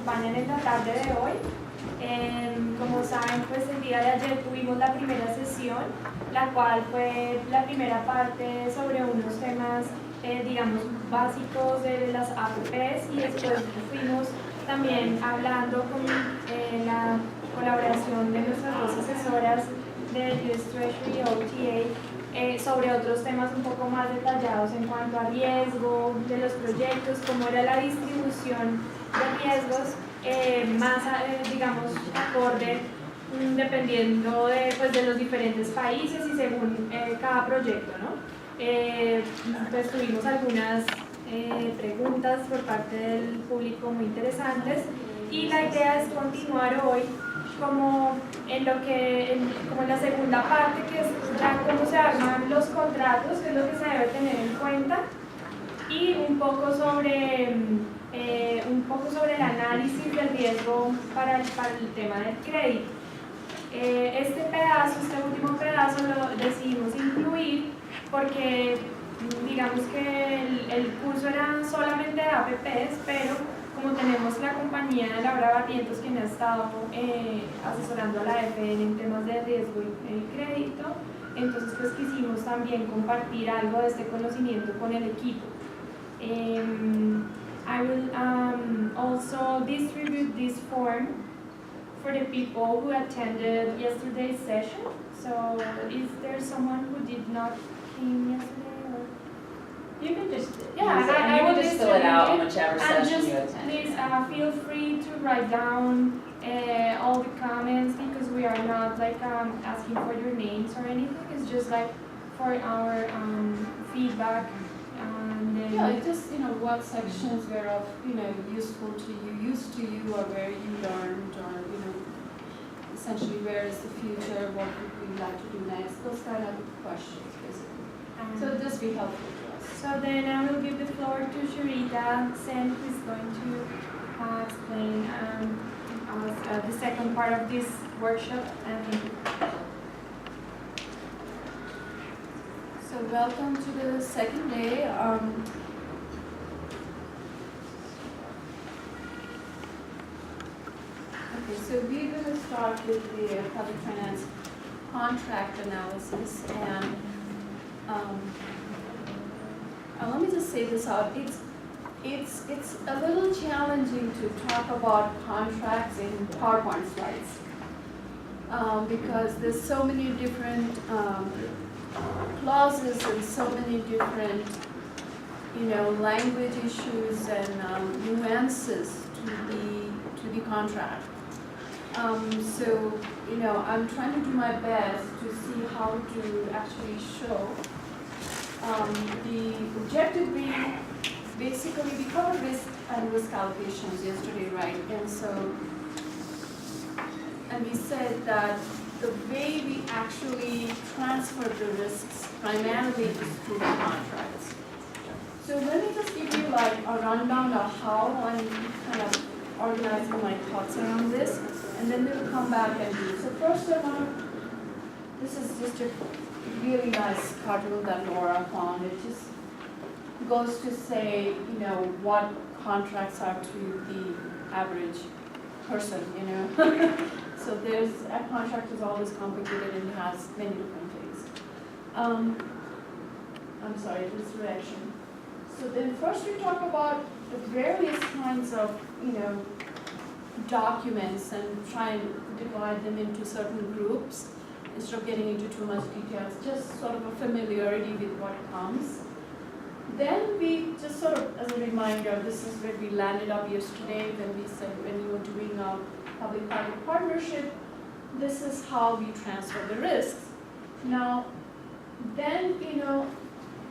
acompañan en la tarde de hoy. Como saben, pues el día de ayer tuvimos la primera sesión, la cual fue la primera parte sobre unos temas, digamos, básicos de las APPs, y después fuimos también hablando con la colaboración de nuestras dos asesoras de US Treasury OTA sobre otros temas un poco más detallados en cuanto a riesgo de los proyectos, cómo era la distribución de riesgos, más, digamos, acorde dependiendo de los diferentes países y según cada proyecto, ¿no? Pues tuvimos algunas preguntas por parte del público muy interesantes, y la idea es continuar hoy como en como en la segunda parte, que es ya cómo se arman los contratos, que es lo que se debe tener en cuenta, y un poco sobre el análisis del riesgo para el tema del crédito. Este último pedazo lo decidimos incluir porque digamos que el curso era solamente de APPs, pero como tenemos la compañía de Laura Barrientos, quien ha estado asesorando a la FN en temas de riesgo y crédito, entonces pues quisimos también compartir algo de este conocimiento con el equipo. I will also distribute this form for the people who attended yesterday's session. So is there someone who did not came yesterday? Or? You can just I will just fill it out on whichever session you attend. Please feel free to write down all the comments, because we are not asking for your names or anything. It's just like for our feedback. Yeah, just what sections were of useful to you, used to you, or where you learned, or essentially where is the future, what would we like to do next? Those kind of questions, basically. So just be helpful to us. So then I will give the floor to Sharita Sen, who is going to explain the second part of this workshop. So welcome to the second day. Okay, so we're going to start with the public finance contract analysis, and let me just say this out. It's a little challenging to talk about contracts in PowerPoint slides because there's so many different clauses and so many different, language issues and nuances to the contract. So, I'm trying to do my best to see how to actually show. The objective being, basically, we covered risk and risk allocations yesterday, right? And we said that the way we actually transfer the risks primarily is through the contracts. So let me just give you a rundown of how I'm kind of organizing my thoughts around this, and then we'll come back and do. So first this is just a really nice cartoon that Laura found. It just goes to say, what contracts are to the average person, So a contract is always complicated and has many different things. I'm sorry, this direction. So then first we talk about the various kinds of, documents and try and divide them into certain groups instead of getting into too much details, just sort of a familiarity with what comes. Then we just sort of, as a reminder, this is where we landed up yesterday when we said when we were doing a public-private partnership, this is how we transfer the risks. Now, then,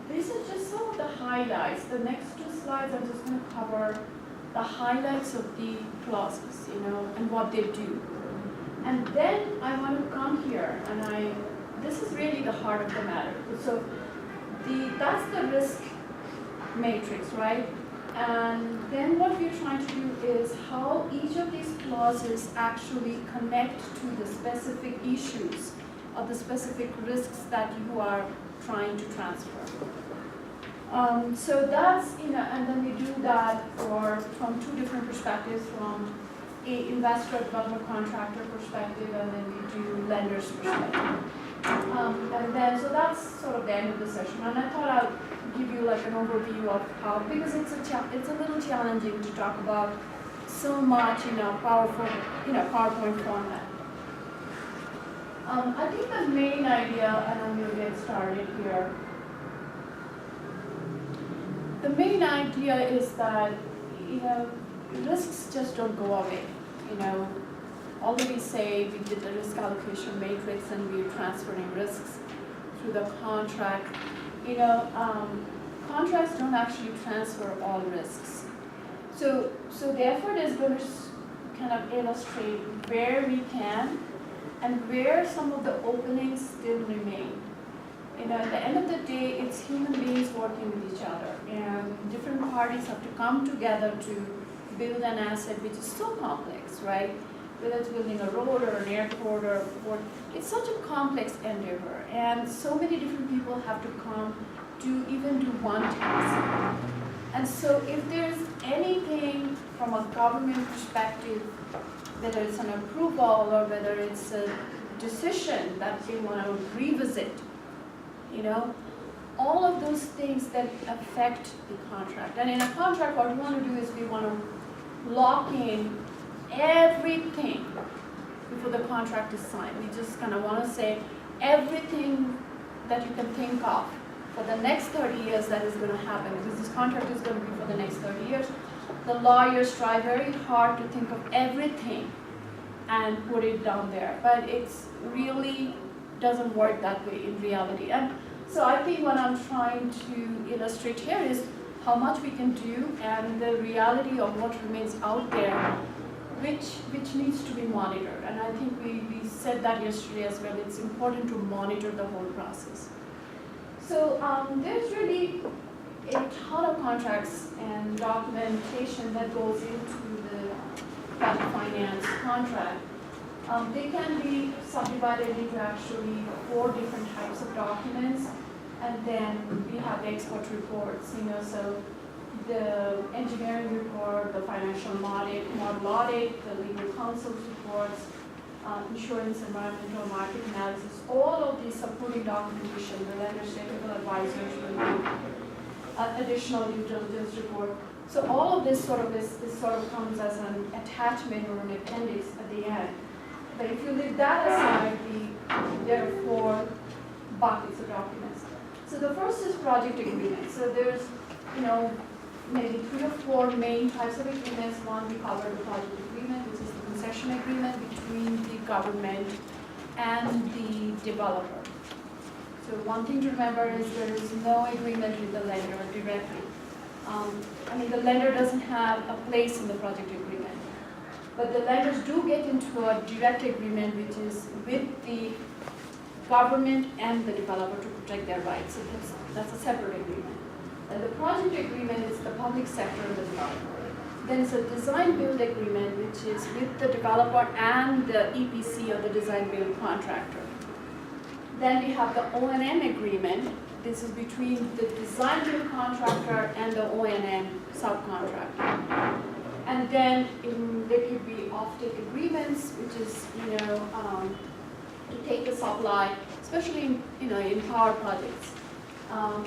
these are just some of the highlights. The next two slides are just going to cover the highlights of the clauses, and what they do. And then I want to come here, and this is really the heart of the matter. So that's the risk matrix, right? And then what we're trying to do is how each of these clauses actually connect to the specific issues of the specific risks that you are trying to transfer. So that's, and then we do that from two different perspectives, from a investor, developer, contractor perspective, and then we do lender's perspective. And then, so that's sort of the end of the session. And I thought I'd give you like an overview of how, because it's a little challenging to talk about so much in a powerful, PowerPoint format. I think the main idea, and I'm going to get started here. The main idea is that, risks just don't go away. Although we say we did the risk allocation matrix and we're transferring risks through the contract, contracts don't actually transfer all risks. So the effort is going to kind of illustrate where we can and where some of the openings still remain. At the end of the day, it's human beings working with each other, and different parties have to come together to build an asset which is so complex, right? Whether it's building a road or an airport or a port, it's such a complex endeavor, and so many different people have to come to even do one task. And so if there's anything from a government perspective, whether it's an approval or whether it's a decision that they want to revisit, all of those things that affect the contract. And in a contract, what we want to do is we want to lock in everything before the contract is signed. We just kind of want to say everything that you can think of for the next 30 years that is going to happen, because this contract is going to be for the next 30 years. The lawyers try very hard to think of everything and put it down there, but it's really doesn't work that way in reality. And so I think what I'm trying to illustrate here is how much we can do and the reality of what remains out there, which needs to be monitored. And I think we said that yesterday as well. It's important to monitor the whole process. So there's really a ton of contracts and documentation that goes into the project finance contract. They can be subdivided into actually 4 different types of documents, and then we have the expert reports, so the engineering report, the financial model audit, the legal counsel's reports, insurance, environmental, market analysis, all of these supporting documentation, the lenders, technical advisors will do additional due diligence report. So all of this sort of comes as an attachment or an appendix at the end. But if you leave that aside, there are 4 buckets of documents. So the first is project agreement. So there's, maybe 3 or 4 main types of agreements. One, we cover the project agreement, which is the concession agreement between the government and the developer. So one thing to remember is there is no agreement with the lender directly. The lender doesn't have a place in the project agreement. But the lenders do get into a direct agreement, which is with the government and the developer to protect their rights. So that's a separate agreement. And the project agreement is the public sector and the developer. Then it's a design-build agreement, which is with the developer and the EPC or the design-build contractor. Then we have the O&M agreement. This is between the design-build contractor and the O&M subcontractor. And then there could be offtake agreements, which is to take the supply, especially in power projects.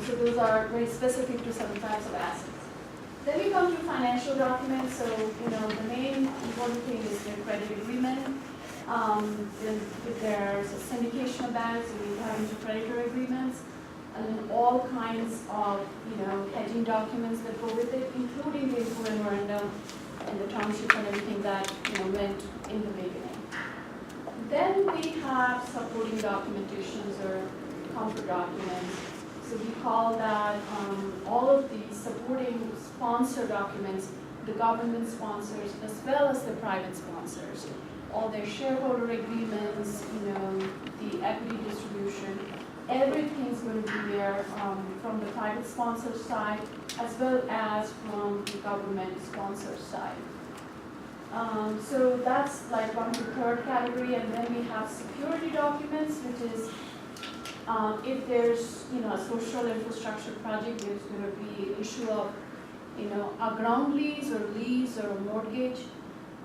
So those are very specific to certain types of assets. Then we come to financial documents. So the main important thing is the credit agreement. Then there's a syndication of banks, and we have intercreditor agreements, and then all kinds of hedging documents that go with it, including the memorandum and the township and everything that went in the beginning. Then we have supporting documentations or comfort documents. So we call that all of the supporting sponsor documents, the government sponsors as well as the private sponsors. All their shareholder agreements, the equity distribution, everything's going to be there from the private sponsor side as well as from the government sponsor side. So that's like one of the third category, and then we have security documents, which is If there's, a social infrastructure project, there's going to be issue of, a ground lease or a mortgage.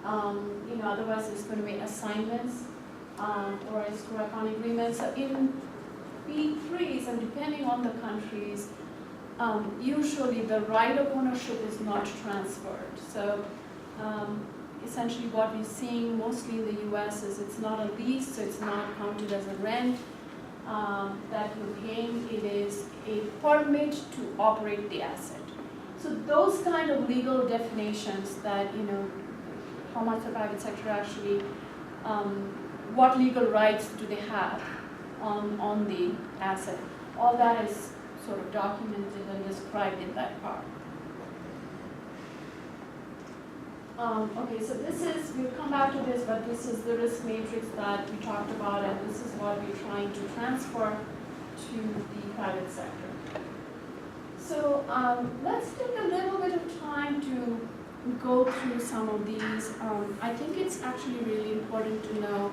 Otherwise it's going to be assignments or escrow account agreements. So in P3s, and depending on the countries, usually the right of ownership is not transferred. So essentially what we're seeing mostly in the US is it's not a lease, so it's not counted as a rent that you're paying. It is a permit to operate the asset. So those kind of legal definitions that, how much the private sector actually, what legal rights do they have on the asset, all that is sort of documented and described in that part. Okay, so we'll come back to this, but this is the risk matrix that we talked about, and this is what we're trying to transfer to the private sector. So let's take a little bit of time to go through some of these. I think it's actually really important to know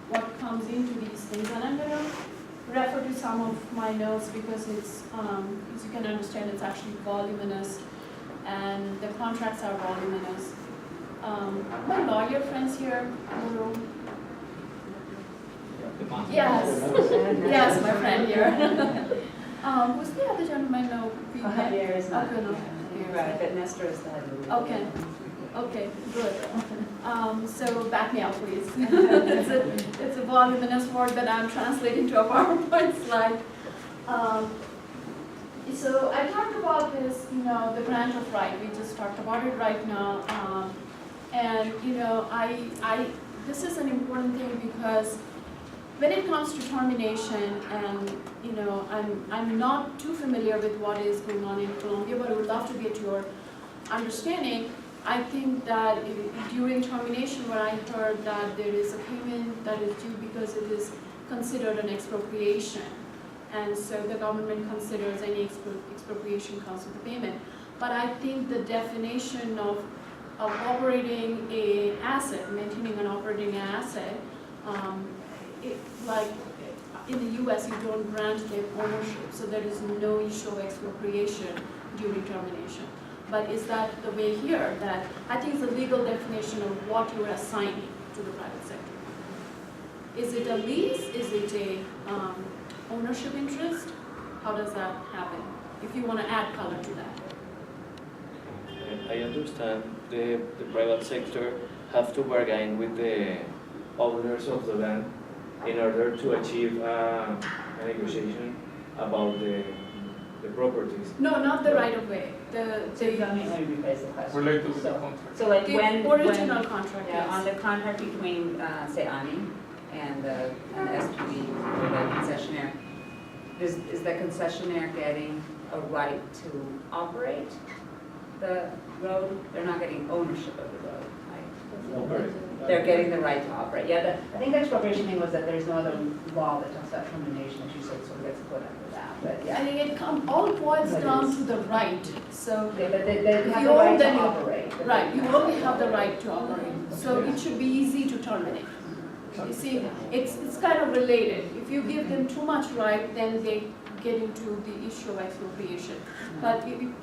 what comes into these things, and I'm going to refer to some of my notes because it's, as you can understand, it's actually voluminous, and the contracts are voluminous. My lawyer friends here in the room? Yes, my friend here. Who's the other gentleman? No, Javier is not. Okay, no. You're right, but Nestor is the head of the. Okay, good. So back me up, please. It's a voluminous word that I'm translating to a PowerPoint slide. So I talked about this, the grant of right. We just talked about it right now. And this is an important thing because when it comes to termination, and I'm not too familiar with what is going on in Colombia, but I would love to get your understanding. I think that during termination, where I heard that there is a payment that is due because it is considered an expropriation, and so the government considers any expropriation comes with the payment. But I think the definition of operating an asset, maintaining an operating asset, like in the US, you don't grant them ownership, so there is no issue of expropriation during termination. But is that the way here? That I think it's a legal definition of what you are assigning to the private sector. Is it a lease? Is it a ownership interest? How does that happen? If you want to add color to that. I understand the private sector have to bargain with the owners of the land in order to achieve a negotiation about the properties. No, not the right of way. Let me rephrase the question. Related to the contract. So like The when original contract, yeah, yes. on the contract between say ANI and the SPV or the concessionaire, is the concessionaire getting a right to operate the road? They're not getting ownership of the road, right? They're getting the right to operate. Yeah, I think the expropriation thing was that there's no other law that talks about termination, that you sort of gets put under that. But yeah. I think it all boils But down it's- to the right. So Yeah, but they if have you the own, right to then you- operate. but right, they you have only to have the operate. right to operate. So it should be easy to terminate. You see, it's kind of related. If you give them too much right, then they get into the issue of expropriation. But you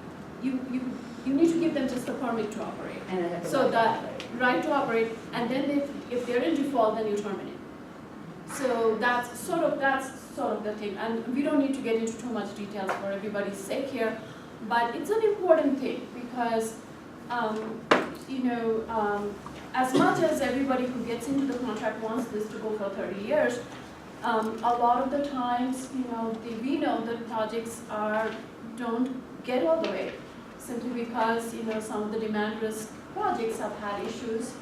need to give them just the permit to operate. And they have the So right to that operate. right to operate, and then if they're in default, then you terminate. So that's sort of the thing, and we don't need to get into too much details for everybody's sake here, but it's an important thing because, as much as everybody who gets into the contract wants this to go for 30 years, a lot of the times, we know that projects don't get all the way, simply because, some of the demand risk projects have had issues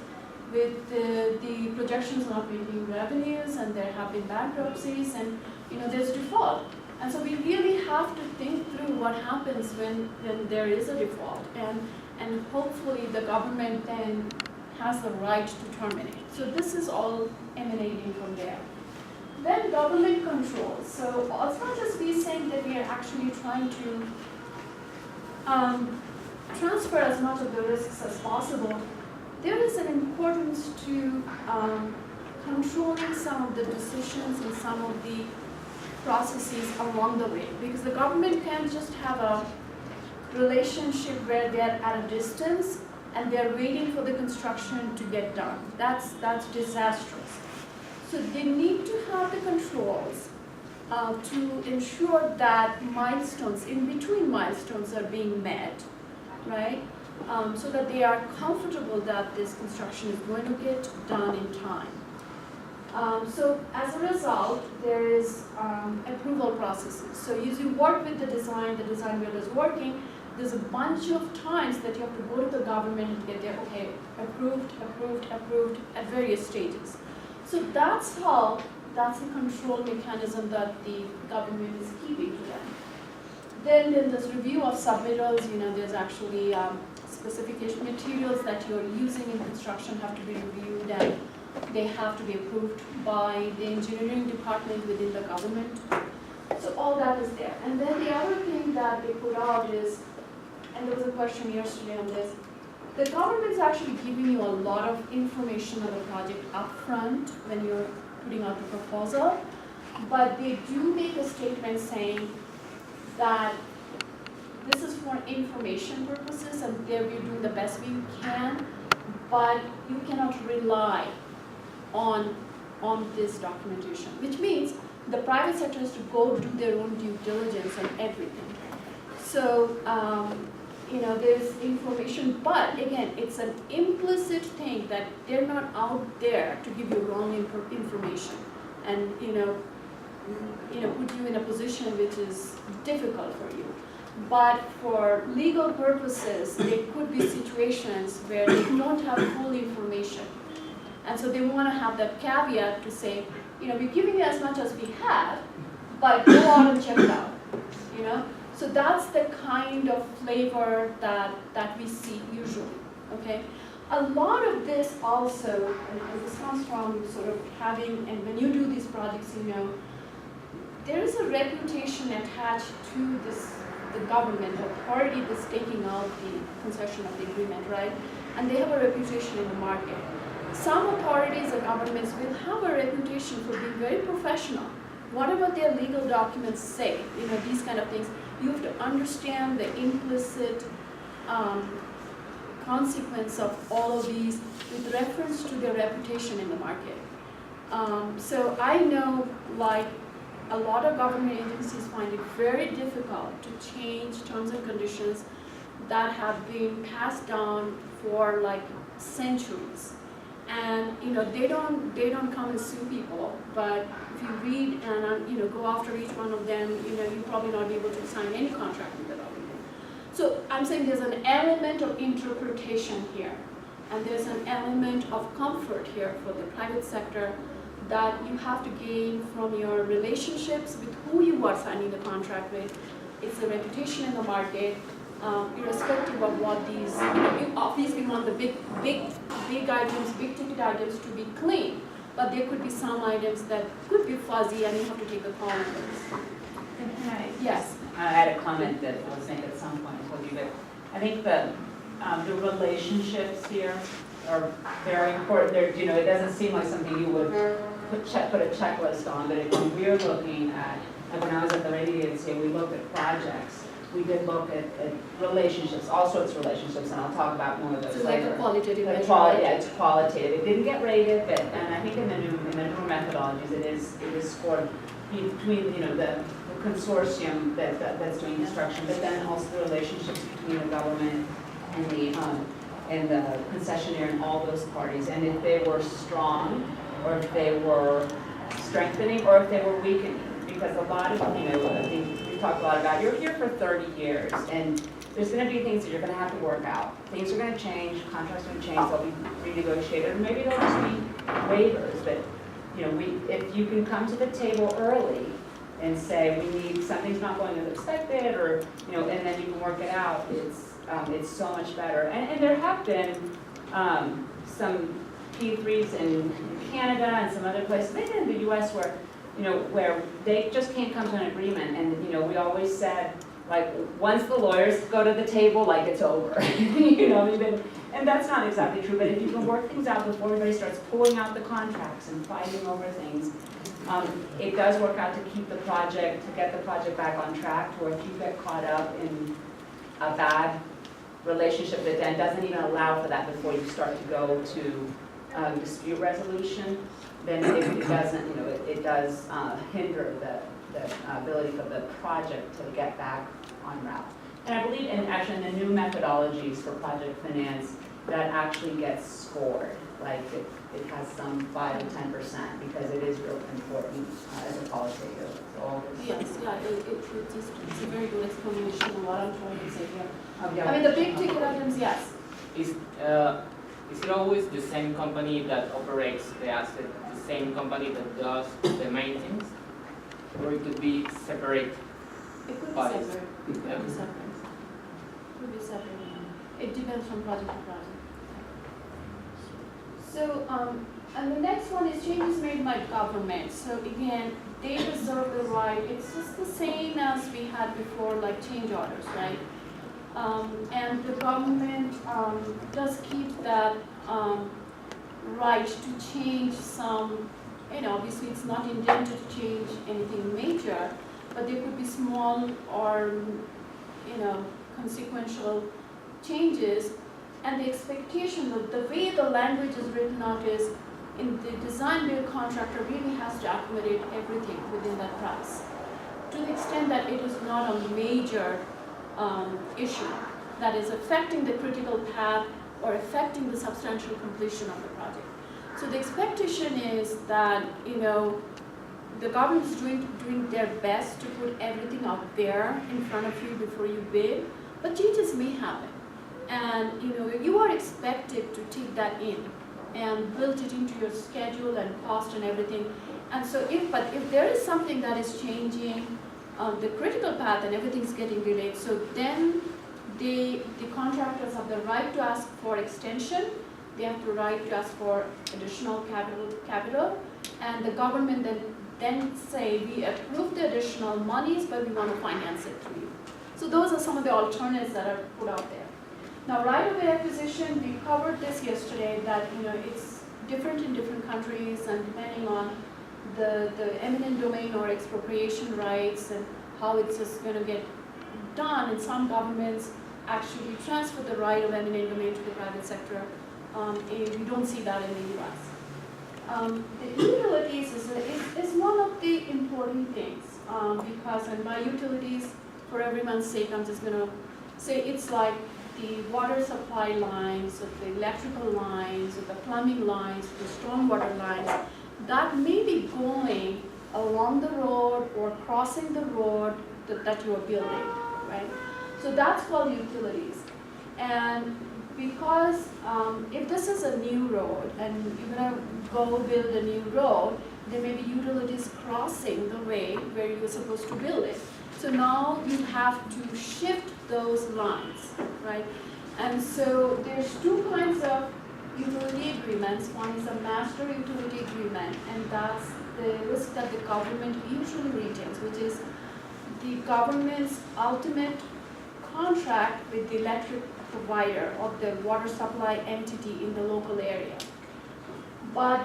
with the projections not meeting revenues, and there have been bankruptcies, and there's default. And so we really have to think through what happens when there is a default, and hopefully the government then has the right to terminate. So this is all emanating from there. Then government control. So as much as we saying that we are actually trying to transfer as much of the risks as possible, there is an importance to controlling some of the decisions and some of the processes along the way, because the government can't just have a relationship where they're at a distance and they're waiting for the construction to get done. That's disastrous. So they need to have the controls to ensure that milestones, in between milestones, are being met, right? So that they are comfortable that this construction is going to get done in time. So as a result, there is approval processes. So as you work with the design builder is working, there's a bunch of times that you have to go to the government and get their, okay, approved at various stages. So that's the control mechanism that the government is keeping to them. Then in this review of submittals, there's actually specification materials that you're using in construction have to be reviewed, and they have to be approved by the engineering department within the government. So all that is there. And then the other thing that they put out is, and there was a question yesterday on this, the government's actually giving you a lot of information on the project upfront when you're putting out the proposal, but they do make a statement saying that this is for information purposes and we're doing the best we can, but you cannot rely on this documentation, which means the private sector has to go do their own due diligence on everything. So, there's information, but again, it's an implicit thing that they're not out there to give you wrong information and, put you in a position which is difficult for you. But for legal purposes, there could be situations where they don't have full information. And so they want to have that caveat to say, we're giving you as much as we have, but go out and check it out, So that's the kind of flavor that we see usually, okay? A lot of this also, and this comes from sort of having, and when you do these projects, there is a reputation attached to the government authority that's taking out the concession of the agreement, right? And they have a reputation in the market. Some authorities or governments will have a reputation for being very professional. Whatever their legal documents say, these kind of things, you have to understand the implicit consequence of all of these with reference to their reputation in the market. So I know, like, a lot of government agencies find it very difficult to change terms and conditions that have been passed down for like centuries. And they don't come and sue people, but if you read and go after each one of them, you're probably not able to sign any contract with the government. So I'm saying there's an element of interpretation here, and there's an element of comfort here for the private sector that you have to gain from your relationships with who you are signing the contract with. It's a reputation in the market, irrespective of what these, you obviously want the big items, big ticket items to be clean, but there could be some items that could be fuzzy and you have to take a call on those. Yes. I had a comment that I was saying at some point, I told you, but I think the relationships here are very important. It doesn't seem like something you would put a checklist on, but when we're looking at, like when I was at the radio agency, we looked at projects. We did look at relationships, all sorts of relationships, and I'll talk about more of those so later. Like a qualitative measure. Yeah, it's qualitative. It didn't get rated, but and I think in the newer methodologies, it is scored between the consortium that's doing construction, but then also the relationships between the government and the concessionaire and all those parties, and if they were strong, or if they were strengthening, or if they were weakening. Because a lot of, I think we've talked a lot about, you're here for 30 years, and there's going to be things that you're going to have to work out. Things are going to change, contracts are going to change, they'll be renegotiated, or maybe they'll just be waivers. But, if you can come to the table early and say, something's not going as expected, or, and then you can work it out, it's so much better. And there have been some P3s in Canada and some other places, maybe in the US where they just can't come to an agreement. And, we always said, like, once the lawyers go to the table, like, it's over. And that's not exactly true, but if you can work things out before everybody starts pulling out the contracts and fighting over things, It does work out to keep the project, to get the project back on track, or if you get caught up in a bad relationship that then doesn't even allow for that before you start to go to dispute resolution, then it doesn't, it does hinder the ability for the project to get back on route. And I believe actually in the new methodologies for project finance, that actually gets scored. Like it has some 5 to 10% because it is real important as a qualitative. So all this. Yes, yeah, it's a very good explanation of what I'm trying to say here. Yeah. I mean, the big ticket items, yes. Is it always the same company that operates the asset, the same company that does the maintenance? Or it could be separate? It could be Bodies. separate. It could Yeah. be separate. It could be separate. It depends from project to project. So, and the next one is changes made by government. So again, they reserve the right. It's just the same as we had before, like change orders, right? And the government does keep that right to change some, obviously it's not intended to change anything major, but there could be small or, consequential changes. And the expectation, the way the language is written out is, in the design build contractor really has to accommodate everything within that price, to the extent that it is not a major issue that is affecting the critical path or affecting the substantial completion of the project. So the expectation is that, the government is doing their best to put everything out there in front of you before you bid, but changes may happen. And you are expected to take that in and build it into your schedule and cost and everything. And so if there is something that is changing the critical path and everything's getting delayed, so then the contractors have the right to ask for extension, they have the right to ask for additional capital, and the government then say, we approve the additional monies, but we want to finance it through you. So those are some of the alternatives that are put out there. Now, right-of-way acquisition, we covered this yesterday, that it's different in different countries, and depending on the eminent domain or expropriation rights and how it's just going to get done. And some governments actually transfer the right of eminent domain to the private sector. We don't see that in the U.S. The utilities is one of the important things, because, and by utilities, for everyone's sake, I'm just going to say it's like the water supply lines, or the electrical lines, or the plumbing lines, the stormwater lines, that may be going along the road or crossing the road that you are building, right? So that's called utilities. And because if this is a new road and you're going to go build a new road, there may be utilities crossing the way where you're supposed to build it. So now you have to shift those lines, right? And so there's two kinds of utility agreements. One is a master utility agreement, and that's the risk that the government usually retains, which is the government's ultimate contract with the electric provider of the water supply entity in the local area. But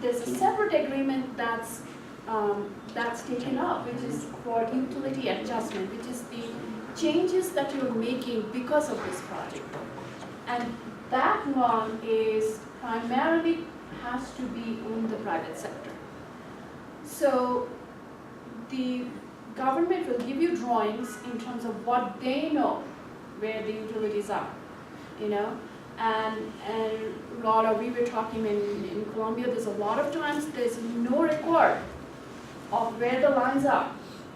there's a separate agreement that's taken up, which is for utility adjustment, which is the changes that you're making because of this project. And that one is primarily has to be in the private sector. So the government will give you drawings in terms of what they know where the utilities are, and Laura, we were talking in Colombia, there's a lot of times there's no record of where the lines are,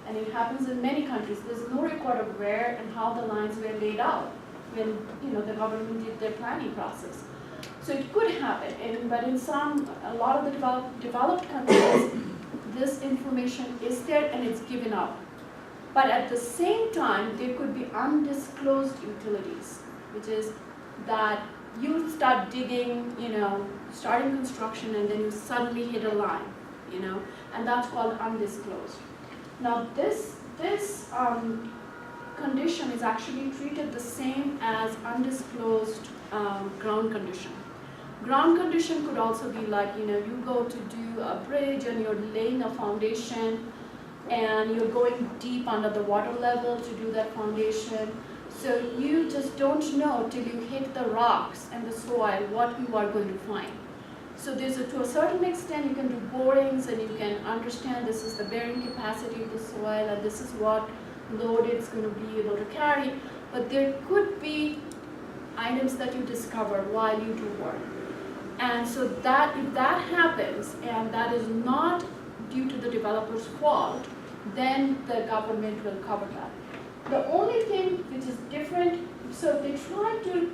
and it happens in many countries. There's no record of where and how the lines were laid out when the government did their planning process. So it could happen, but in a lot of the developed countries, this information is there and it's given out. But at the same time, there could be undisclosed utilities, which is that you start digging, starting construction, and then you suddenly hit a line, and that's called undisclosed. Now this condition is actually treated the same as undisclosed ground condition. Ground condition could also be like, you go to do a bridge and you're laying a foundation and you're going deep under the water level to do that foundation. So you just don't know till you hit the rocks and the soil what you are going to find. So to a certain extent you can do borings and you can understand this is the bearing capacity of the soil and this is what load it's going to be able to carry. But there could be items that you discover while you do work. And so that if that happens and that is not due to the developer's fault, then the government will cover that. The only thing which is different, so they try to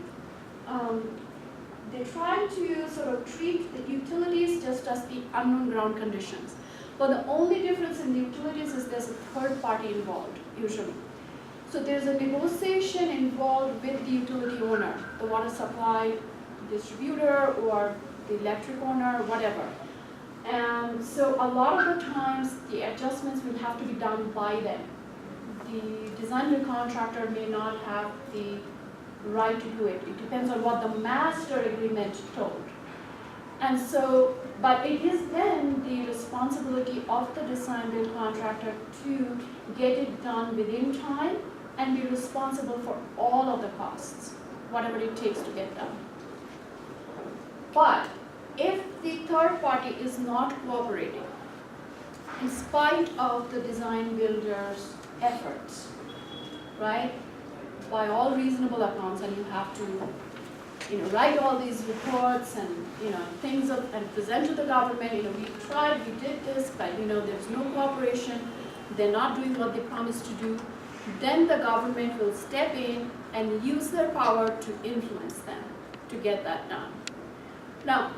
sort of treat the utilities just as the unknown ground conditions. But the only difference in the utilities is there's a third party involved, usually. So there's a negotiation involved with the utility owner, the water supply distributor or the electric owner, whatever. And so a lot of the times the adjustments will have to be done by them. The design build contractor may not have the right to do it. It depends on what the master agreement told. And so, but it is then the responsibility of the design build contractor to get it done within time and be responsible for all of the costs, whatever it takes to get done. But if the third party is not cooperating, in spite of the design builder's efforts, right, by all reasonable accounts, and you have to write all these reports and things and present to the government, we tried, we did this, but there's no cooperation, they're not doing what they promised to do, then the government will step in and use their power to influence them to get that done. Now,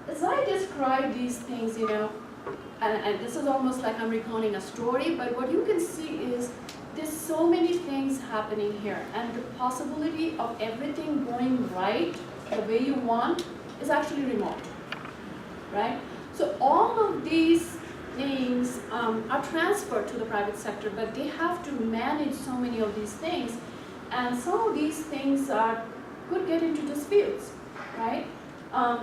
as I describe these things, and this is almost like I'm recounting a story, but what you can see is there's so many things happening here, and the possibility of everything going right the way you want is actually remote, right? So all of these things are transferred to the private sector, but they have to manage so many of these things, and some of these things could get into disputes, right?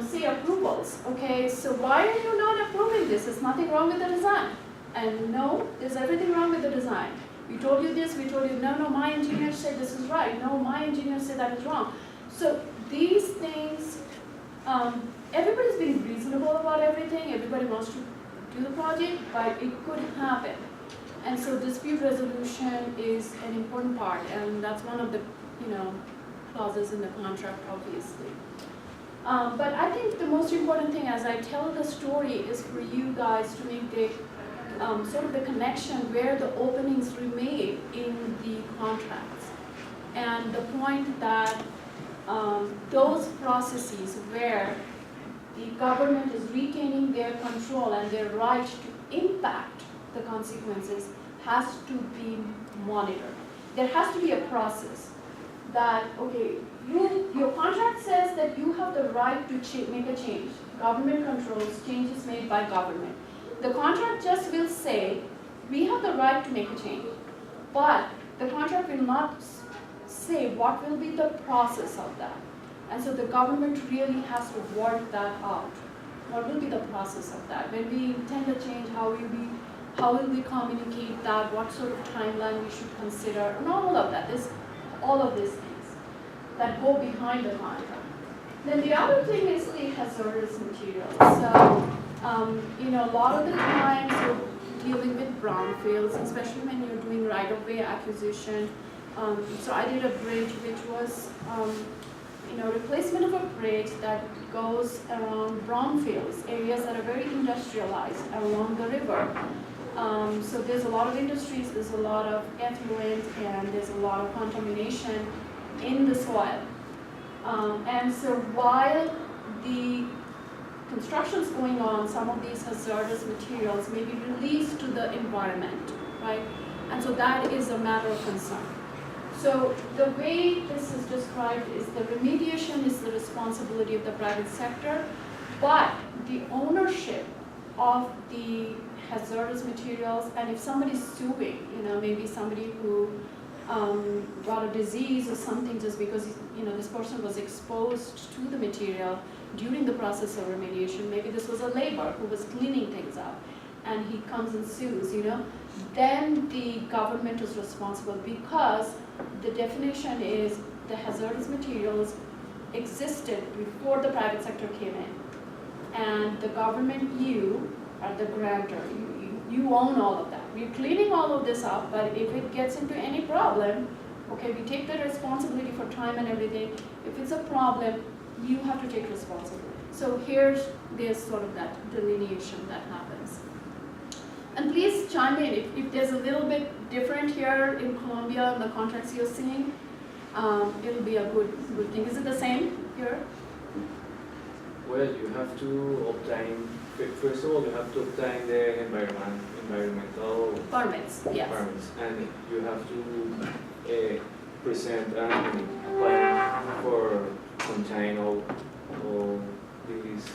Say approvals, okay, so why are you not approving this? There's nothing wrong with the design. And no, there's everything wrong with the design. We told you this, we told you, no, my engineer said this is right. No, my engineer said that is wrong. So these things, everybody's being reasonable about everything. Everybody wants to do the project, but it could happen. And so dispute resolution is an important part, and that's one of the, clauses in the contract, obviously. But I think the most important thing as I tell the story is for you guys to make the sort of the connection where the openings remain in the contracts. And the point that those processes where the government is retaining their control and their right to impact the consequences has to be monitored. There has to be a process that, okay, your contract says that you have the right to make a change. Government controls changes made by government. The contract just will say, we have the right to make a change, but the contract will not say what will be the process of that. And so the government really has to work that out. What will be the process of that? When we intend a change, how will we communicate that? What sort of timeline we should consider? And all of that. There's all of these things that go behind the contract. Then the other thing is the hazardous materials. So, a lot of the times you're dealing with brownfields, especially when you're doing right-of-way acquisition. So I did a bridge which was, replacement of a bridge that goes around brownfields, areas that are very industrialized along the river. So there's a lot of industries, there's a lot of effluent, and there's a lot of contamination in the soil. And so while the construction's going on, some of these hazardous materials may be released to the environment, right? And so that is a matter of concern. So the way this is described is the remediation is the responsibility of the private sector, but the ownership of the hazardous materials, and if somebody's suing, maybe somebody who got a disease or something just because this person was exposed to the material during the process of remediation. Maybe this was a laborer who was cleaning things up, and he comes and sues, then the government is responsible, because the definition is the hazardous materials existed before the private sector came in. And the government, you are the grantor, you own all of that. We're cleaning all of this up, but if it gets into any problem, okay, we take the responsibility for time and everything. If it's a problem, you have to take responsibility. So there's sort of that delineation that happens. And please chime in if there's a little bit different here in Colombia and the contracts you're seeing, it'll be a good thing. Is it the same here? Well, you have to obtain, first of all, you have to obtain the environmental Permits, yes. permits, and you have to present a plan for contain all these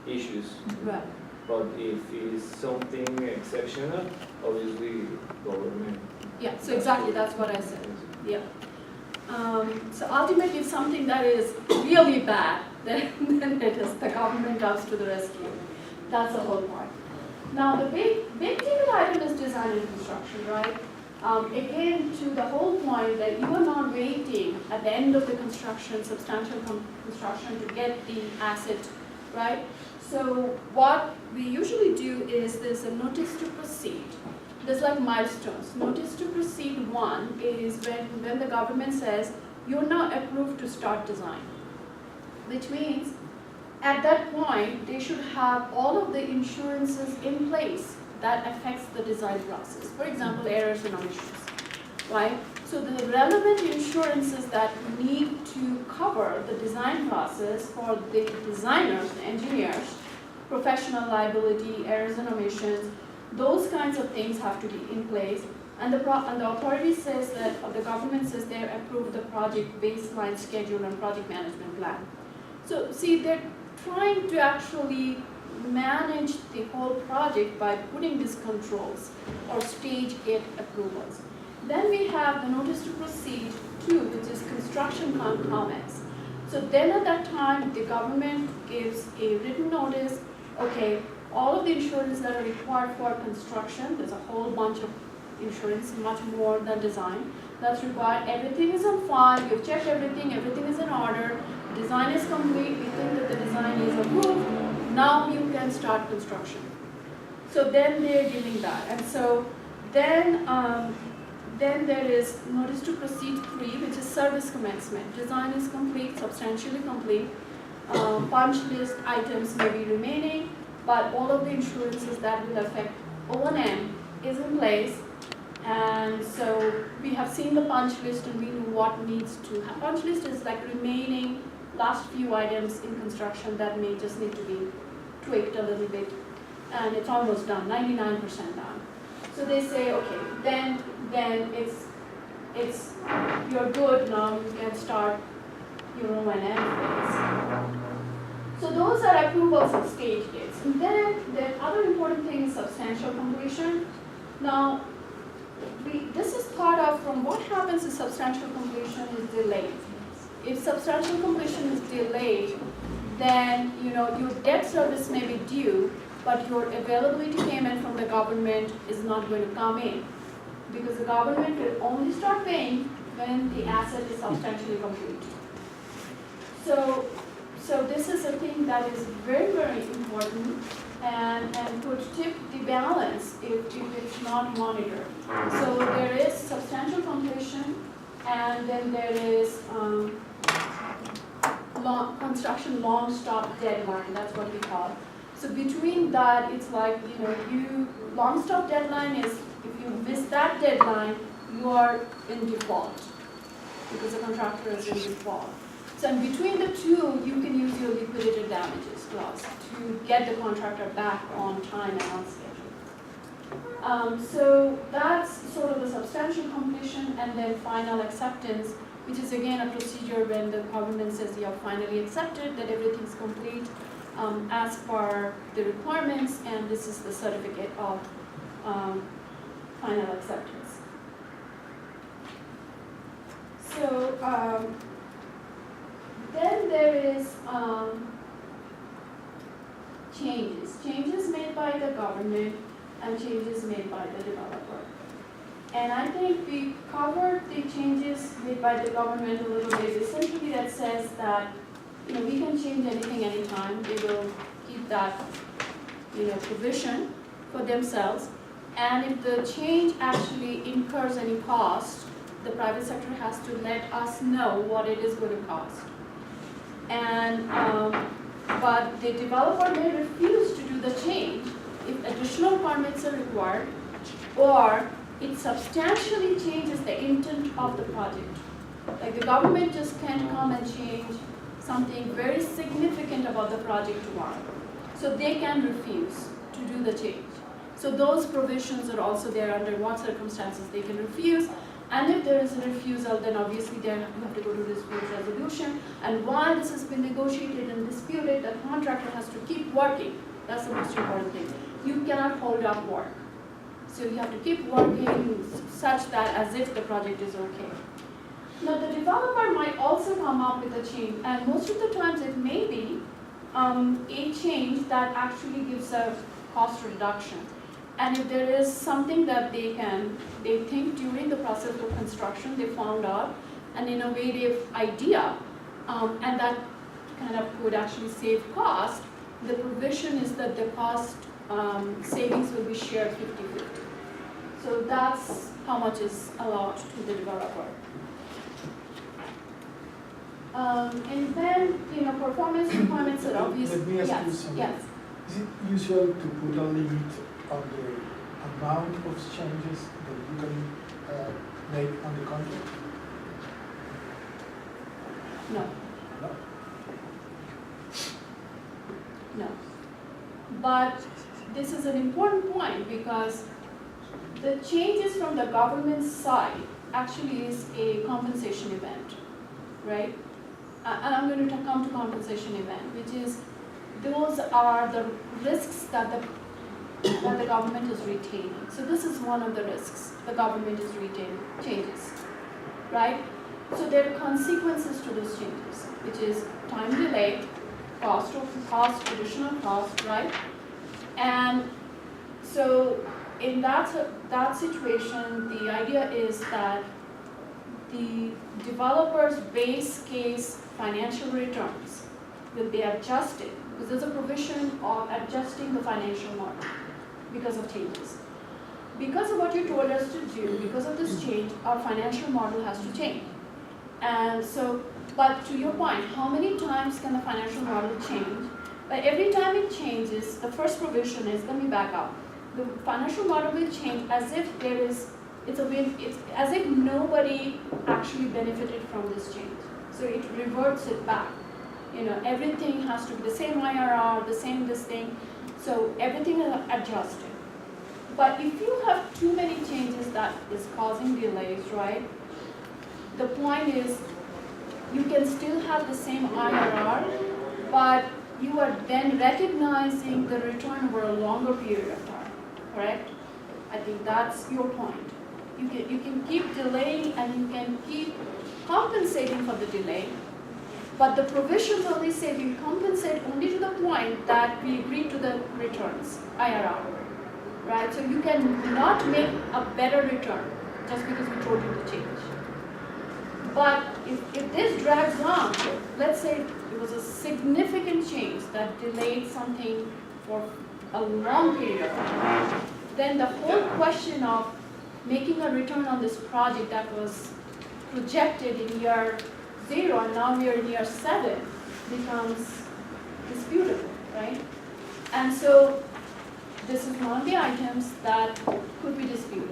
issues. Right. But if it's something exceptional, obviously government. Yeah, so exactly, that's what I said. Yeah. So ultimately, if something that is really bad, then it is the government comes to the rescue. That's the whole point. Now, the big ticket item is design and construction, right? Again, to the whole point that you are not waiting at the end of the construction, substantial construction, to get the asset, right? So what we usually do is there's a notice to proceed. There's like milestones. Notice to proceed 1 is when the government says you're not approved to start design, which means at that point they should have all of the insurances in place that affects the design process. For example, errors and omissions, right? So the relevant insurances that need to cover the design process for the designers, the engineers, professional liability, errors and omissions, those kinds of things have to be in place. And the authority says that, or the government says they approve the project baseline schedule and project management plan. So see, they're trying to actually manage the whole project by putting these controls or stage gate approvals. Then we have the notice to proceed 2, which is construction comments. So then at that time, the government gives a written notice, okay, all of the insurance that are required for construction, there's a whole bunch of insurance, much more than design, that's required. Everything is on file, you've checked everything is in order, design is complete, we think that the design is approved, now you can start construction. So then they're giving that. And so then there is notice to proceed 3, which is service commencement. Design is complete, substantially complete. Punch list items may be remaining, but all of the insurances that will affect O&M is in place. And so we have seen the punch list and we know what needs to happen. Punch list is like remaining last few items in construction that may just need to be tweaked a little bit. And it's almost done, 99% done. So they say, okay, then it's you're good now, you can start your O&M phase. So those are approvals of stage gates. And then the other important thing is substantial completion. Now, this is thought of from what happens if substantial completion is delayed. If substantial completion is delayed, then your debt service may be due, but your availability payment from the government is not going to come in, because the government will only start paying when the asset is substantially complete. So this is a thing that is very, very important and could tip the balance if it's not monitored. So there is substantial completion, and then there is construction long stop deadline, that's what we call it. So between that, it's like, long stop deadline is, if you miss that deadline, you are in default, because the contractor is in default. So in between the two, you can use your liquidated damages clause to get the contractor back on time and on schedule. So that's sort of the substantial completion, and then final acceptance, which is again a procedure when the government says you have finally accepted that everything's complete as per the requirements, and this is the certificate of final acceptance. So, then there is changes made by the government and changes made by the developer. And I think we covered the changes made by the government a little bit. Essentially, that says that we can change anything anytime. They will keep that provision for themselves. And if the change actually incurs any cost, the private sector has to let us know what it is going to cost. And but the developer may refuse to do the change if additional permits are required, or it substantially changes the intent of the project. Like the government just can't come and change something very significant about the project tomorrow. So they can refuse to do the change. So those provisions are also there under what circumstances they can refuse. And if there is a refusal, then obviously you have to go to dispute resolution. And while this has been negotiated and disputed, the contractor has to keep working. That's the most important thing. You cannot hold up work. So you have to keep working such that as if the project is okay. Now the developer might also come up with a change, and most of the times it may be a change that actually gives a cost reduction. And if there is something that they think during the process of construction they found out an innovative idea, and that kind of could actually save cost, the provision is that the cost savings will be shared 50-50. So that's how much is allowed to the developer. And then, performance requirements are obvious. Let me ask you Yes, something. yes. Is it usual to put a limit on the amount of changes that you can make on the contract? No, No? no. But this is an important point because the changes from the government side actually is a compensation event, right? And I'm going to come to compensation event, which is those are the risks that the government is retaining. So this is one of the risks the government is retaining, changes, right? So there are consequences to those changes, which is time delay, cost, additional cost, right? And so in that situation, the idea is that the developer's base case financial returns will be adjusted, because there's a provision of adjusting the financial model because of changes. Because of what you told us to do, because of this change, our financial model has to change. And so, but to your point, how many times can the financial model change? But every time it changes, the first provision is, let me back up. The financial model will change as if it's as if nobody actually benefited from this change. So it reverts it back. Everything has to be the same IRR, the same this thing. So everything is adjusted. But if you have too many changes that is causing delays, right? The point is, you can still have the same IRR, but you are then recognizing the return over a longer period of time, correct? I think that's your point. You can keep delaying and you can keep compensating for the delay, but the provisions only say we compensate only to the point that we agree to the returns, IRR, right? So you can not make a better return just because we told you to change. But if this drags on, let's say it was a significant change that delayed something for a long period of time, then the whole question of making a return on this project that was projected in year 0 and now we are in year 7 becomes disputable, right? And so this is one of the items that could be disputed.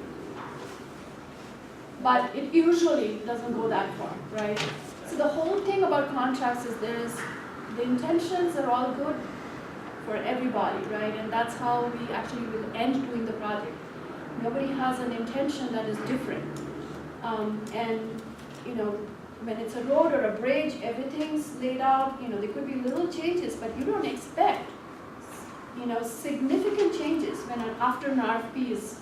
But it usually doesn't go that far, right? So the whole thing about contracts is the intentions are all good for everybody, right? And that's how we actually will end doing the project. Nobody has an intention that is different. And when it's a road or a bridge, everything's laid out, there could be little changes, but you don't expect, significant changes when after an RFP is,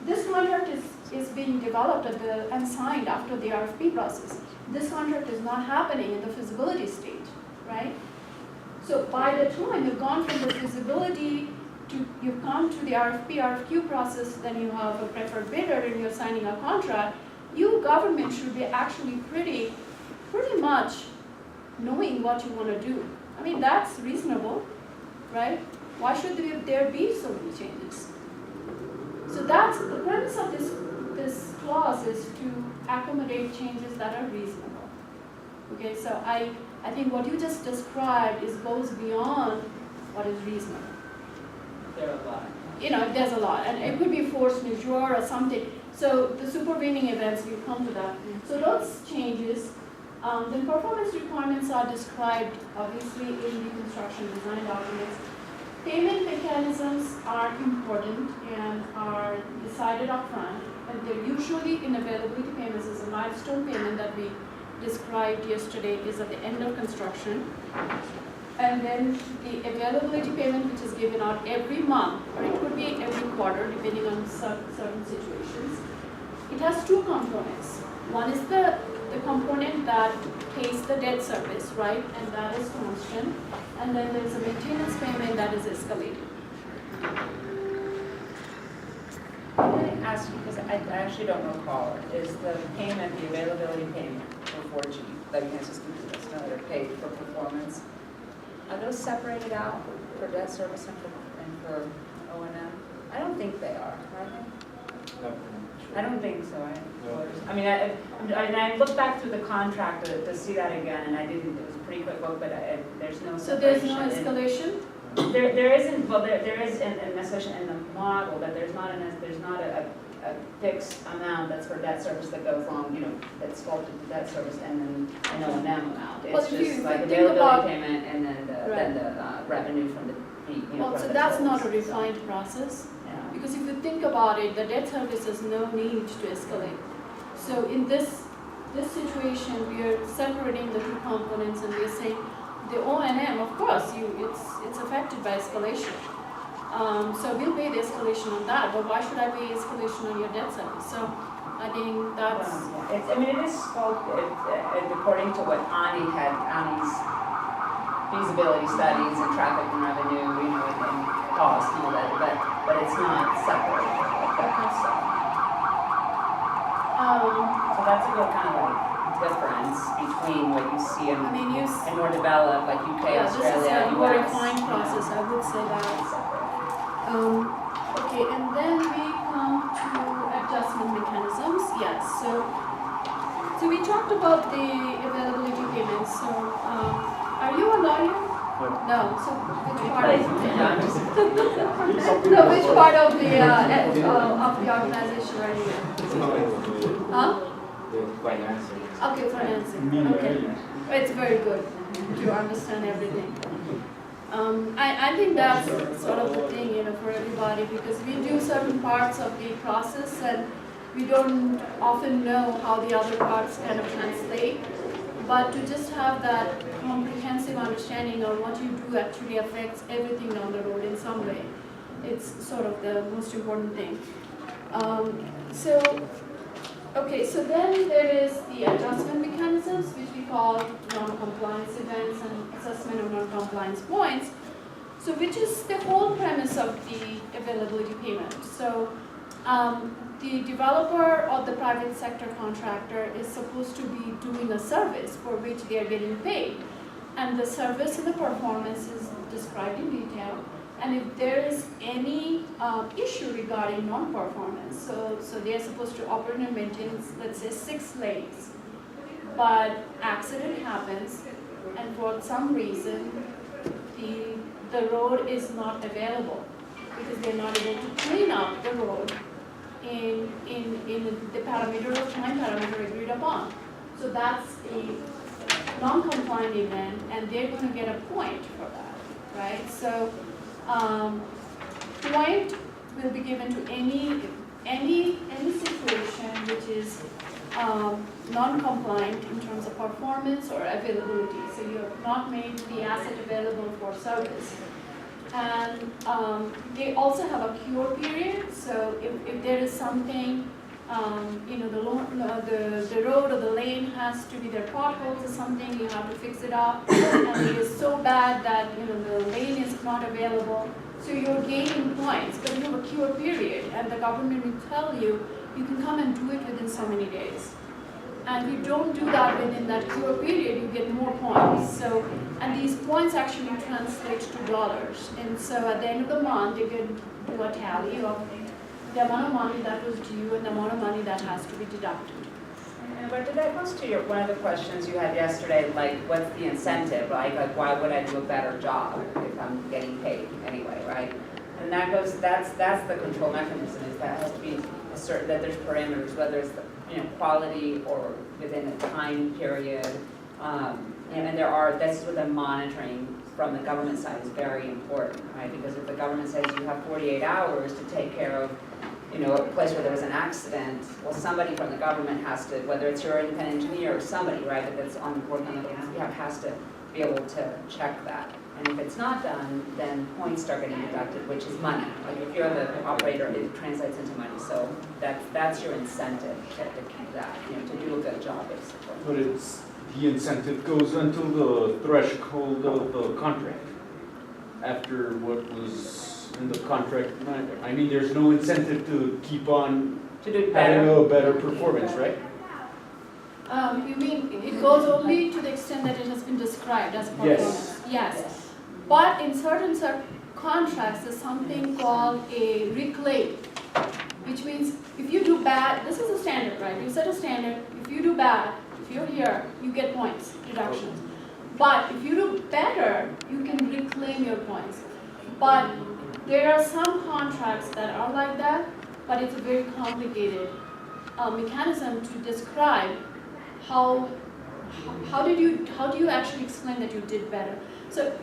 this contract is is being developed and signed after the RFP process. This contract is not happening in the feasibility stage, right? So by the time you've gone from the feasibility to, you've come to the RFQ process, then you have a preferred bidder and you're signing a contract, you government should be actually pretty much knowing what you want to do. I mean, that's reasonable, right? Why should there be so many changes? So that's the premise of this clause, is to accommodate changes that are reasonable. Okay, so I think what you just described goes beyond what is reasonable. There are a lot. You know, there's a lot, and it could be force majeure or something. So the supervening events, we'll come to that. So those changes, the performance requirements are described obviously in the construction design documents. Payment mechanisms are important and are decided upfront, and they're usually in availability payments. As a milestone payment that we described yesterday is at the end of construction. And then the availability payment, which is given out every month, or it could be every quarter, depending on certain situations. It has two components. One is the component that pays the debt service, right? And that is constant. And then there's a maintenance payment that is escalated. I'm going to ask you, because I actually don't recall, is the payment, the availability payment for 4G, that you can just do this, no, they're paid for performance, are those separated out for debt service and for O&M? I don't think they are they? No. I don't think so. No. I mean, I looked back through the contract to see that again, and I didn't, it was a pretty quick look, but there's no So there's no separation. escalation? There isn't, well, there is an escalation in the model, but there's not a fixed amount that's for debt service that goes along, you know, that's sculpted to debt service and then an O&M amount. Well, It's if you just like think availability about- payment and then the revenue from the fee, you know. Well, so from the that's not a tolls, so, refined process. yeah. Because if you think about it, the debt service has no need to escalate. So in this situation, we are separating the two components, and we are saying the O&M, of course, it's affected by escalation. So we'll pay the escalation on that, but why should I pay escalation on your debt service? So I think that's, I mean, it is sculpted, according to what Annie's feasibility studies and traffic and revenue, you know, and cost and all that, but it's not separated like that, so. So that's a good kind of like difference between what you see in, I mean, in more developed, like UK, yeah, this is Australia, a more US. refined process, I would say that. Okay, and then we come to adjustment mechanisms. Yes, so we talked about the availability payments. So are you a lawyer? No. So which part of no, which part of the organization are you in? Huh? The financing. Okay, financing. Okay, it's very good to understand everything. I think that's sort of the thing, you know, for everybody, because we do certain parts of the process and we don't often know how the other parts kind of translate. But to just have that comprehensive understanding of what you do actually affects everything down the road in some way, it's sort of the most important thing. Okay, so then there is the adjustment mechanisms, which we call non-compliance events and assessment of non-compliance points. So which is the whole premise of the availability payment. So the developer or the private sector contractor is supposed to be doing a service for which they are getting paid. And the service and the performance is described in detail. And if there is any issue regarding non-performance, so they are supposed to operate and maintain, let's say, 6 lanes, but accident happens, and for some reason, the road is not available because they're not able to clean up the road in the parameter of time parameter agreed upon. So that's a non-compliant event, and they're going to get a point for that, right? So point will be given to any situation which is non-compliant in terms of performance or availability. So you have not made the asset available for service. And they also have a cure period. So if there is something you know, the road or the lane has to be there, potholes or something, you have to fix it up, and it is so bad that, you know, the lane is not available. So you're gaining points, but you have a cure period, and the government will tell you, you can come and do it within so many days. And if you don't do that within that cure period, you get more points. So, and these points actually translate to dollars. And so at the end of the month, you can do a tally of the amount of money that was due and the amount of money that has to be deducted. But that goes to one of the questions you had yesterday, like what's the incentive, right? Like why would I do a better job if I'm getting paid anyway, right? And that goes, that's the control mechanism, is that has to be certain that there's parameters, whether it's the, you know, quality or within a time period. And there are, that's what the monitoring from the government side is very important, right? Because if the government says you have 48 hours to take care of, you know, a place where there was an accident, well, somebody from the government has to, whether it's your independent engineer or somebody, right, that's on work on the behalf, has to be able to check that. And if it's not done, then points start getting deducted, which is money. Like if you're the operator, it translates into money. So that's your incentive to keep that, you know, to do a good job, basically. But it's, the incentive goes until the threshold of the contract. After what was in the contract, I mean, there's no incentive to keep on To do having better. a better performance, right? You mean, it goes only to the extent that it has been described as performance? Yes. But in certain contracts, there's something called a reclaim, which means if you do bad, this is a standard, right? You set a standard, if you do bad, if you're here, you get points, deductions. But if you do better, you can reclaim your points. But there are some contracts that are like that, but it's a very complicated mechanism to describe how do you actually explain that you did better. So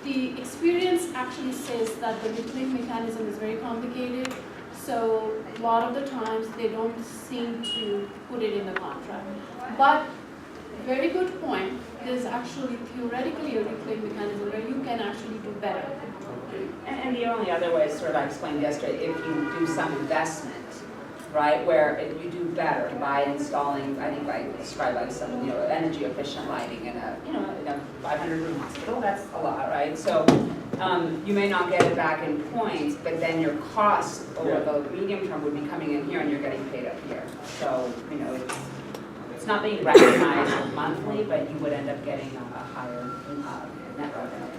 the experience actually says that the reclaim mechanism is very complicated. So a lot of the times they don't seem to put it in the contract. But very good point. There's actually theoretically a reclaim mechanism where you can actually do better. And the only other way is sort of I explained yesterday, if you do some investment, right, where you do better by installing, I think I described like some, you know, energy efficient lighting in a, you know, in a 500-room hospital, that's a lot, right? So you may not get it back in points, but then your cost over the medium term would be coming in here and you're getting paid up here. So, you know, it's not being recognized monthly, but you would end up getting a higher net revenue.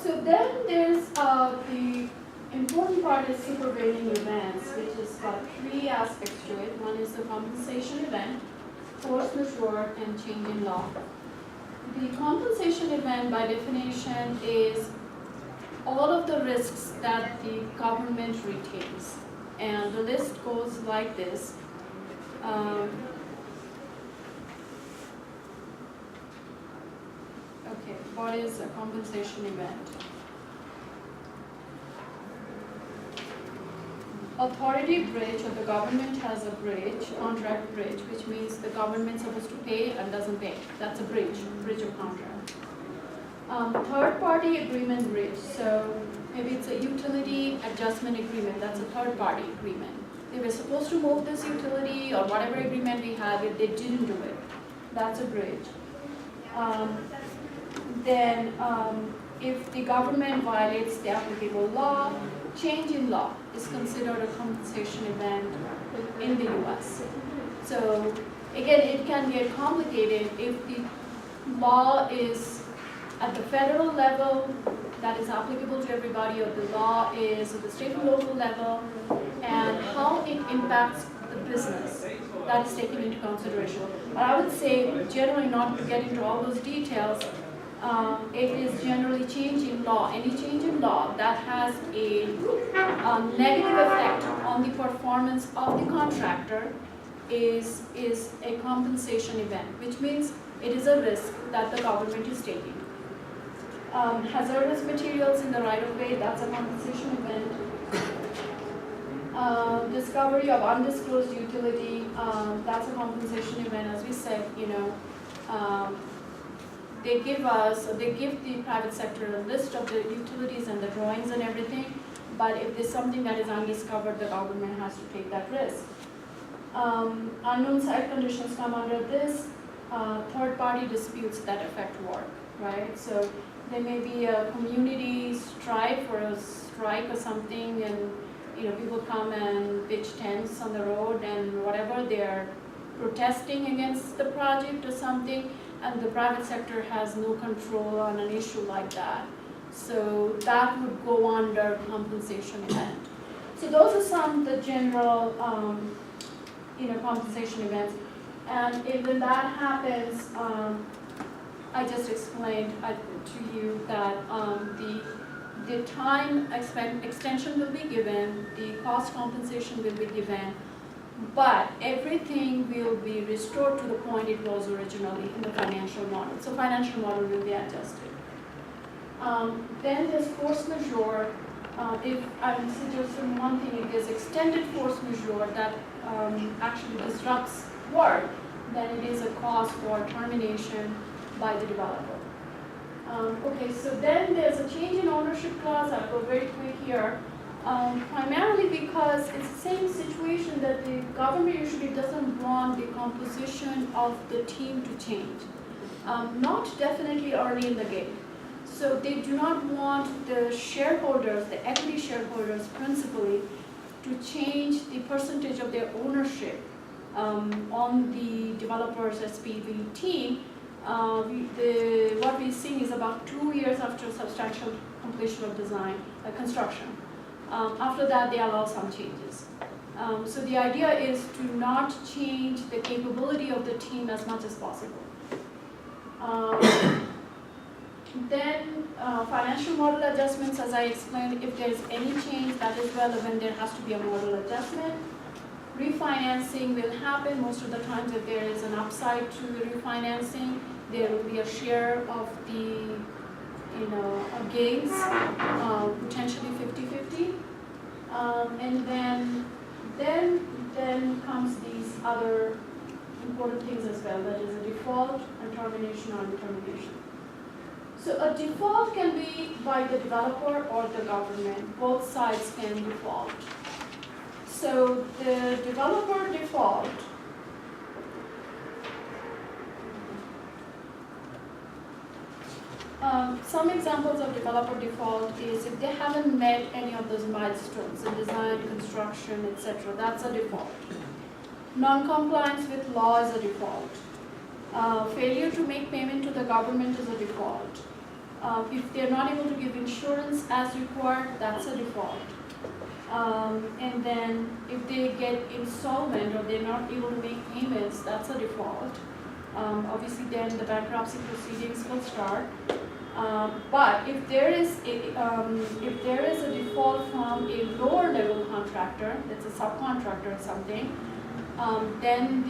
So then there's the important part is supervening events, which has got three aspects to it. One is the compensation event, force majeure, and change in law. The compensation event, by definition, is all of the risks that the government retains. And the list goes like this. Okay, what is a compensation event? Authority bridge, or the government has a bridge, contract bridge, which means the government's supposed to pay and doesn't pay. That's a bridge of contract. Third party agreement bridge, so maybe it's a utility adjustment agreement, that's a third party agreement. They were supposed to move this utility or whatever agreement we have, if they didn't do it, that's a bridge. Then if the government violates the applicable law, change in law is considered a compensation event in the US. So again, it can get complicated if the law is at the federal level that is applicable to everybody, or the law is at the state and local level, and how it impacts the business. That is taken into consideration. But I would say, generally, not to get into all those details, it is generally change in law. Any change in law that has a negative effect on the performance of the contractor is a compensation event, which means it is a risk that the government is taking. Hazardous materials in the right-of-way, that's a compensation event. Discovery of undisclosed utility, that's a compensation event. As we said, you know, they give the private sector a list of the utilities and the drawings and everything. But if there's something that is undiscovered, the government has to take that risk. Unknown site conditions come under this. Third-party disputes that affect work, right? So there may be a community strife or a strike or something, and people come and pitch tents on the road and whatever, they're protesting against the project or something, and the private sector has no control on an issue like that. So that would go under compensation event. So those are some of the general compensation events. And if when that happens, I just explained to you that the time extension will be given, the cost compensation will be given, but everything will be restored to the point it was originally in the financial model. So financial model will be adjusted. Then there's force majeure. If I'm suggesting one thing, if there's extended force majeure that actually disrupts work, then it is a cause for termination by the developer. Okay, so then there's a change in ownership clause. I'll go very quick here. Primarily because it's the same situation that the government usually doesn't want the composition of the team to change. Not definitely early in the game. So they do not want the shareholders, the equity shareholders principally, to change the percentage of their ownership on the developers SPV team. What we're seeing is about 2 years after substantial completion of design, construction. After that, they allow some changes. So the idea is to not change the capability of the team as much as possible. Then financial model adjustments, as I explained, if there's any change that is relevant, there has to be a model adjustment. Refinancing will happen most of the times. If there is an upside to the refinancing, there will be a share of the gains, potentially 50-50. And then comes these other important things as well, that is a default and termination or determination. So a default can be by the developer or the government. Both sides can default. So the developer default some examples of developer default is if they haven't met any of those milestones in design, construction, etc. That's a default. Non-compliance with law is a default. Failure to make payment to the government is a default. If they're not able to give insurance as required, that's a default. And then if they get insolvent or they're not able to make payments, that's a default. Obviously then the bankruptcy proceedings will start. But if there is a default from a lower level contractor, that's a subcontractor or something, then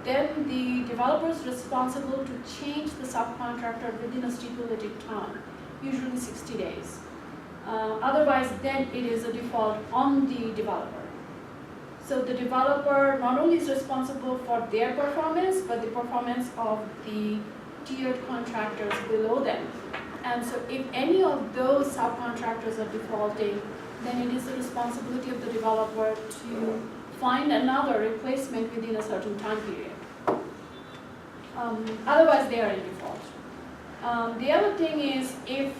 the developer is responsible to change the subcontractor within a stipulated time, usually 60 days. Otherwise, then it is a default on the developer. So the developer not only is responsible for their performance, but the performance of the tiered contractors below them. And so if any of those subcontractors are defaulting, then it is the responsibility of the developer to find another replacement within a certain time period. Otherwise, they are in default. The other thing is if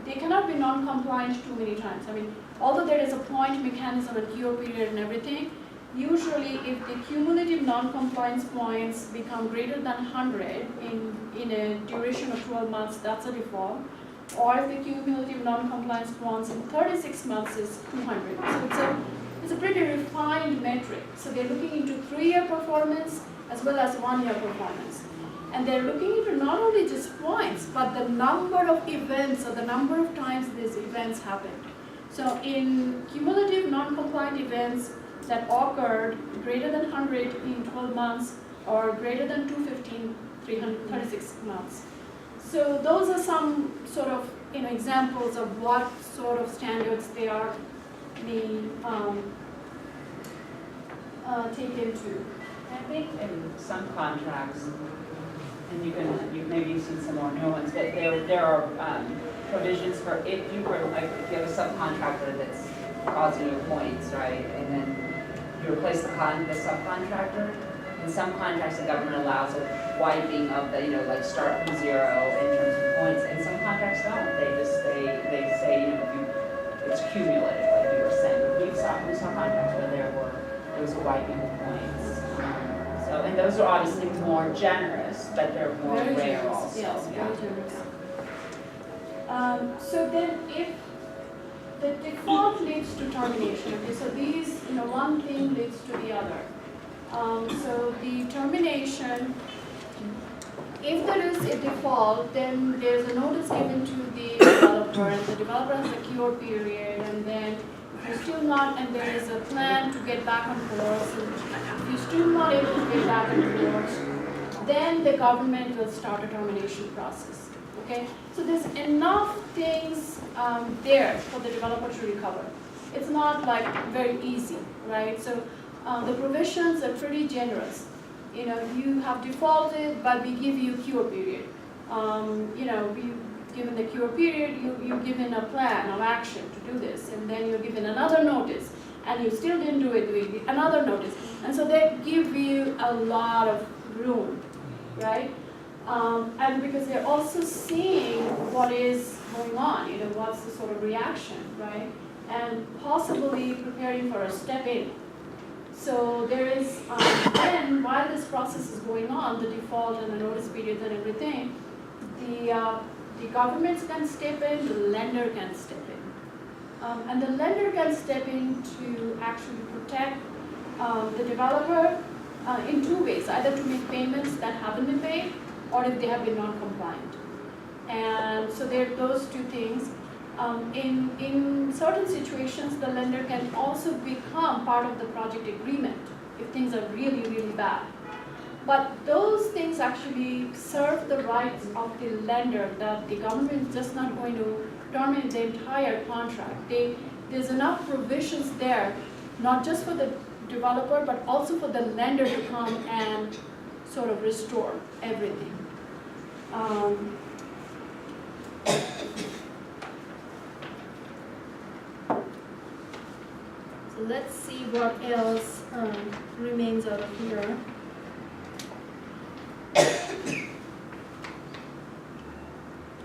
they cannot be non-compliant too many times. I mean, although there is a point mechanism and cure period and everything, usually if the cumulative non-compliance points become greater than 100 in a duration of 12 months, that's a default. Or if the cumulative non-compliance points in 36 months is 200. So it's a pretty refined metric. So they're looking into 3-year performance as well as 1-year performance. And they're looking into not only just points, but the number of events or the number of times these events happened. So in cumulative non-compliant events that occurred greater than 100 in 12 months or greater than 250 in 336 months. So those are some sort of examples of what sort of standards they are being taken to. I think in some contracts, and you've maybe seen some more new ones, but there are provisions for if you have a subcontractor that's causing you points, right? And then you replace the subcontractor. In some contracts, the government allows a wiping of the, like start from zero in terms of points, and some contracts don't. They say, it's cumulative, like you were saying. We saw contracts where there was a wiping of points. So, and those are obviously more generous, but they're more Very rare generous, also. yes, Yeah. very generous. So then if the default leads to termination, okay, so these, one thing leads to the other. So the termination, if there is a default, then there's a notice given to the developer, and the developer has a cure period, and then if you're still not, and there is a plan to get back on course, and if you're still not able to get back on course, then the government will start a termination process, okay? So there's enough things there for the developer to recover. It's not like very easy, right? So the provisions are pretty generous. You have defaulted, but we give you cure period. Given the cure period, you're given a plan of action to do this, and then you're given another notice, and you still didn't do it, another notice. And so they give you a lot of room, right? And because they're also seeing what is going on, what's the sort of reaction, right? And possibly preparing for a step in. So there is, then while this process is going on, the default and the notice periods and everything, the governments can step in, the lender can step in. And the lender can step in to actually protect the developer in two ways, either to make payments that haven't been paid, or if they have been non-compliant. And so there are those two things. In certain situations, the lender can also become part of the project agreement if things are really, really bad. But those things actually serve the rights of the lender, that the government is just not going to terminate the entire contract. There's enough provisions there, not just for the developer, but also for the lender to come and sort of restore everything. So let's see what else remains out of here.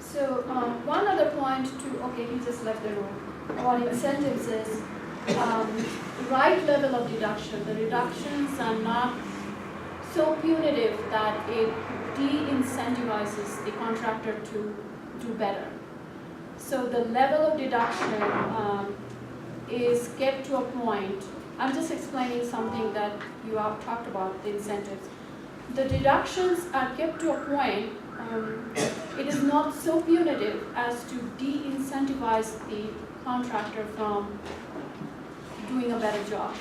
So one other point he just left the room. On incentives is right level of deduction. The reductions are not so punitive that it de-incentivizes the contractor to do better. So the level of deduction is kept to a point. I'm just explaining something that you have talked about, the incentives. The deductions are kept to a point. It is not so punitive as to de-incentivize the contractor from doing a better job.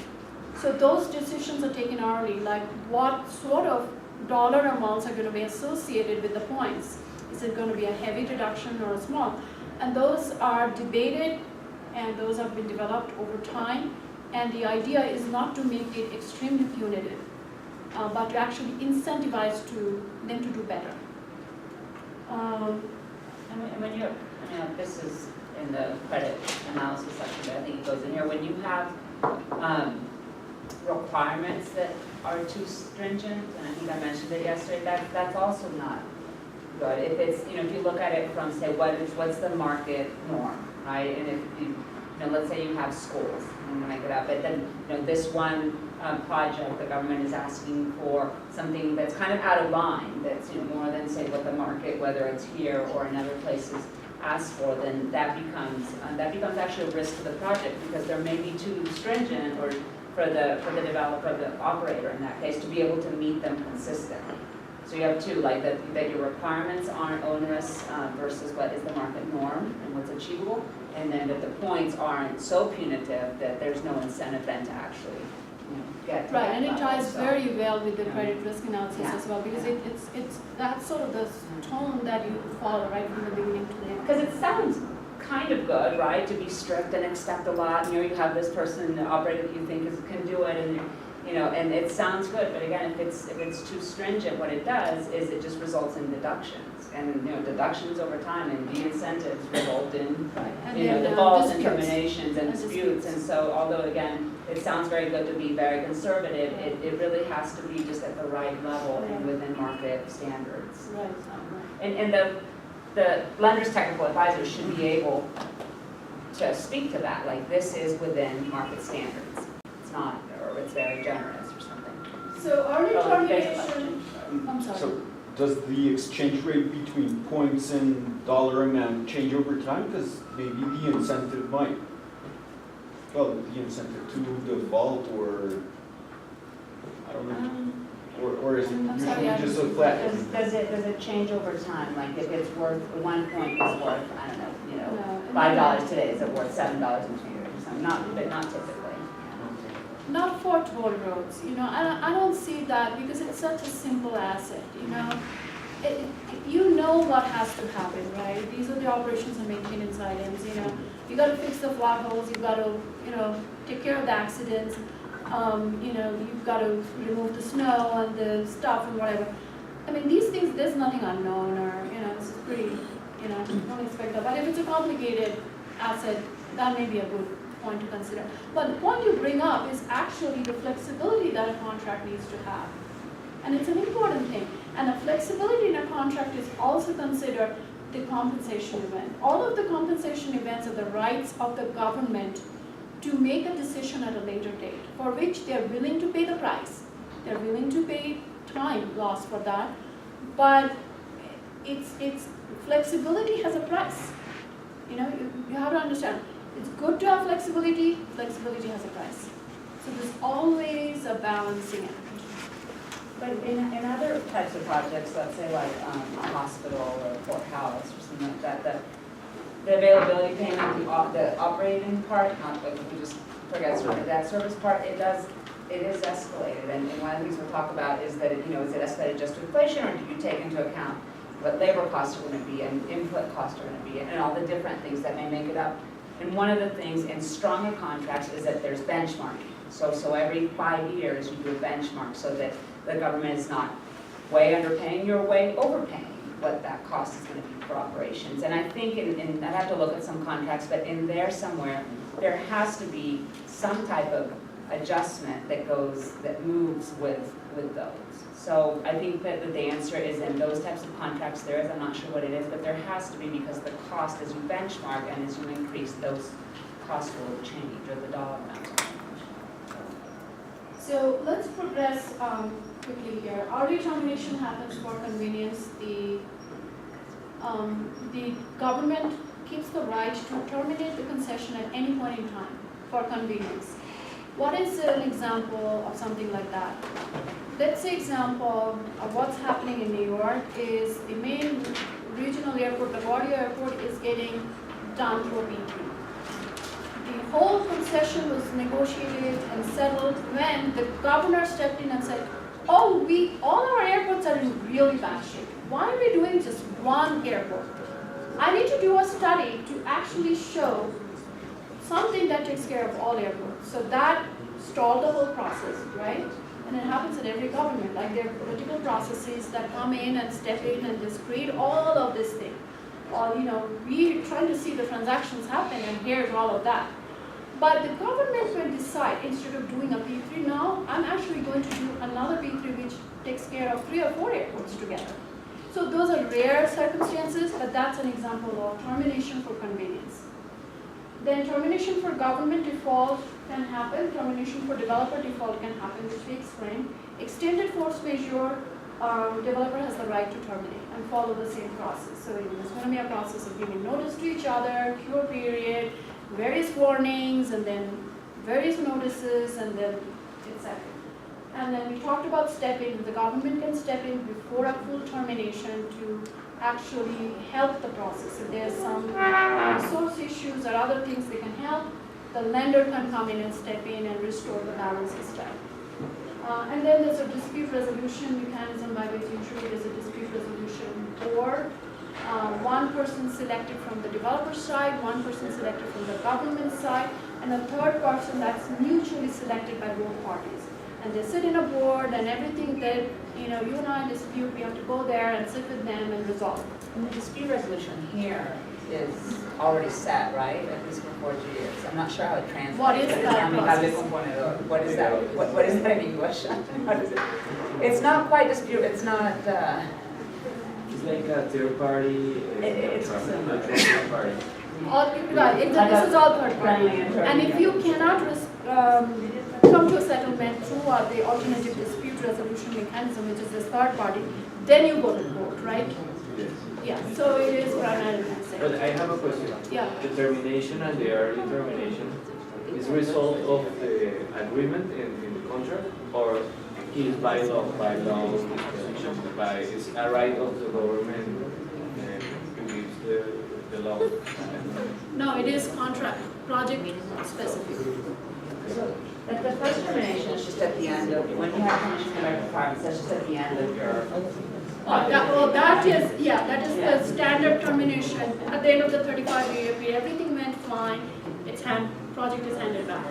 So those decisions are taken early, like what sort of dollar amounts are going to be associated with the points. Is it going to be a heavy deduction or a small? And those are debated, and those have been developed over time. And the idea is not to make it extremely punitive, but to actually incentivize them to do better. This is in the credit analysis section, but I think it goes in here. When you have requirements that are too stringent, and I think I mentioned it yesterday, that's also not good. If it's, if you look at it from, say, what's the market norm, right? And if you, let's say you have schools, I'm gonna make it up, but then, this one project, the government is asking for something that's kind of out of line, that's, more than, say, what the market, whether it's here or in other places, asks for, then that becomes actually a risk to the project, because there may be too stringent, or for the developer, the operator in that case, to be able to meet them consistently. So you have two, like that your requirements aren't onerous versus what is the market norm and what's achievable, and then that the points aren't so punitive that there's no incentive then to actually get to Right, that and it level. ties So, very well with the credit risk analysis Yeah. as well, because it's that's sort of the tone that you follow right from the beginning to the end. Because it sounds kind of good, right, to be strict and expect a lot, and you have this person, the operator that you think can do it, and You know, and it sounds good, but again, if it's too stringent, what it does is it just results in deductions. And, you know, deductions over time and de-incentives result in, And you know, then, defaults and disputes. terminations and And disputes. And so, although again, it sounds very good to be very conservative, it really has to be just at the right level and within market standards. Right, And the lender's technical advisor should be able to speak to that, like this is within market standards. It's not, or it's very generous or something. So early Oh, there's a termination, I'm sorry. So does the exchange rate between points and dollar amount change over time? Because maybe the incentive might, well, the incentive to default or, I don't know, or is it I'm sorry, usually I just a didn't- flat? Does it change over time? Like if it's worth, 1 point is worth, I don't know, you know, No, $5 today, is it worth $7 in 2 years or something? But not typically. Not for toll roads, you know, I don't see that because it's such a simple asset, you know. You know what has to happen, right? These are the operations and maintenance items, you know. You gotta fix the flat holes, you gotta, you know, take care of the accidents, you know, you've gotta remove the snow and the stuff and whatever. I mean, these things, there's nothing unknown or, you know, it's pretty, you know, don't expect that. But if it's a complicated asset, that may be a good point to consider. But the point you bring up is actually the flexibility that a contract needs to have. And it's an important thing. And the flexibility in a contract is also considered the compensation event. All of the compensation events are the rights of the government to make a decision at a later date, for which they're willing to pay the price. They're willing to pay time lost for that. But it's flexibility has a price. You know, you have to understand. It's good to have flexibility, flexibility has a price. So there's always a balancing act. But in other types of projects, let's say like a hospital or a courthouse or something like that, the availability payment, the operating part, not like if we just forget sort of that service part, it is escalated. And one of the things we'll talk about is that, you know, is it escalated just to inflation, or do you take into account what labor costs are going to be and input costs are going to be and all the different things that may make it up. And one of the things in stronger contracts is that there's benchmarking. So every 5 years you do a benchmark so that the government is not way underpaying, you're way overpaying what that cost is going to be for operations. And I think, I'd have to look at some contracts, but in there somewhere, there has to be some type of adjustment that moves with those. So I think that the answer is in those types of contracts there is, I'm not sure what it is, but there has to be, because the cost, as you benchmark and as you increase, those costs will change, or the dollar amount will change. So let's progress quickly here. Early termination happens for convenience. The government keeps the right to terminate the concession at any point in time for convenience. What is an example of something like that? Let's say example of what's happening in New York is the main regional airport, LaGuardia Airport, is getting done for B3. The whole concession was negotiated and settled when the governor stepped in and said, oh, all our airports are in really bad shape. Why are we doing just one airport? I need to do a study to actually show something that takes care of all airports. So that stalled the whole process, right? And it happens in every government, like there are political processes that come in and step in and just create all of this thing. Or, you know, we're trying to see the transactions happen and here's all of that. But the government will decide, instead of doing a P3 now, I'm actually going to do another P3 which takes care of 3 or 4 airports together. So those are rare circumstances, but that's an example of termination for convenience. Then termination for government default can happen, termination for developer default can happen, which we explained. Extended force majeure, developer has the right to terminate and follow the same process. So there's going to be a process of giving notice to each other, cure period, various warnings, and then various notices, and then etc. And then we talked about step in. The government can step in before a full termination to actually help the process. If there's some resource issues or other things they can help, the lender can come in and step in and restore the balance system. And then there's a dispute resolution mechanism by which usually there's a dispute resolution board. One person selected from the developer side, one person selected from the government side, and a third person that's mutually selected by both parties. and they sit in a board and everything that, you know, you and I dispute, we have to go there and sit with them and resolve. And the dispute resolution here is already set, right, at least for 4 years. I'm not sure how it translates. What is that process? What is that? What is that in English? What is it? It's not quite dispute, it's not, It's like a third party. It's a similar. third party. All, right, this is all third party. And if you cannot come to a settlement through the alternative dispute resolution mechanism, which is this third party, then you go to court, right? Yes. Yeah, so it is primarily But consent. I have a question. Yeah. The termination and the early termination is result of the agreement in the contract, or is by law disposition, it's a right of the government who gives the law? No, it is contract, project specific. So, the first termination is just at the end of, when you have termination of requirements, that's just at the end of your. That is the standard termination. At the end of the 35-year period, everything went fine, project is handed back.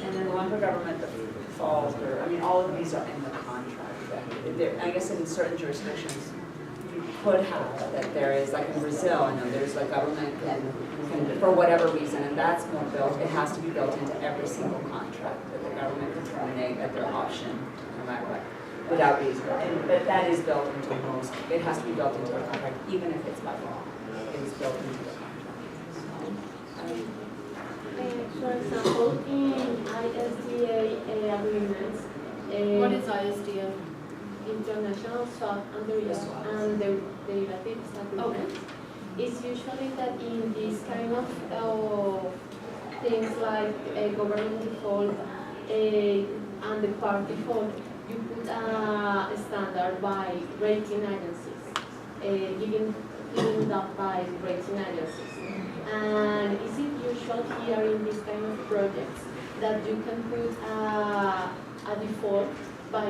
And then the one for government default, or, I mean, all of these are in the contract. I guess in certain jurisdictions, you could have that there is, like in Brazil, I know there's like government can, for whatever reason, and that's more built, it has to be built into every single contract that the government can terminate at their option, no matter what, without reason. But that is built into most, it has to be built into a contract, even if it's by law. It is built into the contract. For example, in ISDA agreements, What is ISDA? International Soft and Derivatives Agreements, it's usually that in these kind of things like a government default and the part default, you put a standard by rating agencies, given up by rating agencies. And is it usual here in this kind of projects that you can put a default by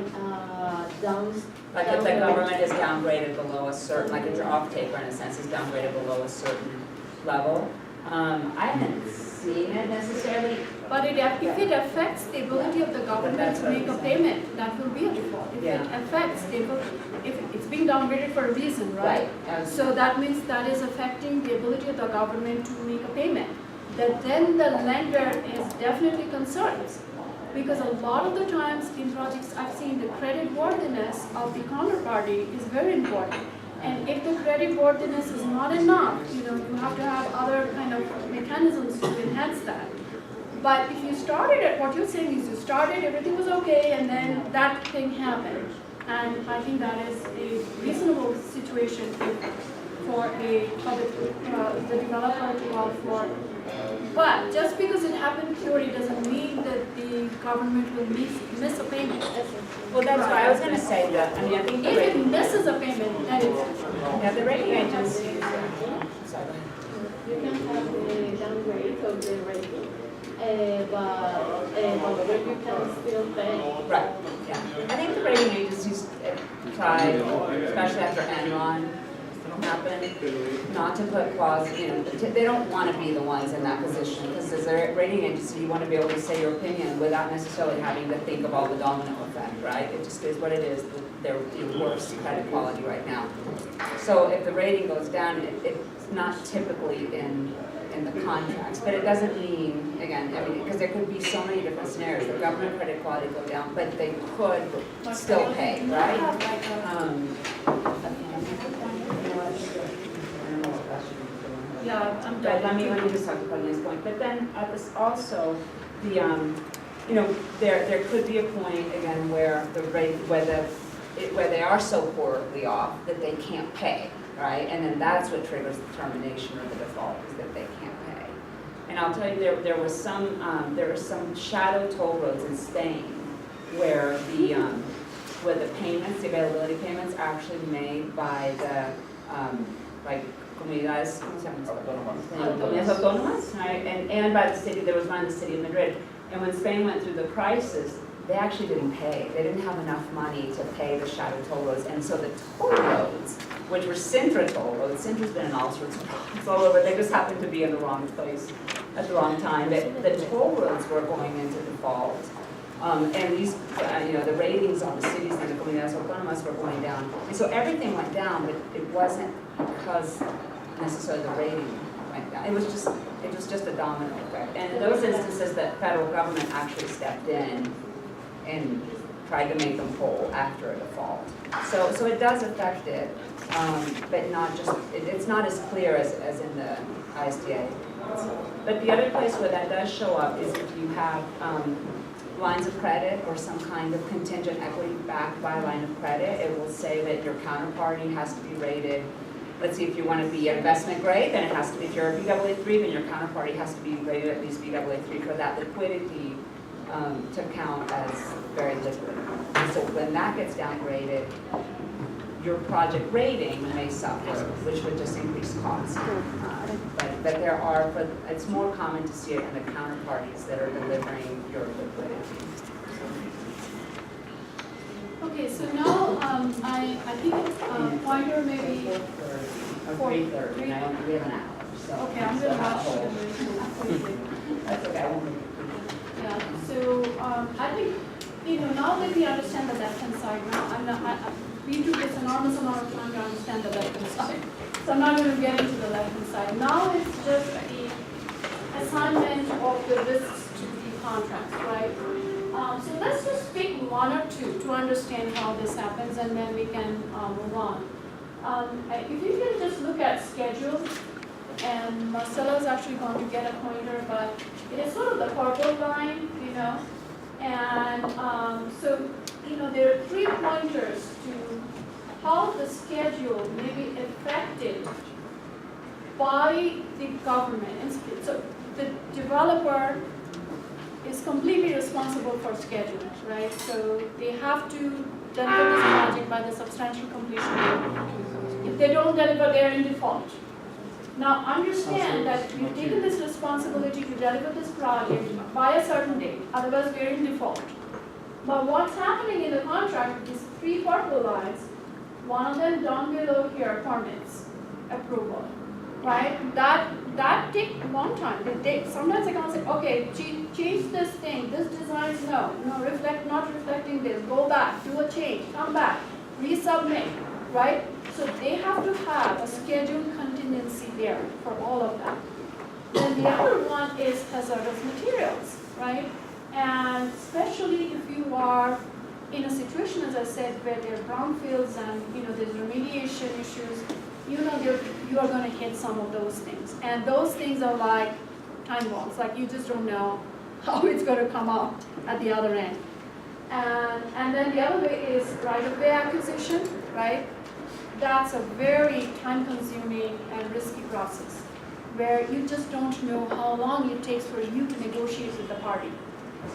Like if the government is downgraded below a certain, like if your off-taker in a sense is downgraded below a certain level. I haven't seen it necessarily. But if it affects the ability of the government to make a payment, that will be a default. If it affects if it's being downgraded for a reason, right? So that means that is affecting the ability of the government to make a payment. Then the lender is definitely concerned. Because a lot of the times in projects I've seen the credit worthiness of the counterparty is very important. And if the credit worthiness is not enough, you have to have other kind of mechanisms to enhance that. But if you started at, what you're saying is you started, everything was okay, and then that thing happened. And I think that is a reasonable situation for a public, the developer to call for. But just because it happened purely doesn't mean that the government will miss a payment. Well, that's why I was going to say that. I mean, I think If it misses a payment, then it's. yeah, the rating agencies. Sorry. you can have the downgrade of the rating, but however you can still pay. Right, yeah. I think the rating agencies tried, especially after Enron happened, not to put clauses, they don't want to be the ones in that position, because as a rating agency, you want to be able to say your opinion without necessarily having to think of all the domino effect, right? It just is what it is, they're worse credit quality right now. So if the rating goes down, it's not typically in the contracts, but it doesn't mean, again, because there could be so many different scenarios. The government credit quality go down, but they could still pay, right? Yeah, I'm But done. let me just talk about this point. But then also the there could be a point again where the rate where they are so poorly off that they can't pay, right? And then that's what triggers the termination or the default, is that they can't pay. And I'll tell you, there were some shadow toll roads in Spain where the payments, the availability payments, are actually made by the like comunidades autónomas, right? And by the city. There was one in the city of Madrid. And when Spain went through the crisis, they actually didn't pay. They didn't have enough money to pay the shadow toll roads. And so the toll roads, which were Sintra toll roads, Sintra's been in all sorts of problems all over. They just happened to be in the wrong place at the wrong time. But the toll roads were going into default. And these, the ratings on the cities and the comunidades autónomas were going down. And so everything went down, but it wasn't because necessarily the rating went down. It was just a domino effect. And in those instances, the federal government actually stepped in and tried to make them whole after a default. So it does affect it, but not just, it's not as clear as in the ISDA. But the other place where that does show up is if you have lines of credit or some kind of contingent equity backed by a line of credit, it will say that your counterparty has to be rated. Let's see, if you want to be investment grade, then it has to be, if you're a Baa3, then your counterparty has to be rated at least Baa3 for that liquidity to count as very liquid. So when that gets downgraded, your project rating may suffer, which would just increase costs. But there are, it's more common to see it in the counterparties that are delivering your liquidity. Okay, so now, I think pointer maybe, 3:30, and I only we have an hour, so. okay, I'm gonna watch it. That's okay, I won't make it. Yeah, so, I think, now that we understand the left-hand side, now, we took this enormous amount of time to understand the left-hand side. So I'm not going to get into the left-hand side. Now it's just the assignment of the risks to the contracts, right? So let's just pick one or two to understand how this happens, and then we can move on. If you can just look at schedule, and Marcella is actually going to get a pointer, but it is sort of the purple line, and so, there are 3 pointers to how the schedule may be affected by the government. And so the developer is completely responsible for scheduling, right? So they have to deliver this project by the substantial completion date. If they don't deliver, they're in default. Now understand that you've taken this responsibility to deliver this project by a certain date, otherwise we're in default. But what's happening in the contract with these 3 purple lines, one of them down below here, permits approval, right? That takes a long time. Sometimes they can say, okay, change this thing, this design is not reflecting this, go back, do a change, come back, resubmit, right? So they have to have a scheduled contingency there for all of that. Then the other one is hazardous materials, right? And especially if you are in a situation, as I said, where there are brownfields and there's remediation issues, you are going to hit some of those things. And those things are like time bombs, like you just don't know how it's going to come out at the other end. And then the other way is right-of-way acquisition, right? That's a very time-consuming and risky process, where you just don't know how long it takes for you to negotiate with the party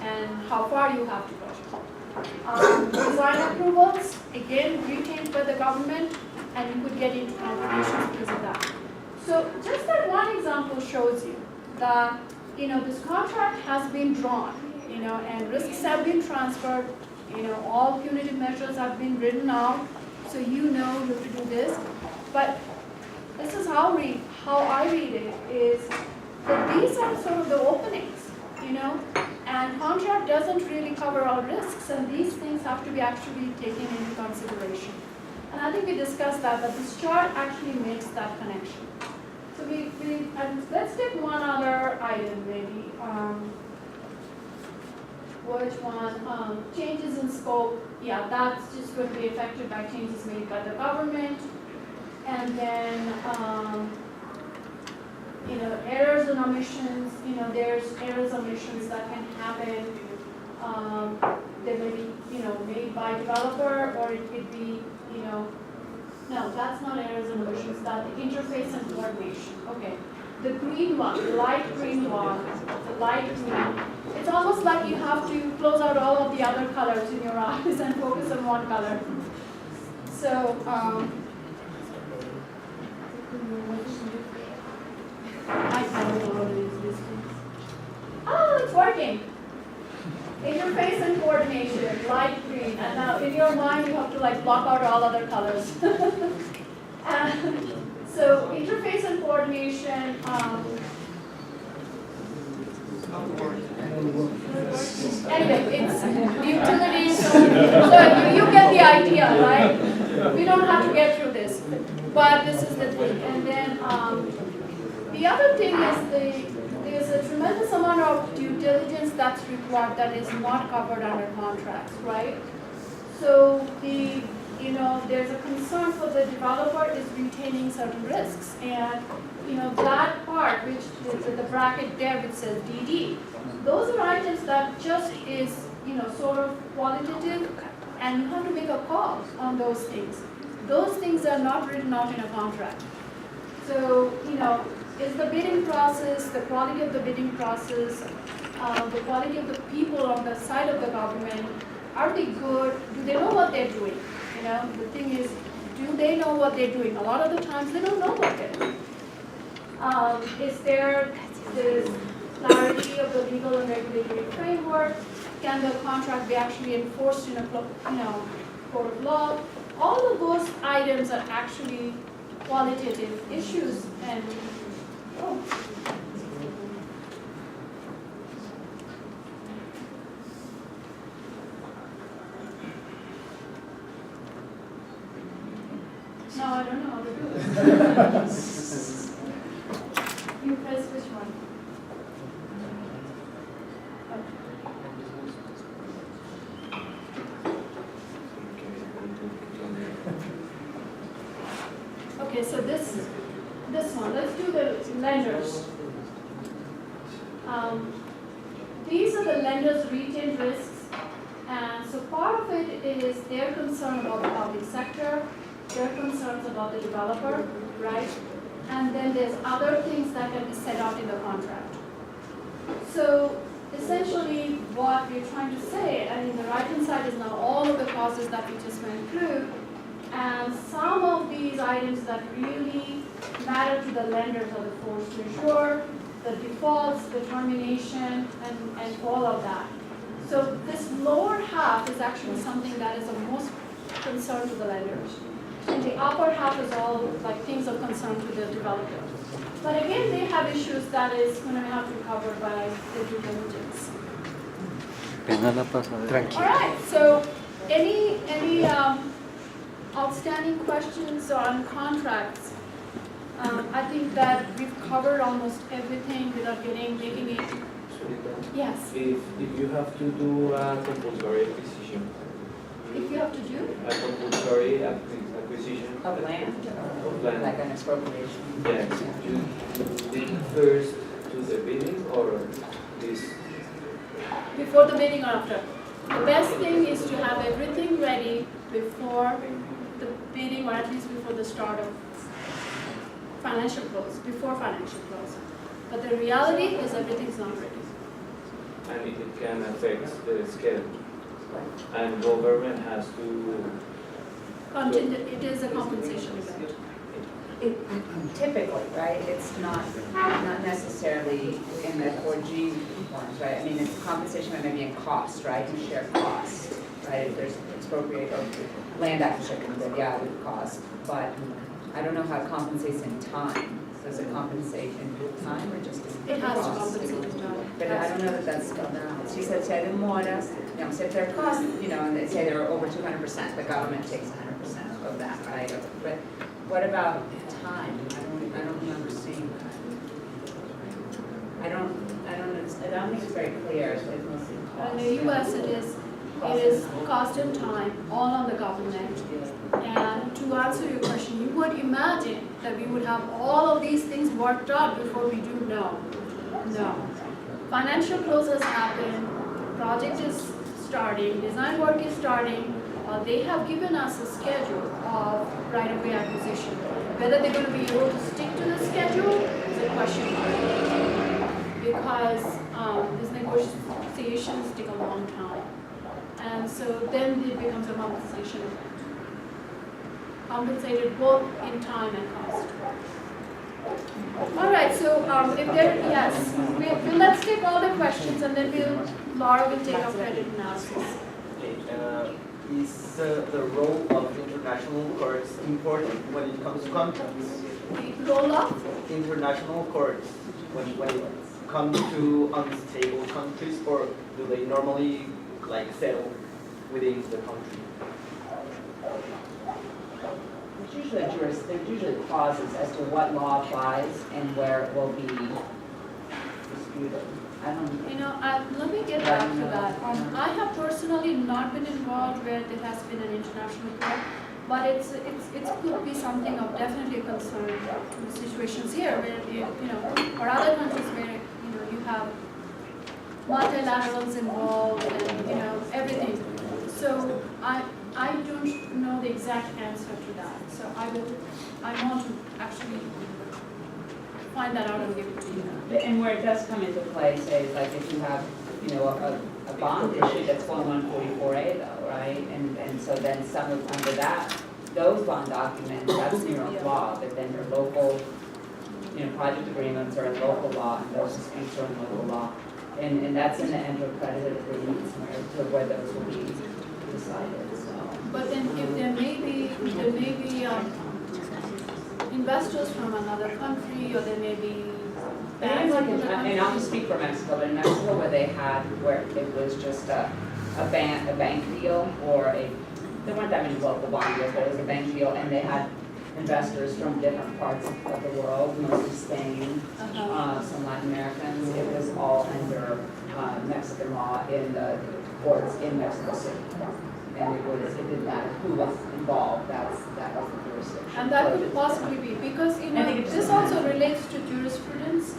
and how far you have to go. Design approvals, again, retained by the government, and you could get into complications because of that. So just that one example shows you that this contract has been drawn, and risks have been transferred, all punitive measures have been written out, so you have to do this. But this is how I read it, is that these are sort of the openings, and contract doesn't really cover all risks, and these things have to be actually taken into consideration. And I think we discussed that, but this chart actually makes that connection. So let's take one other item maybe. Which one? Changes in scope. Yeah, that's just going to be affected by changes made by the government. And then, errors and omissions. There's errors and omissions that can happen. They may be, made by developer, or it could be, no, that's not errors and omissions. That's the interface and coordination. Okay. The green one, the light green one, the light green. It's almost like you have to close out all of the other colors in your eyes and focus on one color. So, I don't know what it is these things. Oh, it's working. Interface and coordination, light green. And now in your mind you have to block out all other colors. So interface and coordination. Anyway, it's utilities, so you get the idea, right? We don't have to get through this, but this is the thing. And then the other thing is there's a tremendous amount of due diligence that's required that is not covered under contracts, right? So there's a concern for the developer is retaining certain risks, and that part which is in the bracket there which says DD, those are items that just is sort of qualitative, and you have to make a call on those things. Those things are not written out in a contract. So is the bidding process, the quality of the bidding process, the quality of the people on the side of the government, are they good? Do they know what they're doing? The thing is, do they know what they're doing? A lot of the times they don't know what they're doing. Is there this clarity of the legal and regulatory framework? Can the contract be actually enforced in a court of law? All of those items are actually qualitative issues, and no, I don't know how to do it. You press which one? Okay, so this one, let's do the lenders. These are the lenders' retained risks, and so part of it is their concern about the public sector, their concerns about the developer, right? And then there's other things that can be set out in the contract. So essentially what we're trying to say, the right-hand side is now all of the clauses that we just went through, and some of these items that really matter to the lenders are the force majeure, the defaults, the termination, and all of that. So this lower half is actually something that is of most concern to the lenders. And the upper half is all like things of concern to the developer. But again, they have issues that is going to have to be covered by the due diligence. All right, so any outstanding questions on contracts? I think that we've covered almost everything without making it. Yes. If you have to do a compulsory acquisition. If you have to do? A compulsory acquisition. Of land? Of land. Like an expropriation? Yes. You did first to the bidding or this? Before the bidding or after? The best thing is to have everything ready before the bidding, or at least before the start of financial close, before financial close. But the reality is everything's not ready. And it can affect the scale. And government has to. It is a compensation event. Typically, right, it's not necessarily in the 4G ones, right? I mean, it's compensation, but maybe in cost, right? You share cost, right? If there's expropriate or land acquisition, then yeah, it would cost. But I don't know how it compensates in time. Does it compensate in time or just in It has to cost? compensate in time. But I don't know that that's spelled out. She said, say demora, so if their cost, and they say they're over 200%, the government takes 100% of that, right? But what about time? I don't remember seeing that. I don't think it's very clear. It's mostly cost. In the US, it is cost and time, all on the government. And to answer your question, you would imagine that we would have all of these things worked out before we do. No. Financial close has happened, project is starting, design work is starting. They have given us a schedule of right-of-way acquisition. Whether they're going to be able to stick to the schedule is a question mark. Because these negotiations take a long time. And so then it becomes a compensation event. Compensated both in time and cost. All right, so if there, yes, let's take all the questions and then Laura will take our credit analysis. Is the role of international courts important when it comes to contracts? The role of International courts, when come to unstable countries, or do they normally like settle within the country? There's usually clauses as to what law applies and where it will be disputed. I don't. You know, let me get back to that. I have personally not been involved where there has been an international court, but it could be something of definitely concern to situations here where you know, or other countries where you have multilaterals involved and everything. So I don't know the exact answer to that. So I want to actually find that out and give it to you. And where it does come into play, say, like if you have, a bond issue that's going on 44A though, right? And so then some of, under that, those bond documents, that's New York law, but then your local, project agreements are in local law, and those disputes are in local law. And that's in the inter-credit agreements where those will be decided, so. But then if there may be investors from another country, or there may be banks from another country. And I'll just speak for Mexico, but in Mexico where it was just a bank deal, or there weren't that many local bond deals, but it was a bank deal, and they had investors from different parts of the world, mostly Spain, some Latin Americans. It was all under Mexican law in the courts in Mexico City. And it didn't matter who was involved, that was the jurisdiction. And that could possibly be, because this also relates to jurisprudence.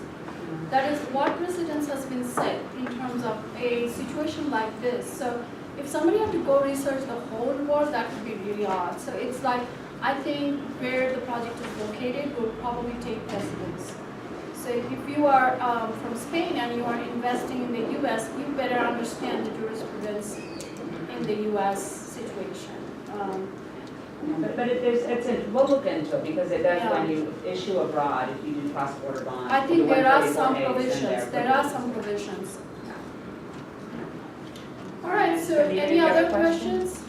That is what precedence has been set in terms of a situation like this. So if somebody had to go research the whole world, that would be really odd. So it's like, I think where the project is located would probably take precedence. So if you are from Spain and you are investing in the US, you better understand the jurisprudence in the US situation. We'll look into it, because it does, when you issue abroad, if you do cross-border bonds. I think the there are some 134As in provisions, there are some provisions. All right, so Any any other other questions?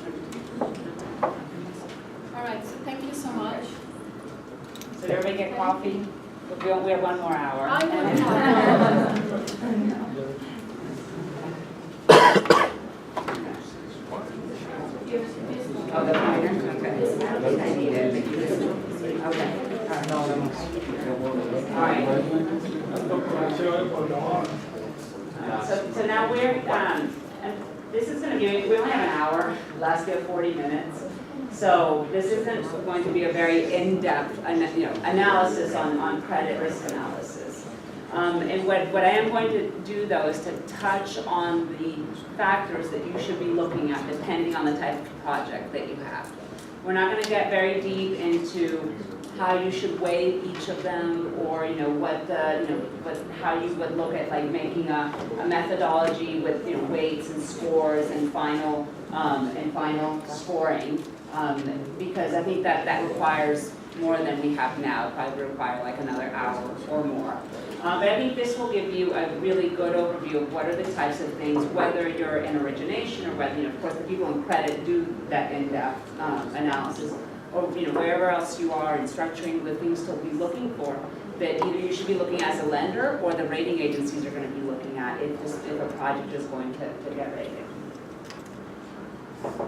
All right, so thank you so much. So did everybody get coffee? We have 1 more hour. I will. Oh, the pointer? Okay. I don't think I need it. Okay. All right. So now we're, and this is going to be, we only have an hour, last we have 40 minutes. So this isn't going to be a very in-depth analysis on credit risk analysis. And what I am going to do though is to touch on the factors that you should be looking at depending on the type of project that you have. We're not going to get very deep into how you should weigh each of them, or how you would look at like making a methodology with weights and scores and final scoring, because I think that requires more than we have now. It probably require like another hour or more. But I think this will give you a really good overview of what are the types of things, whether you're in origination or whether, of course, the people in credit do that in-depth analysis, or wherever else you are in structuring, the things to be looking for that either you should be looking as a lender or the rating agencies are going to be looking at if a project is going to get rated.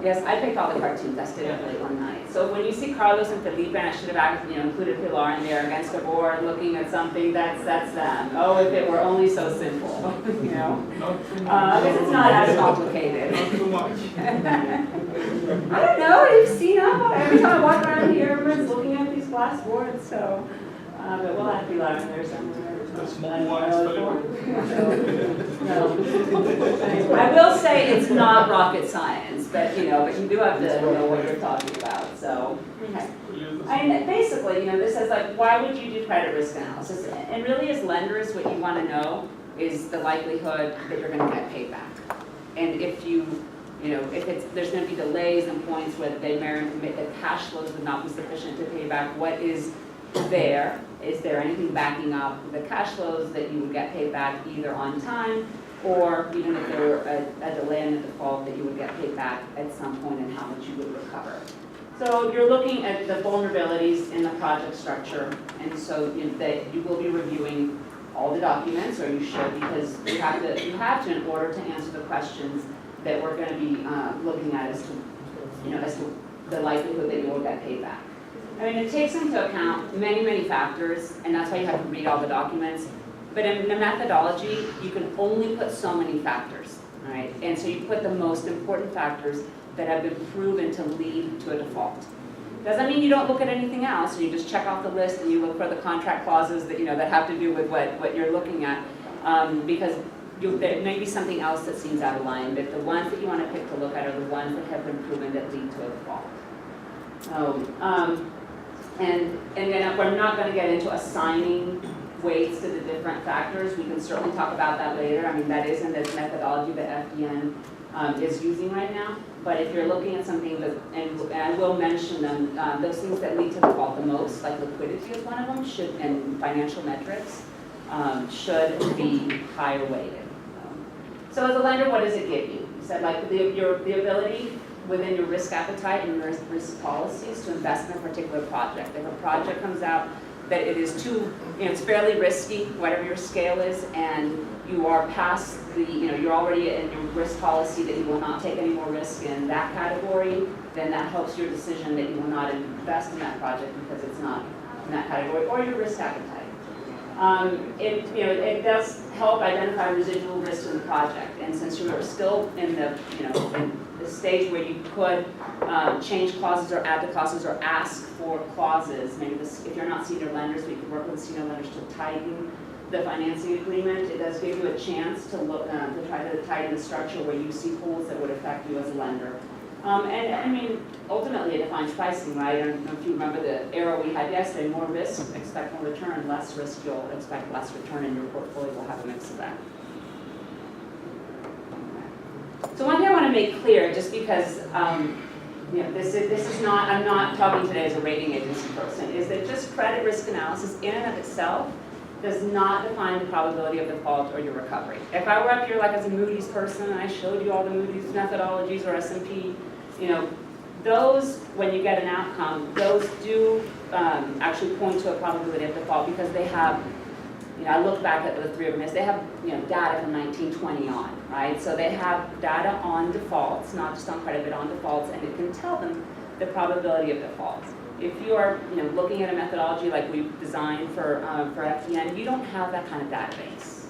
Yes, I picked all the cartoons. I stayed up late one night. So when you see Carlos and Felipe, and I should have included Pilar in there against a board looking at something, that's them. Oh, if it were only so simple, because it's not as complicated. Not too much. I don't know. You've seen them. Every time I walk around here, everyone's looking at these glass boards. So, but we'll have Pilar in there somewhere. The small ones. No. I will say it's not rocket science, but you do have to know what you're talking about. So, okay. And basically, this is like, why would you do credit risk analysis? And really, as lenders, what you want to know is the likelihood that you're going to get paid back. And if if there's going to be delays and points where the cash flows would not be sufficient to pay back, what is there? Is there anything backing up the cash flows that you would get paid back either on time, or even if there were a delay in the default, that you would get paid back at some point and how much you would recover? So you're looking at the vulnerabilities in the project structure, and so that you will be reviewing all the documents, or you should, because you have to in order to answer the questions that we're gonna be looking at as to, as to the likelihood that you will get paid back. I mean, it takes into account many, many factors, and that's why you have to read all the documents. But in the methodology, you can only put so many factors, right? And so you put the most important factors that have been proven to lead to a default. Doesn't mean you don't look at anything else, or you just check off the list and you look for the contract clauses that, that have to do with what you're looking at, because there may be something else that seems out of line, but the ones that you want to pick to look at are the ones that have been proven that lead to a default. And then we're not going to get into assigning weights to the different factors. We can certainly talk about that later. I mean, that is in this methodology that FDN is using right now. But if you're looking at something that, and I will mention them, those things that lead to default the most, like liquidity is one of them, and financial metrics, should be higher weighted. So as a lender, what does it give you? You said like the ability within your risk appetite and your risk policies to invest in a particular project. If a project comes out that it is too, it's fairly risky, whatever your scale is, and you are past the, you're already in your risk policy that you will not take any more risk in that category, then that helps your decision that you will not invest in that project because it's not in that category, or your risk appetite. It does help identify residual risk in the project, and since you are still in the, in the stage where you could change clauses or add the clauses or ask for clauses, maybe if you're not senior lenders, we could work with senior lenders to tighten the financing agreement. It does give you a chance to look to try to tighten the structure where you see holes that would affect you as a lender. And I mean, ultimately it defines pricing, right? I don't know if you remember the arrow we had yesterday, more risk, expect more return, less risk, you'll expect less return, and your portfolio will have a mix of that. So one thing I want to make clear, just because this is not, I'm not talking today as a rating agency person, is that just credit risk analysis in and of itself does not define the probability of default or your recovery. If I were up here like as a Moody's person and I showed you all the Moody's methodologies or S&P, those, when you get an outcome, those do actually point to a probability of default because they have, I look back at the three of them, they have data from 1920 on, right? So they have data on defaults, not just on credit, but on defaults, and it can tell them the probability of defaults. If you are looking at a methodology like we've designed for FDN, you don't have that kind of database.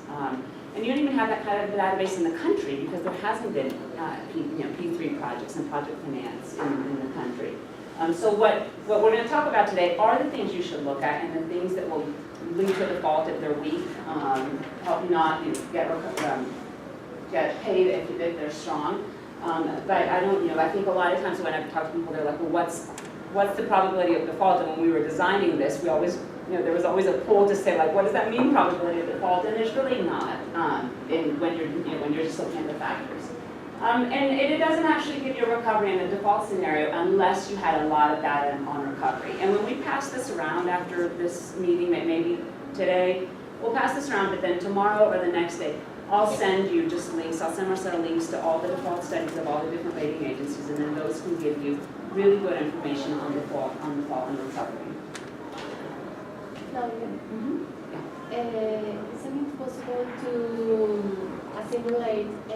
And you don't even have that kind of database in the country because there hasn't been P3 projects and project finance in the country. So what we're going to talk about today are the things you should look at and the things that will lead to default if they're weak, help you not get paid if they're strong. But I don't, I think a lot of times when I've talked to people, they're like, well, what's the probability of default? And when we were designing this, we always, there was always a poll to say, like, what does that mean, probability of default? And there's really not when you're just looking at the factors. And it doesn't actually give you a recovery in a default scenario unless you had a lot of data on recovery. And when we pass this around after this meeting, maybe today, we'll pass this around, but then tomorrow or the next day, I'll send you just links. I'll send Marcelo links to all the default studies of all the different rating agencies, and then those can give you really good information on default and recovery. Claudia, isn't it possible to simulate a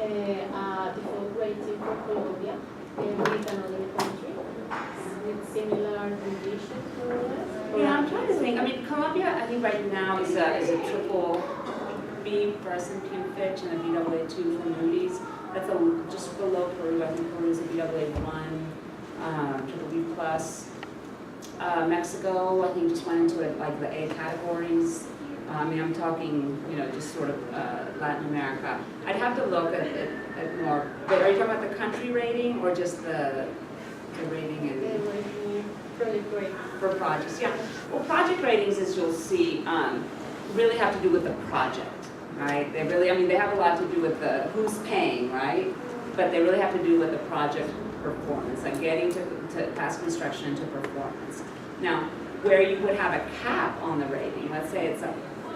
default rating for Colombia with another country with similar conditions, more or less? Yeah, I'm trying to think. I mean, Colombia, I think right now is a triple B for S&P and Fitch, and a Baa2 for Moody's. That's just below Peru. I think Peru is a Baa1, triple B plus. Mexico, I think, just went into it like the A categories. I mean, I'm talking, just sort of Latin America. I'd have to look at more. But are you talking about the country rating or just the rating in? The rating, project rating. For projects, yeah. Well, project ratings, as you'll see, really have to do with the project, right? They really, they have a lot to do with who's paying, right? But they really have to do with the project performance, like getting to past construction into performance. Now, where you would have a cap on the rating, let's say it's a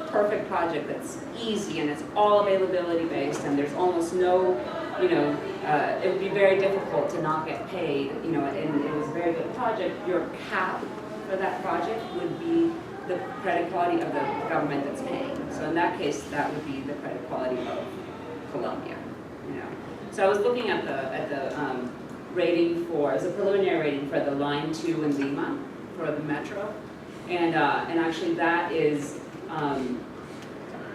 perfect project that's easy and it's all availability based and there's almost no, it would be very difficult to not get paid, and it was a very good project, your cap for that project would be the credit quality of the government that's paying. So in that case, that would be the credit quality of Colombia, you know. So I was looking at the rating for, as a preliminary rating for the line 2 in Lima, for the metro. And actually that is,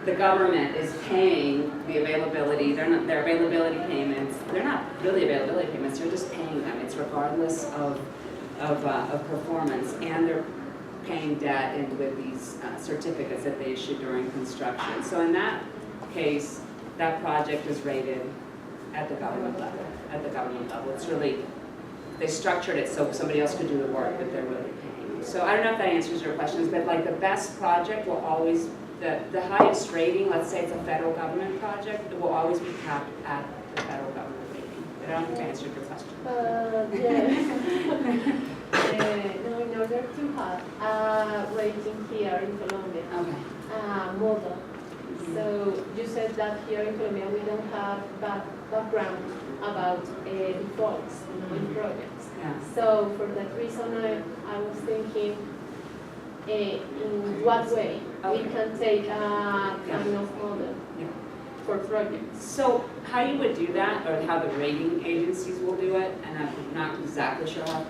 the government is paying the availability, their availability payments, they're not really availability payments, they're just paying them. It's regardless of performance, and they're paying debt and with these certificates that they issue during construction. So in that case, that project is rated at the government level. It's really, they structured it so somebody else could do the work, but they're really paying. So I don't know if that answers your questions, but like the best project will always, the highest rating, let's say it's a federal government project, it will always be capped at the federal government rating. But I don't think I answered your question. Yes. No, in order to have a rating here in Colombia, Okay. model. So you said that here in Colombia we don't have background about defaults on projects. Yeah. So for that reason, I was thinking in what way we can take a kind of model Yeah. for projects. So how you would do that, or how the rating agencies will do it, and I'm not exactly sure how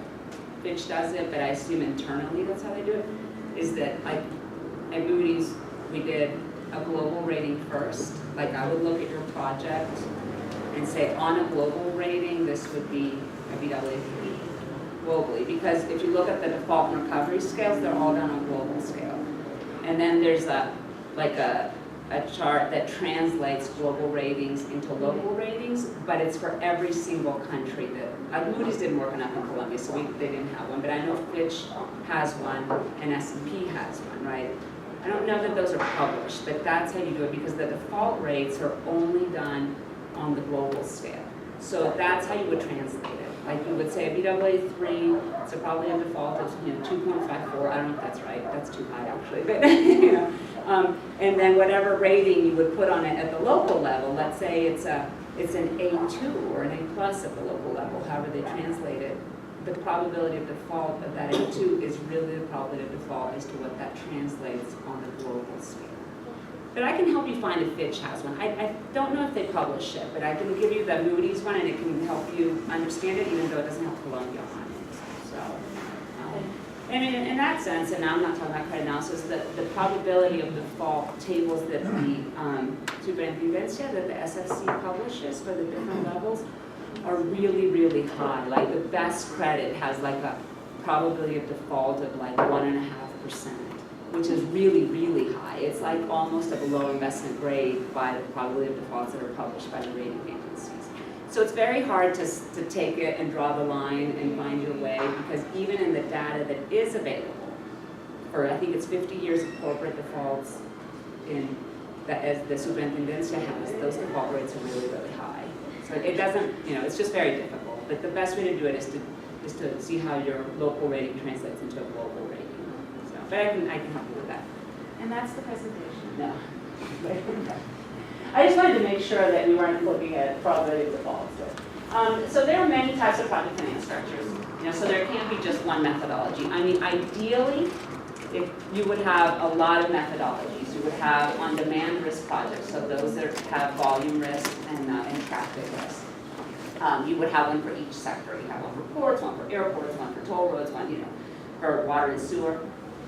Fitch does it, but I assume internally that's how they do it, is that like at Moody's we did a global rating first. Like I would look at your project and say on a global rating this would be a Baa3 globally, because if you look at the default and recovery scales, they're all done on global scale. And then there's a chart that translates global ratings into local ratings, but it's for every single country that, Moody's didn't work enough in Colombia, so they didn't have one, but I know Fitch has one and S&P has one, right? I don't know that those are published, but that's how you do it, because the default rates are only done on the global scale. So that's how you would translate it. Like you would say a Baa3, so probably a default of 2.54. I don't know if that's right. That's too high actually, but you know. And then whatever rating you would put on it at the local level. Let's say it's an A2 or an A+ at the local level. However they translate it, the probability of default of that A2 is really the probability of default as to what that translates on the global scale. But I can help you find if Fitch has one. I don't know if they publish it, but I can give you the Moody's one and it can help you understand it, even though it doesn't have Colombia on it. So, and in that sense, and I'm not talking about credit analysis, the probability of default tables that the Superintendencia, that the SFC publishes for the different levels are really, really high. Like the best credit has like a probability of default of like 1.5%. Which is really, really high. It's like almost a below investment grade by the probability of defaults that are published by the rating agencies. So it's very hard to take it and draw the line and find your way, because even in the data that is available, for I think it's 50 years of corporate defaults in as the Superintendencia has, those default rates are really, really high. So it doesn't, it's just very difficult. But the best way to do it is to see how your local rating translates into a global rating. But I can help you with that. And that's the presentation. No. I just wanted to make sure that we weren't looking at probability of default. So there are many types of project finance structures. So there can't be just one methodology. I mean, ideally, if you would have a lot of methodologies. You would have on-demand risk projects, so those that have volume risk and traffic risk. You would have one for each sector. You have one for ports, one for airports, one for toll roads, one for water and sewer.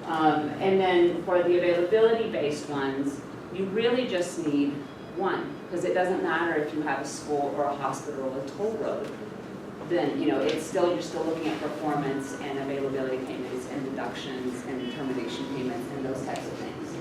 And then for the availability-based ones, you really just need one, because it doesn't matter if you have a school or a hospital or a toll road. Then you're still looking at performance and availability payments and deductions and termination payments and those types of things.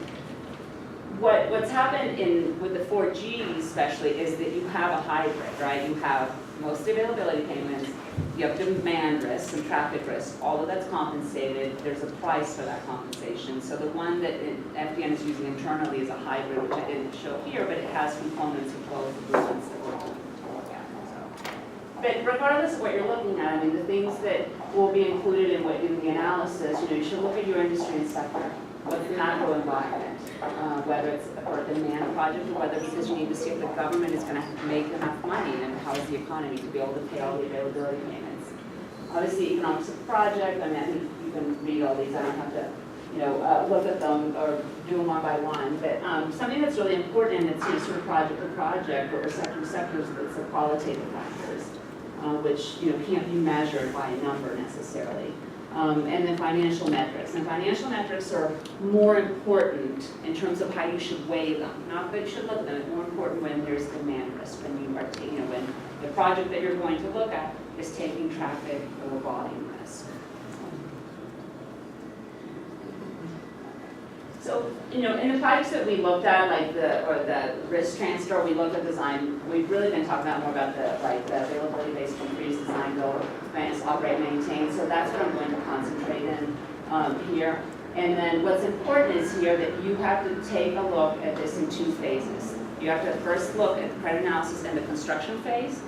What's happened with the 4G especially is that you have a hybrid, right? You have most availability payments. You have demand risk and traffic risk. All of that's compensated. There's a price for that compensation. So the one that FDN is using internally is a hybrid, which I didn't show here, but it has components of both of the ones that we're going to look at. So. But regardless of what you're looking at, I mean, the things that will be included in the analysis, you should look at your industry and sector. What's the macro environment? Whether it's for a demand project or whether because you need to see if the government is going to make enough money and how is the economy to be able to pay all the availability payments. Obviously, economics of the project, I mean, I think you can read all these. I don't have to, look at them or do them one by one. But something that's really important, and it's sort of project to project or sector to sector, is the qualitative factors, which can't be measured by a number necessarily. And then financial metrics. And financial metrics are more important in terms of how you should weigh them. Not that you should look at them, it's more important when there's demand risk, when you are when the project that you're going to look at is taking traffic or volume risk. So, in the projects that we looked at, like the risk transfer, we looked at design. We've really been talking about more about the availability based on freeze, design, build, manage, operate, maintain. So that's what I'm going to concentrate in here. And then what's important is here that you have to take a look at this in two phases. You have to first look at the credit analysis and the construction phase.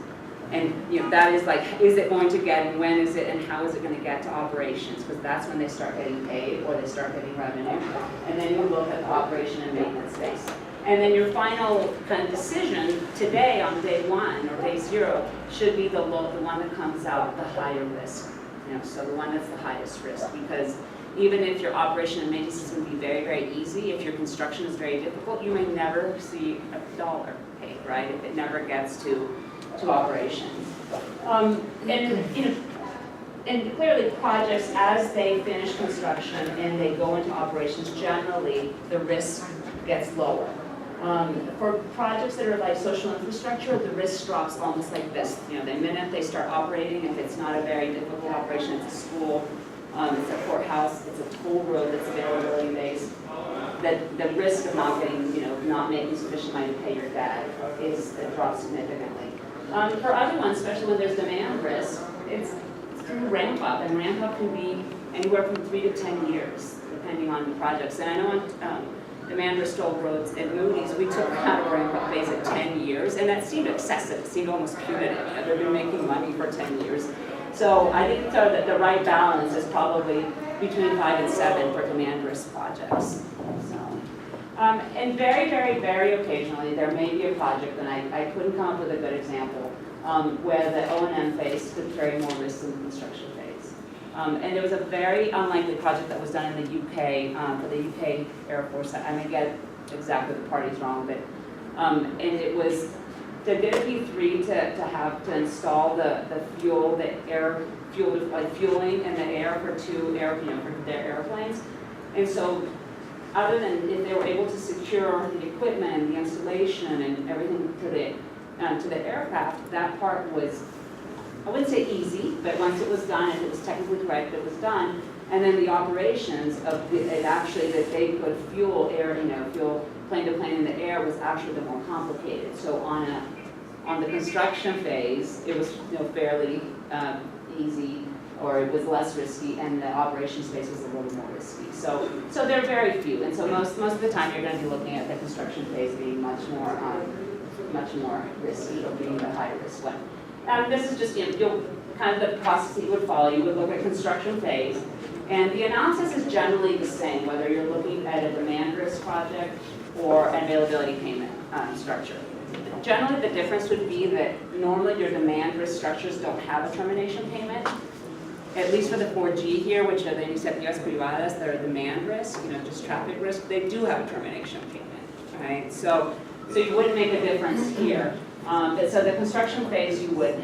And that is like, is it going to get, and when is it, and how is it going to get to operations? Because that's when they start getting paid or they start getting revenue. And then you look at the operation and maintenance phase. And then your final kind of decision today on day one or day zero should be the one that comes out the higher risk. So the one that's the highest risk, because even if your operation and maintenance is going to be very, very easy, if your construction is very difficult, you may never see $1 paid, right? If it never gets to operations. And clearly projects, as they finish construction and they go into operations, generally the risk gets lower. For projects that are like social infrastructure, the risk drops almost like this. The minute they start operating, if it's not a very difficult operation, it's a school, it's a courthouse, it's a toll road that's availability based, that the risk of not getting, not making sufficient money to pay your debt it drops significantly. For other ones, especially when there's demand risk, it's through ramp up, and ramp up can be anywhere from 3 to 10 years, depending on the projects. And I know on demand risk toll roads at Moody's, we took out a ramp up phase at 10 years, and that seemed excessive, it seemed almost punitive. They've been making money for 10 years. So I think that the right balance is probably between 5 and 7 for demand risk projects. And very, very, very occasionally, there may be a project, and I couldn't come up with a good example, where the O&M phase could carry more risk than the construction phase. And there was a very unlikely project that was done in the UK, for the UK Air Force. I may get exactly the parties wrong, but, and it was, there did a P3 to install the fueling in the air for for their airplanes. And so, other than if they were able to secure the equipment and the installation and everything to the aircraft, that part was, I wouldn't say easy, but once it was done, and it was technically correct, it was done. And then the operations of it actually that they could fuel plane to plane in the air was actually the more complicated. So on the construction phase, it was fairly easy, or it was less risky, and the operations phase was a little more risky. So there are very few, and so most of the time you're going to be looking at the construction phase being much more risky, or being the higher risk one. This is just you'll kind of the process that you would follow. You would look at construction phase, and the analysis is generally the same whether you're looking at a demand risk project or an availability payment structure. Generally, the difference would be that normally your demand risk structures don't have a termination payment. At least for the 4G here, which are the iniciativas privadas, they're a demand risk, just traffic risk, they do have a termination payment, right? So you wouldn't make a difference here. But so the construction phase, you would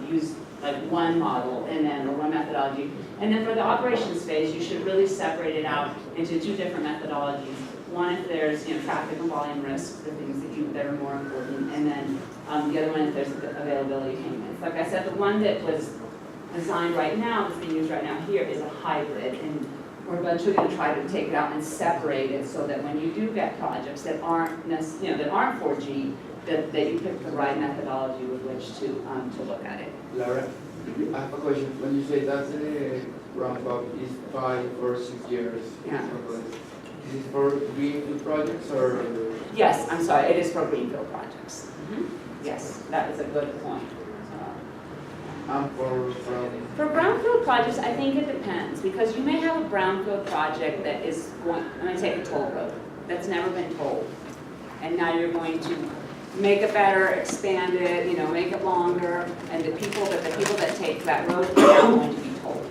use like one model and then or one methodology. And then for the operations phase, you should really separate it out into two different methodologies. One, if there's traffic and volume risk, the things that are more important, and then the other one if there's availability payments. Like I said, the one that was designed right now, that's being used right now here, is a hybrid, and we're eventually going to try to take it out and separate it so that when you do get projects that aren't 4G, that you pick the right methodology with which to look at it. Laura, I have a question. When you say that the ramp up is 5 or 6 years, Yeah. is it for greenfield projects or? Yes, I'm sorry, it is for greenfield projects. Yes, that is a good point. For brownfield projects, I think it depends, because you may have a brownfield project that is going to take a toll road that's never been tolled, and now you're going to make it better, expand it, make it longer, and the people that take that road are now going to be tolled,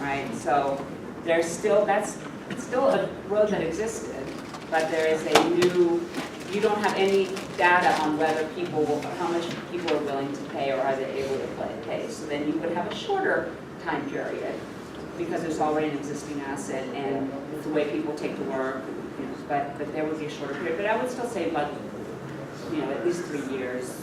right? So there's still, it's still a road that existed, but there is a new, you don't have any data on whether people, how much people are willing to pay or are they able to pay. So then you would have a shorter time period because there's already an existing asset and it's the way people take to work, you know, but there would be a shorter period. But I would still say about, you know, at least 3 years.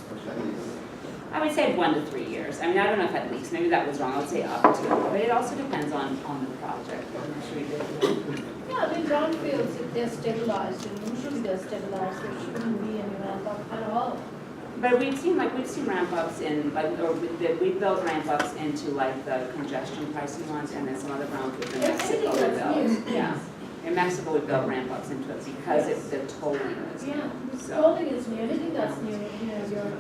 I would say 1 to 3 years. I mean, I don't know if at least, maybe that was wrong, I would say up to, but it also depends on the project. I'm sure you did. Yeah, the brownfields, if they're stabilized, and usually they're stabilized, there shouldn't be any ramp up at all. But we've seen ramp ups in, like, or we built ramp ups into like the congestion pricing ones and then some other brownfields in Mexico we built. Yeah. In Mexico we built ramp ups into it because it's the tolling was new. Yeah, So- tolling is new, anything that's new, you know, your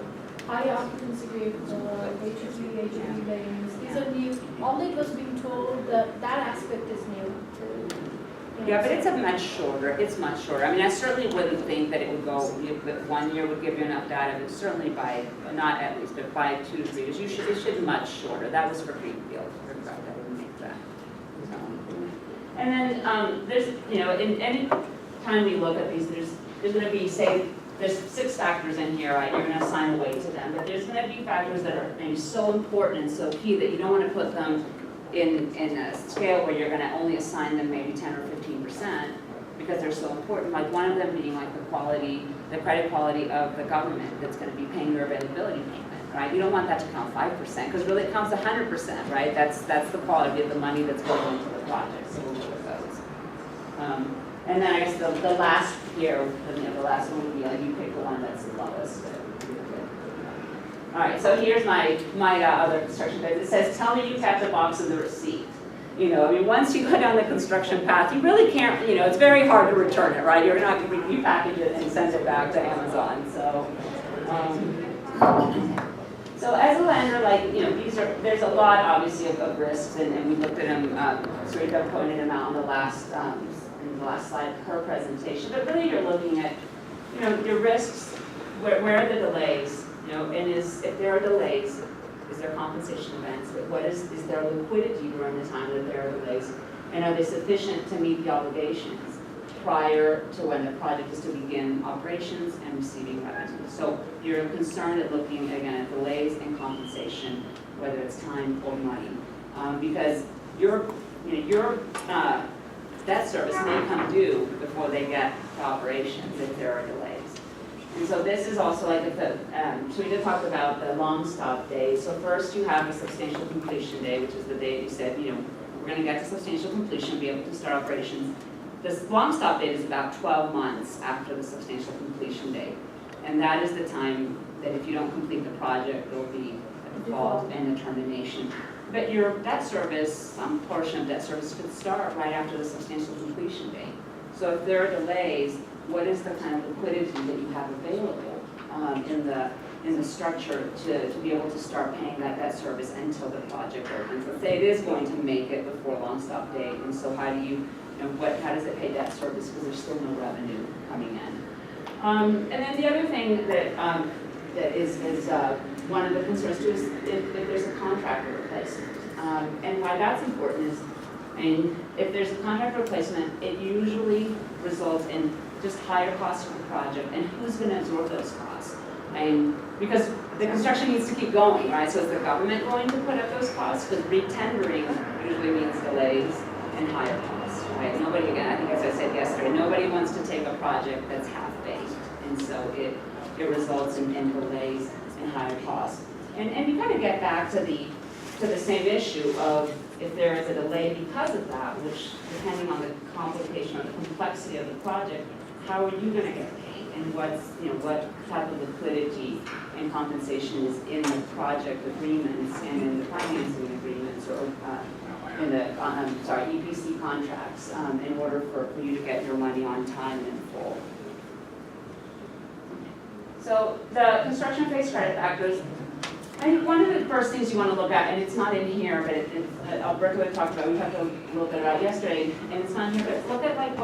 high occupancy rate, HOV lanes, these are new. All that was being told, that aspect is new. Yeah, but it's much shorter. I mean, I certainly wouldn't think that it would go, that 1 year would give you enough data, but certainly by, not at least, but by 2 to 3 years, it should be much shorter. That was for Greenfield, I didn't make that. And then, there's, you know, in any time we look at these, there's gonna be, say, there's 6 factors in here, right? You're gonna assign a weight to them, but there's gonna be factors that are maybe so important and so key that you don't wanna put them in a scale where you're gonna only assign them maybe 10 or 15% because they're so important. Like one of them being like the credit quality of the government that's gonna be paying your availability payment, right? You don't want that to count 5% because really it counts 100%, right? That's the quality of the money that's going into the project. So we'll look at those. And then I guess the last here, the last one would be like you pick the one that's the lowest. All right, so here's my other construction bit. It says, tell me you kept a box of the receipt. You know, I mean, once you go down the construction path, you really can't, you know, it's very hard to return it, right? You're not going to repackage it and send it back to Amazon. So as a lender, like, you know, there's a lot, obviously, of risks, and we looked at them, Sarita pointed them out in the last slide of her presentation. But really, you're looking at, you know, your risks, where are the delays? You know, and if there are delays, is there compensation events? Is there liquidity during the time that there are delays? And are they sufficient to meet the obligations prior to when the project is to begin operations and receiving revenue? So you're concerned at looking, again, at delays and compensation, whether it's time or money. Because your debt service may come due before they get to operations if there are delays. And so this is also like Sarita talked about the long stop day. So first you have a substantial completion day, which is the day you said, you know, we're going to get to substantial completion, be able to start operations. This long stop date is about 12 months after the substantial completion date. And that is the time that if you don't complete the project, there will be a default and a termination. But your debt service, some portion of debt service could start right after the substantial completion date. So if there are delays, what is the kind of liquidity that you have available in the structure to be able to start paying that debt service until the project opens? Let's say it is going to make it before long stop date, and so how do you know, how does it pay debt service because there's still no revenue coming in? And then the other thing that is one of the concerns too is if there's a contractor replacement. And why that's important is, I mean, if there's a contract replacement, it usually results in just higher costs for the project, and who's going to absorb those costs? And because the construction needs to keep going, right? So is the government going to put up those costs? Because re-tendering usually means delays and higher costs, right? Nobody, again, I think as I said yesterday, nobody wants to take a project that's half-baked, and so it results in delays and higher costs. And you kind of get back to the same issue of if there is a delay because of that, which depending on the complication or the complexity of the project, how are you going to get paid, and what type of liquidity and compensation is in the project agreements and in the financing agreements or in the EPC contracts in order for you to get your money on time and in full. So the construction phase credit factors. I think one of the first things you want to look at, and it's not in here, but Alberto had talked about, we talked a little bit about yesterday, and it's not here, but look at like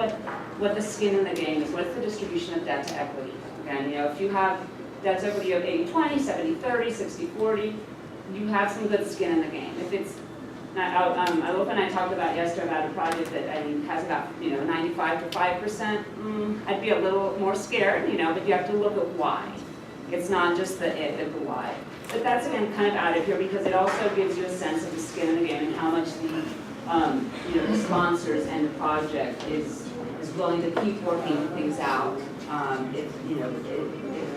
what the skin in the game is. What's the distribution of debt to equity? Again, you know, if you have debt to equity of 80-20, 70-30, 60-40, you have some good skin in the game. If it's Now, Alok and I talked about yesterday about a project that I think has about, 95 to 5%. I'd be a little more scared, but you have to look at why. It's not just the it, but the why. But that's, again, kind of out of here because it also gives you a sense of the skin in the game and how much the sponsors and the project is willing to keep working things out if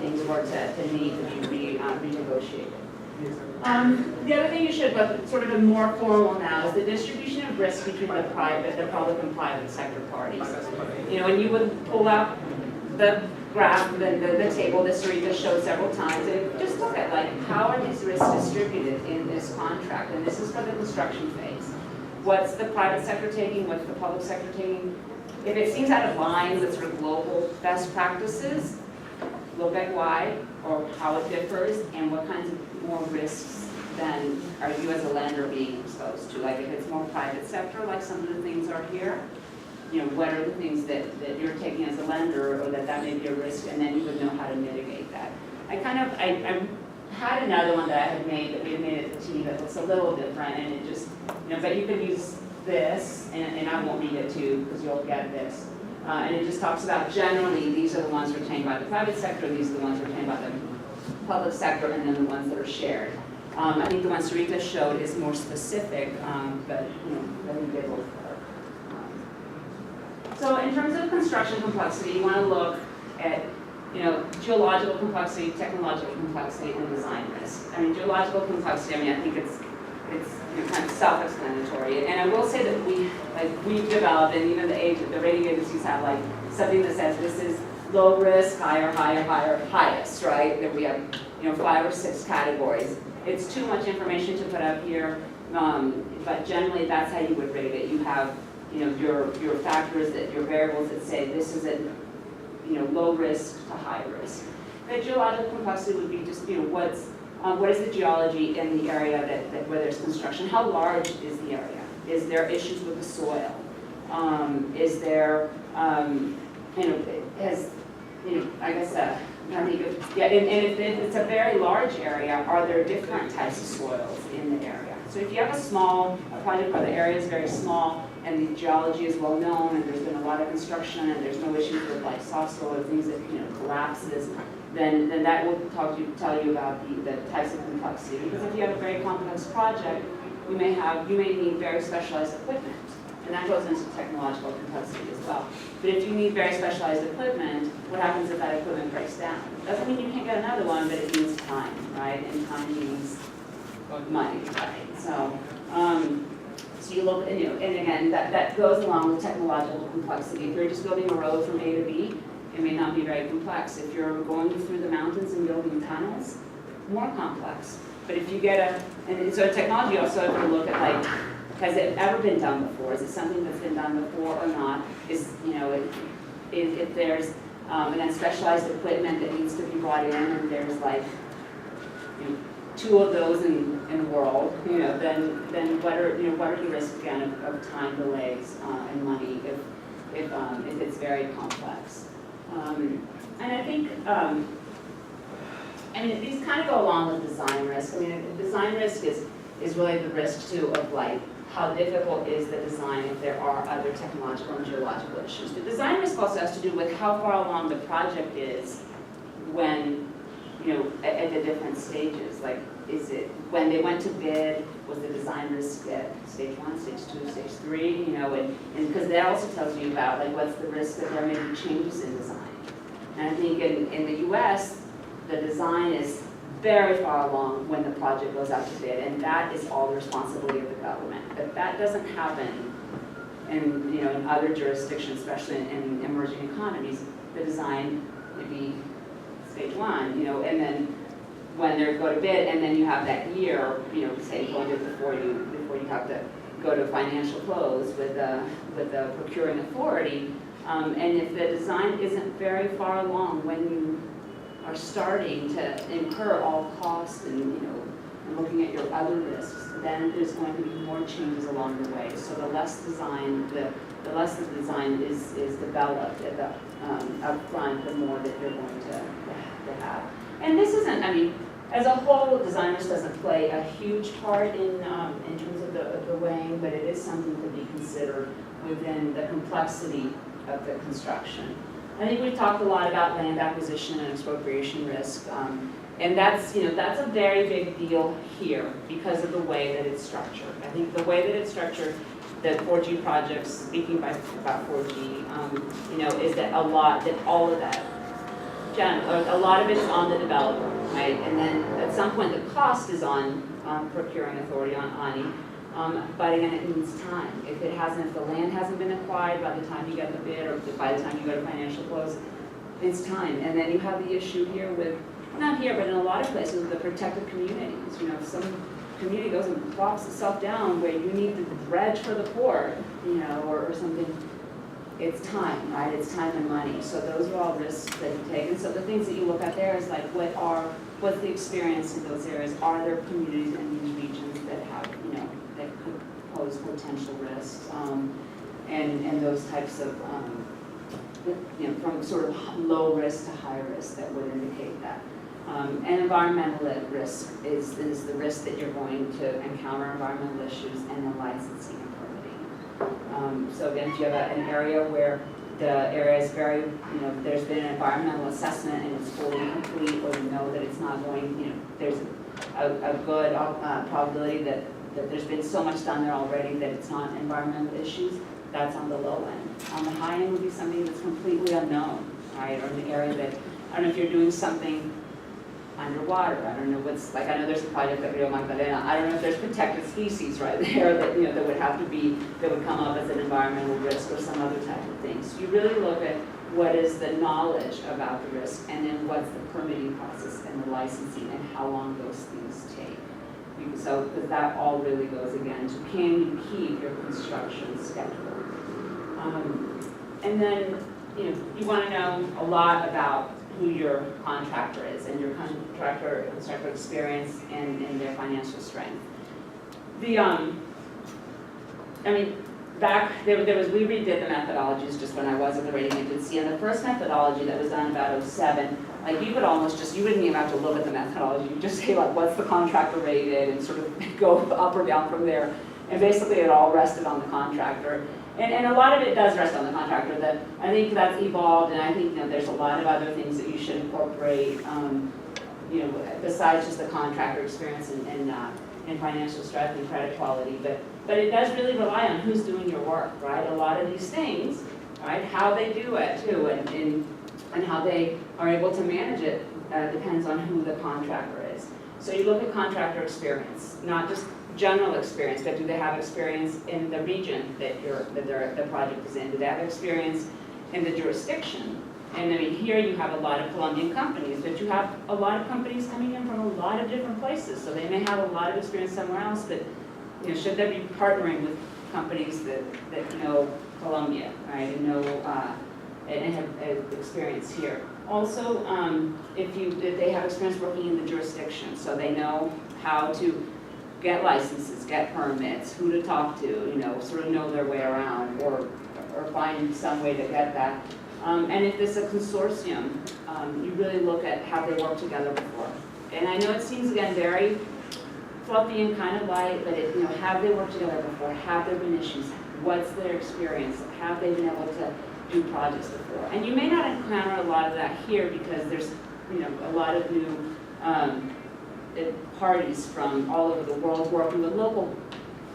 things were to need to be renegotiated. The other thing you should look sort of a more formal now is the distribution of risk between the public and private sector parties. And you would pull out the graph, the table that Sarita showed several times, and just look at how are these risks distributed in this contract, and this is for the construction phase. What's the private sector taking, what's the public sector taking? If it seems out of line with sort of global best practices, look at why or how it differs and what kinds of more risks then are you as a lender being exposed to. Like if it's more private sector, like some of the things are here, what are the things that you're taking as a lender or that may be a risk, and then you would know how to mitigate that. I had another one that I had made that we had made at the team that looks a little different, and it just, but you could use this, and I won't read it to you because you'll get this. And it just talks about generally these are the ones retained by the private sector, these are the ones retained by the public sector, and then the ones that are shared. I think the one Sarita showed is more specific, but I think they both work. So in terms of construction complexity, you want to look at geological complexity, technological complexity, and design risk. I mean, geological complexity, I think it's kind of self-explanatory. And I will say that we've developed, and even the rating agencies have something that says this is low risk, higher, highest, right? That we have 5 or 6 categories. It's too much information to put up here, but generally that's how you would rate it. You have your factors, your variables that say this is a low risk to high risk. The geological complexity would be just what is the geology in the area where there's construction? How large is the area? Is there issues with the soil? Is there and if it's a very large area, are there different types of soils in the area? So if you have a project where the area is very small and the geology is well known and there's been a lot of construction and there's no issues with soft soil or things that collapses, then that will tell you about the types of complexity. Because if you have a very complex project, you may need very specialized equipment. And that goes into technological complexity as well. But if you need very specialized equipment, what happens if that equipment breaks down? Doesn't mean you can't get another one, but it means time, right? And time means money, right? So you look, and again, that goes along with technological complexity. If you're just building a road from A to B, it may not be very complex. If you're going through the mountains and building tunnels, more complex. But if you get so technology also, if you look at has it ever been done before? Is it something that's been done before or not? If there's and then specialized equipment that needs to be brought in, and there's 2 of those in the world, then what are the risks again of time delays and money if it's very complex? And I think these kind of go along with design risk. Design risk is really the risk too of how difficult is the design if there are other technological and geological issues. The design risk also has to do with how far along the project is when, at the different stages. Is it, when they went to bid, was the design risk at stage 1, stage 2, stage 3, and because that also tells you about what's the risk that there may be changes in design. And I think in the US, the design is very far along when the project goes out to bid, and that is all the responsibility of the government. But that doesn't happen in other jurisdictions, especially in emerging economies. The design would be stage 1, and then when they go to bid, and then you have that year, say going to before you have to go to financial close with the procuring authority, and if the design isn't very far along when you are starting to incur all costs and looking at your other risks, then there's going to be more changes along the way. So the less design, the less the design is developed at the up front, the more that you're going to have. And this isn't, as a whole, design risk doesn't play a huge part in terms of the weighing, but it is something to be considered within the complexity of the construction. I think we've talked a lot about land acquisition and expropriation risk, and that's a very big deal here because of the way that it's structured. I think the way that it's structured, the 4G projects, speaking about 4G, is that a lot of it is on the developer, right? And then at some point the cost is on procuring authority, on ANI. But again, it needs time. If the land hasn't been acquired by the time you get the bid, or by the time you go to financial close, it's time. And then you have the issue here with, not here, but in a lot of places, with the protected communities. If some community goes and plops itself down where you need to dredge for the port, or something, it's time, right? It's time and money. So those are all risks that you take. And so the things that you look at there is like, what's the experience in those areas? Are there communities in these regions that have, that could pose potential risks? And those types of, from sort of low risk to high risk that would indicate that. And environmental risk is the risk that you're going to encounter environmental issues and then licensing and permitting. So again, if you have an area where the area is very, there's been an environmental assessment and it's fully complete, or you know that it's not going, there's a good probability that there's been so much done there already that it's not environmental issues, that's on the low end. On the high end would be something that's completely unknown, right? Or an area that, I don't know if you're doing something underwater. I don't know what's, like, I know there's a project at Rio Magdalena. I don't know if there's protected species right there that, that would have to be, that would come up as an environmental risk or some other type of thing. So you really look at what is the knowledge about the risk, and then what's the permitting process and the licensing and how long those things take. So, because that all really goes again to, can you keep your construction schedule? And then, you want to know a lot about who your contractor is and your contractor experience and their financial strength. Back there was, we redid the methodologies just when I was at the rating agency, and the first methodology that was done about 07, like you could almost just, you wouldn't even have to look at the methodology, you just say like, what's the contractor rated, and sort of go up or down from there. And basically it all rested on the contractor. And a lot of it does rest on the contractor. That I think that's evolved, and I think there's a lot of other things that you should incorporate, besides just the contractor experience and financial strength and credit quality. But it does really rely on who's doing your work, right? A lot of these things, right? How they do it too, and how they are able to manage it depends on who the contractor is. So you look at contractor experience, not just general experience, but do they have experience in the region that the project is in? Do they have experience in the jurisdiction? And I mean, here you have a lot of Colombian companies, but you have a lot of companies coming in from a lot of different places. So they may have a lot of experience somewhere else, but should they be partnering with companies that know Colombia, right, and know and have experience here? Also, if they have experience working in the jurisdiction, so they know how to get licenses, get permits, who to talk to, sort of know their way around, or find some way to get that. And if it's a consortium, you really look at how they worked together before. And I know it seems, again, very fluffy and kind of light, but have they worked together before? Have there been issues? What's their experience? Have they been able to do projects before? And you may not encounter a lot of that here because there's, a lot of new parties from all over the world working with local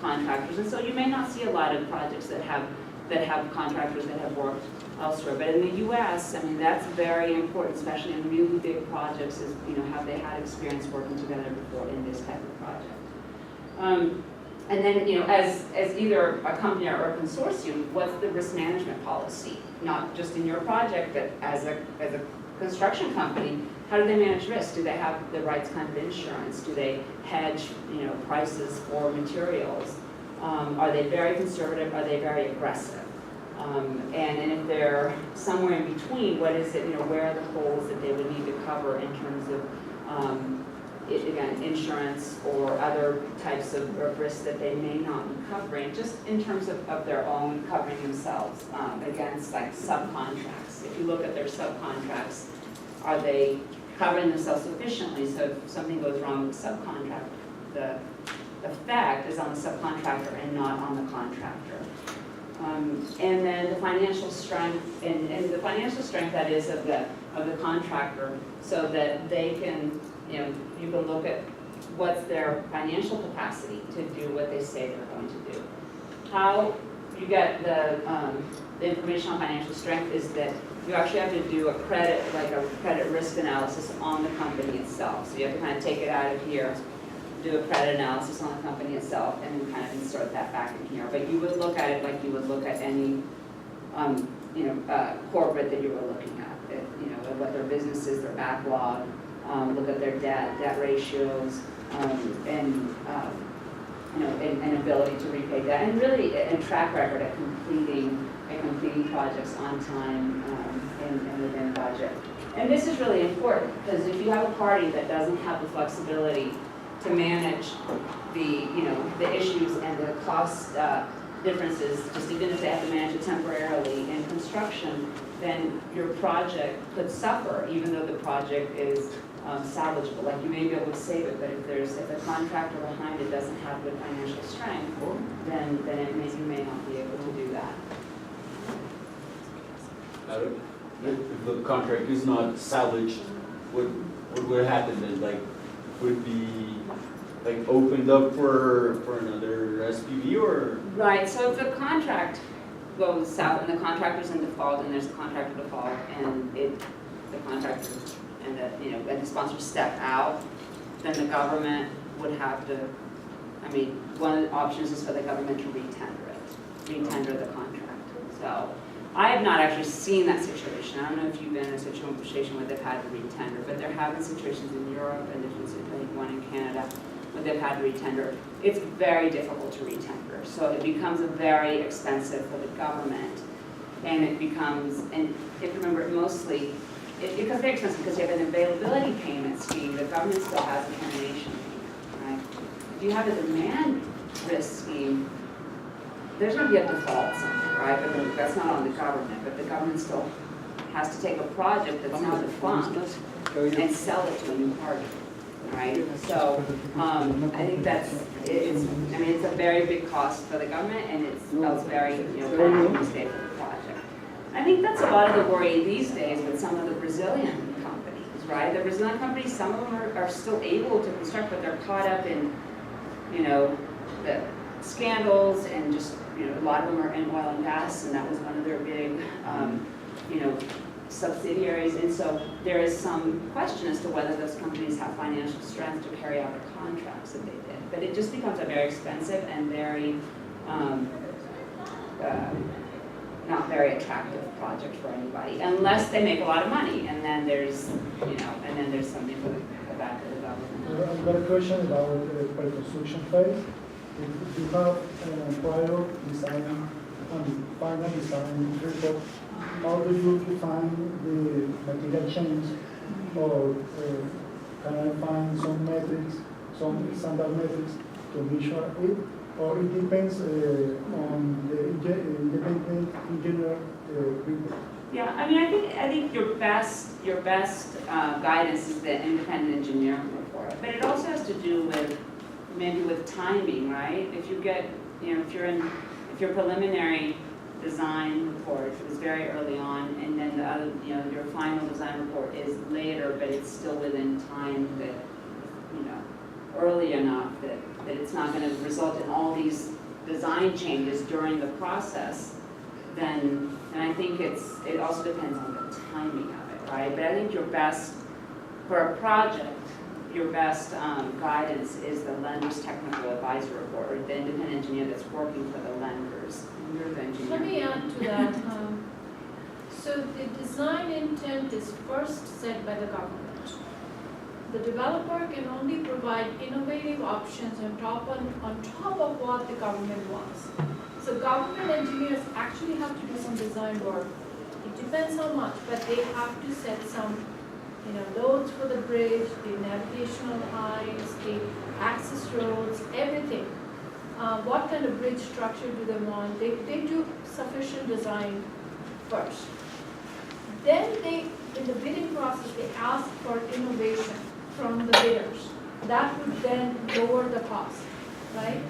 contractors, and so you may not see a lot of projects that have contractors that have worked elsewhere. But in the U.S., I mean, that's very important, especially in really big projects, is have they had experience working together before in this type of project. And then as either a company or a consortium, what's the risk management policy? Not just in your project, but as a construction company. How do they manage risk? Do they have the right kind of insurance? Do they hedge, prices for materials? Are they very conservative? Are they very aggressive? And if they're somewhere in between, what is it? Where are the holes that they would need to cover in terms of, again, insurance or other types of risks that they may not be covering, just in terms of their own covering themselves against like subcontracts. If you look at their subcontracts, are they covering themselves sufficiently, so if something goes wrong with the subcontract, the effect is on the subcontractor and not on the contractor. And then the financial strength, and the financial strength that is of the contractor, so that they can, you can look at what's their financial capacity to do what they say they're going to do. How you get the information on financial strength is that you actually have to do a credit risk analysis on the company itself. So you have to kind of take it out of here, do a credit analysis on the company itself, and then kind of insert that back in here. But you would look at it like you would look at any, corporate that you were looking at. What their business is, their backlog, look at their debt ratios, and ability to repay debt, and really a track record at completing projects on time and within budget. And this is really important, because if you have a party that doesn't have the flexibility to manage the issues and the cost differences, just even if they have to manage it temporarily in construction, then your project could suffer, even though the project is salvageable. Like, you may be able to save it, but if the contractor behind it doesn't have good financial strength, then you may not be able to do that. If the contract is not salvaged, what would happen then? Like, would be like opened up for another SPV, or? Right, so if the contract goes south and the contractor's in default and there's a contractor default and the contractor and the sponsor step out, then the government would have to, one of the options is for the government to retender the contract. So I have not actually seen that situation. I don't know if you've been in a situation where they've had to retender, but there have been situations in Europe, and there's been one in Canada where they've had to retender. It's very difficult to retender, so it becomes very expensive for the government, and it becomes, and you have to remember, mostly, it becomes very expensive because you have an availability payment scheme. The government still has a termination payment, right? If you have a demand risk scheme, there's going to be a default somewhere, right? But that's not on the government, but the government still has to take a project that's now defunct and sell it to a new party, right? So I think it's a very big cost for the government, and it smells very, unstable for the project. I think that's a lot of the worry these days with some of the Brazilian companies, right? The Brazilian companies, some of them are still able to construct, but they're caught up in, the scandals, and just, a lot of them are in oil and gas, and that was one of their big, subsidiaries. And so there is some question as to whether those companies have financial strength to carry out the contracts that they did. But it just becomes a very expensive and very, not very attractive project for anybody, unless they make a lot of money, and then there's, something for the back of the government. I've got a question about the pre-construction phase. If you have prior design and final design report, how do you define the material change, or can I find some metrics, some standard metrics to measure it, or it depends on the independent engineer report? Yeah, I think your best guidance is the independent engineering report, but it also has to do with maybe with timing, right? If you get, if your preliminary design report was very early on, and then the other, your final design report is later, but it's still within time that, early enough that it's not going to result in all these design changes during the process, then, and I think it also depends on the timing of it, right? But I think your best, for a project, your best guidance is the lender's technical advisor report, or the independent engineer that's working for the lenders. You're the engineer. Let me add to that. So the design intent is first set by the government. The developer can only provide innovative options on top of what the government wants. So government engineers actually have to do some design work. It depends how much, but they have to set some loads for the bridge, the navigational heights, the access roads, everything. What kind of bridge structure do they want? They do sufficient design first. Then they, in the bidding process, they ask for innovation from the bidders. That would then lower the cost, right?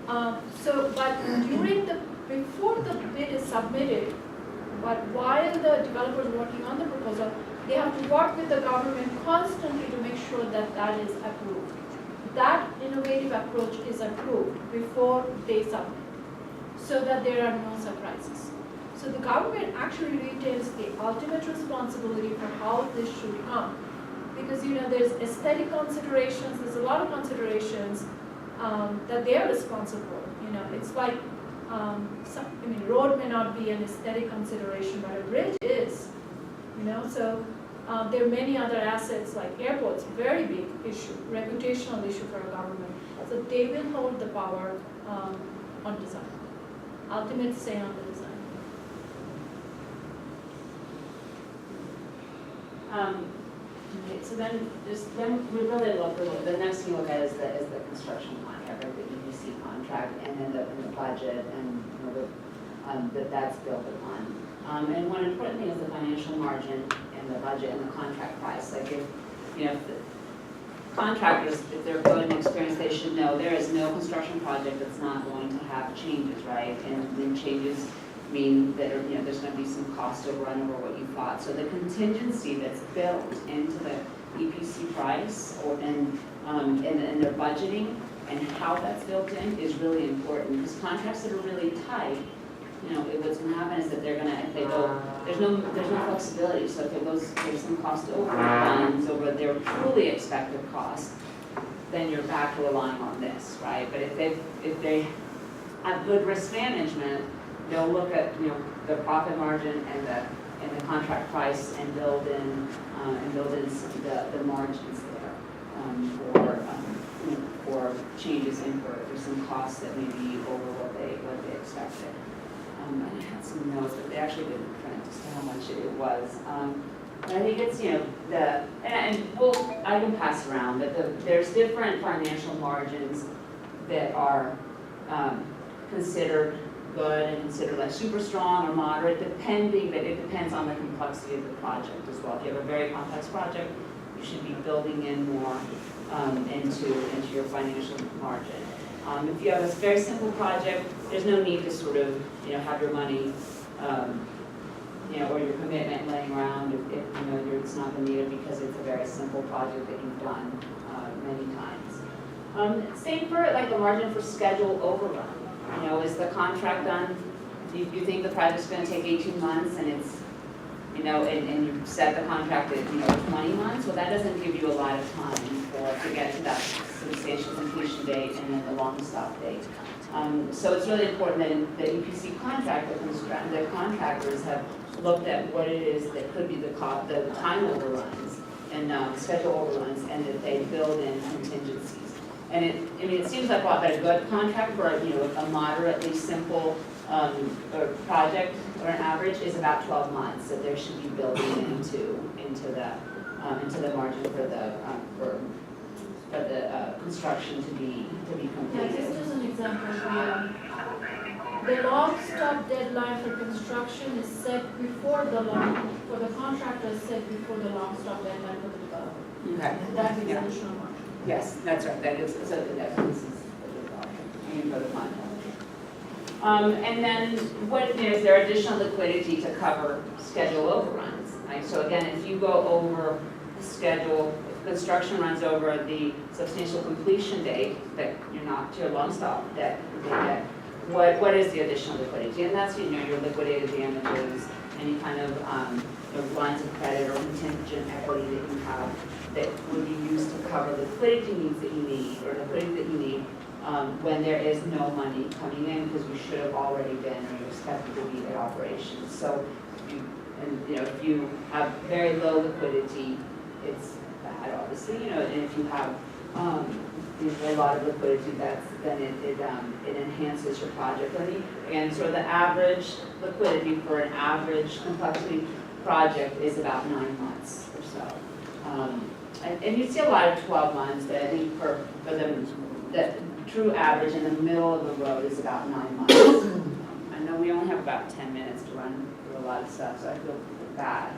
But before the bid is submitted, but while the developer is working on the proposal, they have to work with the government constantly to make sure that that is approved. That innovative approach is approved before they submit, so that there are no surprises. So the government actually retains the ultimate responsibility for how this should come. Because there's aesthetic considerations, there's a lot of considerations that they're responsible for. It's like, road may not be an aesthetic consideration, but a bridge is. So there are many other assets like airports, very big issue, reputational issue for a government. So they will hold the power on design, ultimate say on the design. Okay, so then we really look, the next thing we look at is the construction contract, or the EPC contract, and then the budget, and that's built upon. And one important thing is the financial margin and the budget and the contract price. Like if the contractors, if they're building experience, they should know there is no construction project that's not going to have changes, right? And then changes mean that there's going to be some cost overrun over what you thought. So the contingency that's built into the EPC price and their budgeting and how that's built in is really important, because contracts that are really tight, what's going to happen is that they're going to, if they go, there's no flexibility. So if it goes, there's some cost overruns over their truly expected cost, then you're back to relying on this, right? But if they have good risk management, they'll look at the profit margin and the contract price and build in the margins there for changes in for some costs that may be over what they expected. And I had some notes, but they actually didn't print as to how much it was. But I think it's I can pass around, but there's different financial margins that are considered good and considered like super strong or moderate, but it depends on the complexity of the project as well. If you have a very complex project, you should be building in more into your financial margin. If you have a very simple project, there's no need to sort of have your money or your commitment laying around if it's not going to need it because it's a very simple project that you've done many times. Same for like the margin for schedule overrun. Is the contract done? Do you think the project's going to take 18 months and it's, and you set the contract at, 20 months? Well, that doesn't give you a lot of time to get to that substantial completion date and then the long stop date. So it's really important that in the EPC contract, the contractors have looked at what it is that could be the time overruns and schedule overruns, and that they build in contingencies. And it seems like a good contract for a moderately simple project or an average is about 12 months that there should be building into the margin for the construction to be Yeah, completed. this is an example. The long stop deadline for construction is set before for the contractor is set before the long stop deadline for the developer. Okay. That is Yeah. additional margin. Yes, that's right. That is, so this is for the contract. And then is there additional liquidity to cover schedule overruns? Right? So again, if you go over the schedule, if construction runs over the substantial completion date that you're not to your long stop debt, what is the additional liquidity? And that's your liquidated damages, any kind of lines of credit or contingent equity that you have that would be used to cover the liquidity needs that you need, or liquidity that you need when there is no money coming in because you should have already been or you expected to be at operations. So, if you have very low liquidity, it's bad, obviously. And if you have a lot of liquidity, then it enhances your project. And so the average liquidity for an average complexity project is about 9 months or so. And you see a lot of 12 months, but I think for the true average in the middle of the road is about 9 months. I know we only have about 10 minutes to run through a a lot of stuff, so I feel bad.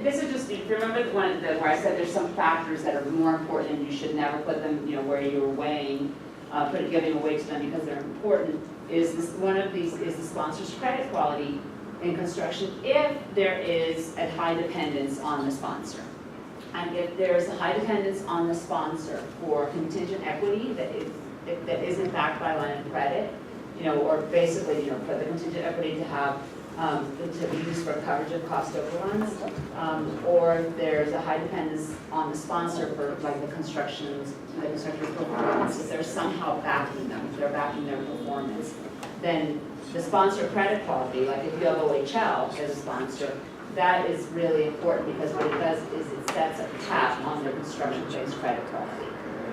This is just, if you remember where I said there's some factors that are more important and you should never put them, where you're weighing, giving a weight to them because they're important, one of these is the sponsor's credit quality in construction if there is a high dependence on the sponsor. And if there's a high dependence on the sponsor for contingent equity that isn't backed by line of credit, or basically, for the contingent equity to have to be used for coverage of cost overruns, or if there's a high dependence on the sponsor for like the constructor performance, if they're somehow backing them, if they're backing their performance, then the sponsor credit quality, like if you have OHL as a sponsor, that is really important because what it does is it sets a cap on their construction-based credit quality.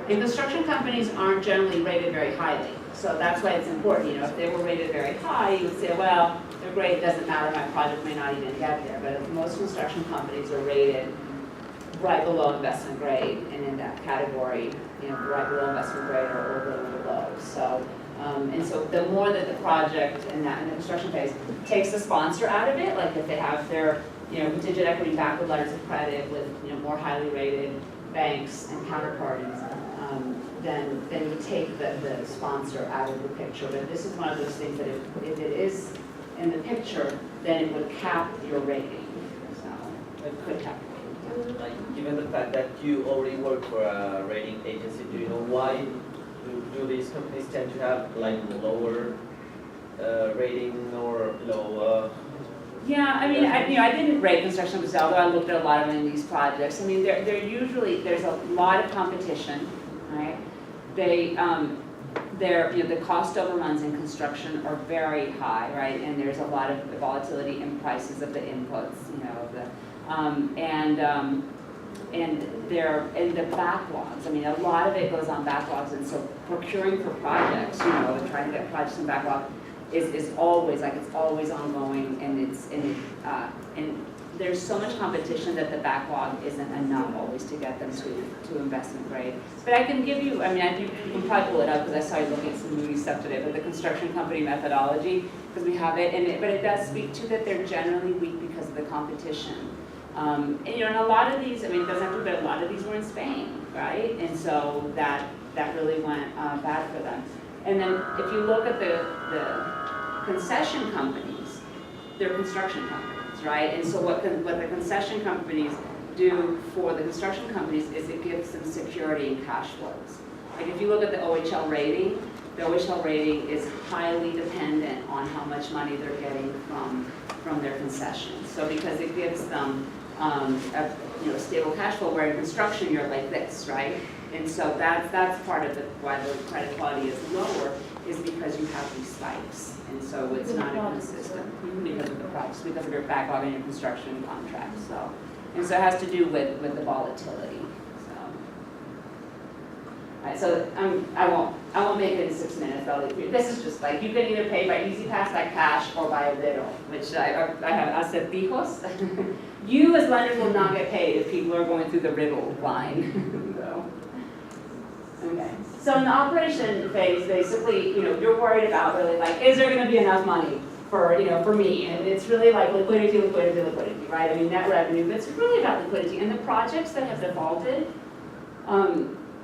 And construction companies aren't generally rated very highly, so that's why it's important. If they were rated very high, you would say, well, they're great, it doesn't matter, my project may not even get there. But if most construction companies are rated right below investment grade, and in that category, right below investment grade or a little below. So, and so the more that the project and in the construction phase takes the sponsor out of it, like if they have their contingent equity backed with letters of credit with more highly rated banks and counterparties, then you take the sponsor out of the picture. But this is one of those things that if it is in the picture, then it would cap your rating. So it could cap your rating. Like, given the fact that you already work for a rating agency, do you know why do these companies tend to have like lower rating or low? Yeah, I mean, I didn't rate construction companies, although I looked at a lot of them in these projects. I mean, they're usually, there's a lot of competition, right? The cost overruns in construction are very high, right? And there's a lot of volatility in prices of the inputs, and they're in the backlogs. I mean, a lot of it goes on backlogs, and so procuring for projects, and trying to get projects in backlog is always it's always ongoing, and there's so much competition that the backlog isn't enough always to get them to investment grade. But I can give you, you can probably pull it up because I saw you looking at some movie stuff today, but the construction company methodology, because we have it, but it does speak to that they're generally weak because of the competition. And a lot of these, it doesn't have to be, but a lot of these were in Spain, right? And so that really went bad for them. And then if you look at the concession companies, they're construction companies, right? And so what the concession companies do for the construction companies is it gives them security in cash flows. Like if you look at the OHL rating is highly dependent on how much money they're getting from their concessions. So because it gives them a stable cash flow, where in construction you're like this, right? And so that's part of why the credit quality is lower, is because you have these spikes. And so it's not consistent because of the price, because of your backlog in your construction contracts. And so it has to do with the volatility. So I won't make it in 6 minutes. This is just like you can either pay by Easy Pass, by cash, or by a riddle, which I have acertijos. You as lenders will not get paid if people are going through the riddle line. Okay. So in the operation phase, basically, you're worried about really is there going to be enough money for me? And it's really like liquidity, right? Net revenue, but it's really about liquidity. And the projects that have defaulted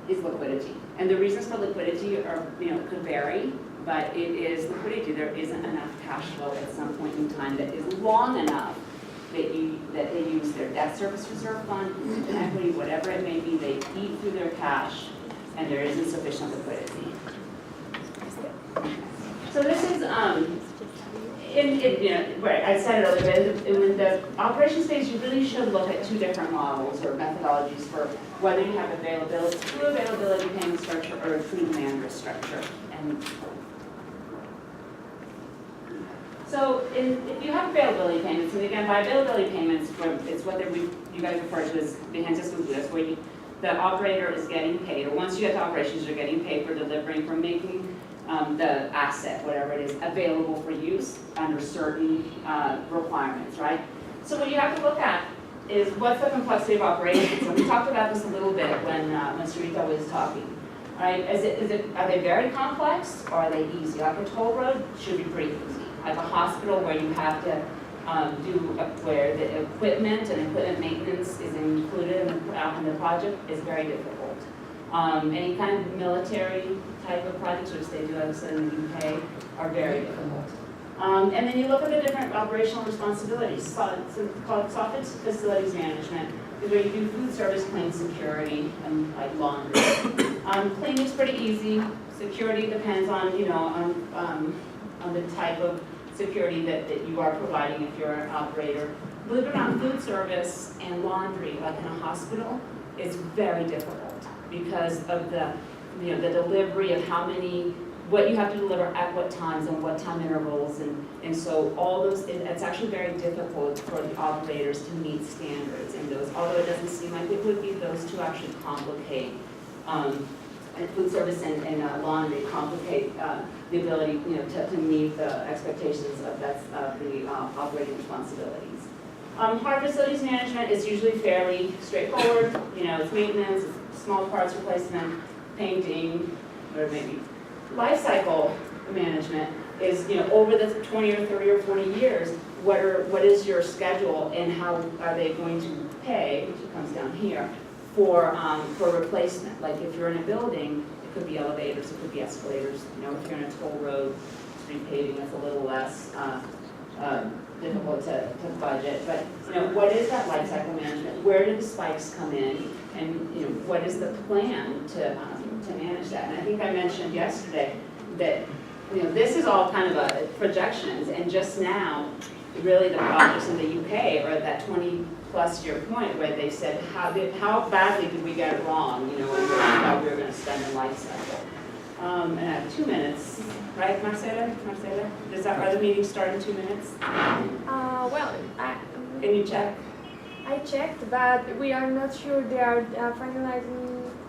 is liquidity. And the reasons for liquidity are, could vary, but it is liquidity. There isn't enough cash flow at some point in time that is long enough that they use their debt service reserve fund, contingent equity, whatever it may be, they eat through their cash, and there isn't sufficient liquidity. So this is, I said it earlier, but in the operations phase, you really should look at 2 different models or methodologies for whether you have true availability payment structure or a true demand risk structure. And so if you have availability payments, and again, by availability payments, it's what you guys refer to as vigencias cumplidas, where the operator is getting paid, or once you get to operations, you're getting paid for delivering, for making the asset, whatever it is, available for use under certain requirements, right? So what you have to look at is what's the complexity of operations. So we talked about this a little bit when Rita was talking. Right? Are they very complex or are they easy? Like a toll road should be pretty easy. like a hospital where you have to where the equipment and equipment maintenance is included in the project is very difficult. Any kind of military type of projects, which they do obviously in the UK, are very difficult. And then you look at the different operational responsibilities. So it's called soft facilities management, is where you do food service, clean, security, and like laundry. Clean is pretty easy. Security depends on, you know, on the type of security that you are providing if you're an operator. Believe it or not, food service and laundry, like in a hospital, is very difficult because of the, you know, the delivery of what you have to deliver at what times and what time intervals, and so all those, it's actually very difficult for the operators to meet standards in those, although it doesn't seem like it would be, those two actually complicate, and food service and laundry complicate the ability, you know, to meet the expectations of the operating responsibilities. Hard facilities management is usually fairly straightforward. You know, it's maintenance, it's small parts replacement, painting, or maybe life cycle management is, you know, over the 20 or 30 or 40 years, what is your schedule and how are they going to pay, which comes down here, for replacement. Like if you're in a building, it could be elevators, it could be escalators. You know, if you're in a toll road, street paving, it's a little less difficult to budget. But, you know, what is that life cycle management? Where do the spikes come in? And, you know, what is the plan to manage that? And I think I mentioned yesterday that, you know, this is all kind of a projections, and just now, really the projects in the UK are at that 20+ year point where they said, how badly did we get it wrong, you know, and how we were going to spend in life cycle. And I have 2 minutes, right, Marcela? Does that other meeting start in 2 minutes? Well, Can you check? I checked, but we are not sure they are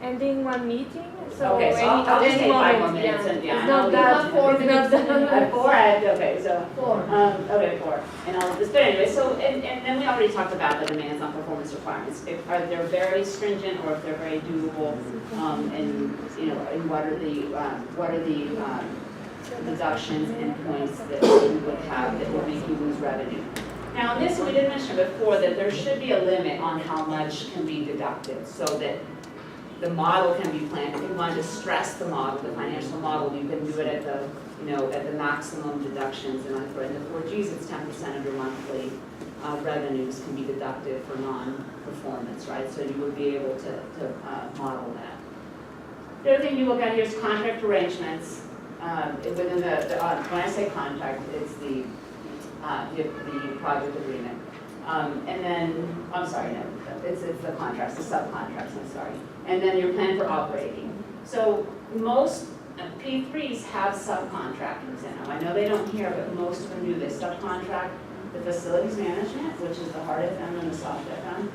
ending one meeting. So Okay, so I'll just any take 5 more moment, minutes and, yeah. It's and not I'll that, leave. Four it's minutes. not that. At 4, okay, so. 4. Okay, 4. And I'll just, but anyway, so, and then we already talked about the demands on performance requirements. If they're very stringent or if they're very doable, and, you know, and what are the deductions and points that you would have that would make you lose revenue. Now, in this, we did mention before that there should be a limit on how much can be deducted so that the model can be planned. If you wanted to stress the model, the financial model, you can do it at the, you know, at the maximum deductions. And for in the 4Gs, it's 10% of your monthly revenues can be deducted for non-performance, right? So you would be able to model that. The other thing you look at here is contract arrangements. Within when I say contract, it's the project agreement. And then, I'm sorry, no, it's the contracts, the subcontracts, I'm sorry. And then your plan for operating. So most P3s have subcontractors in them. I know they don't here, but most of them do. They subcontract the facilities management, which is the hard FM and the soft FM,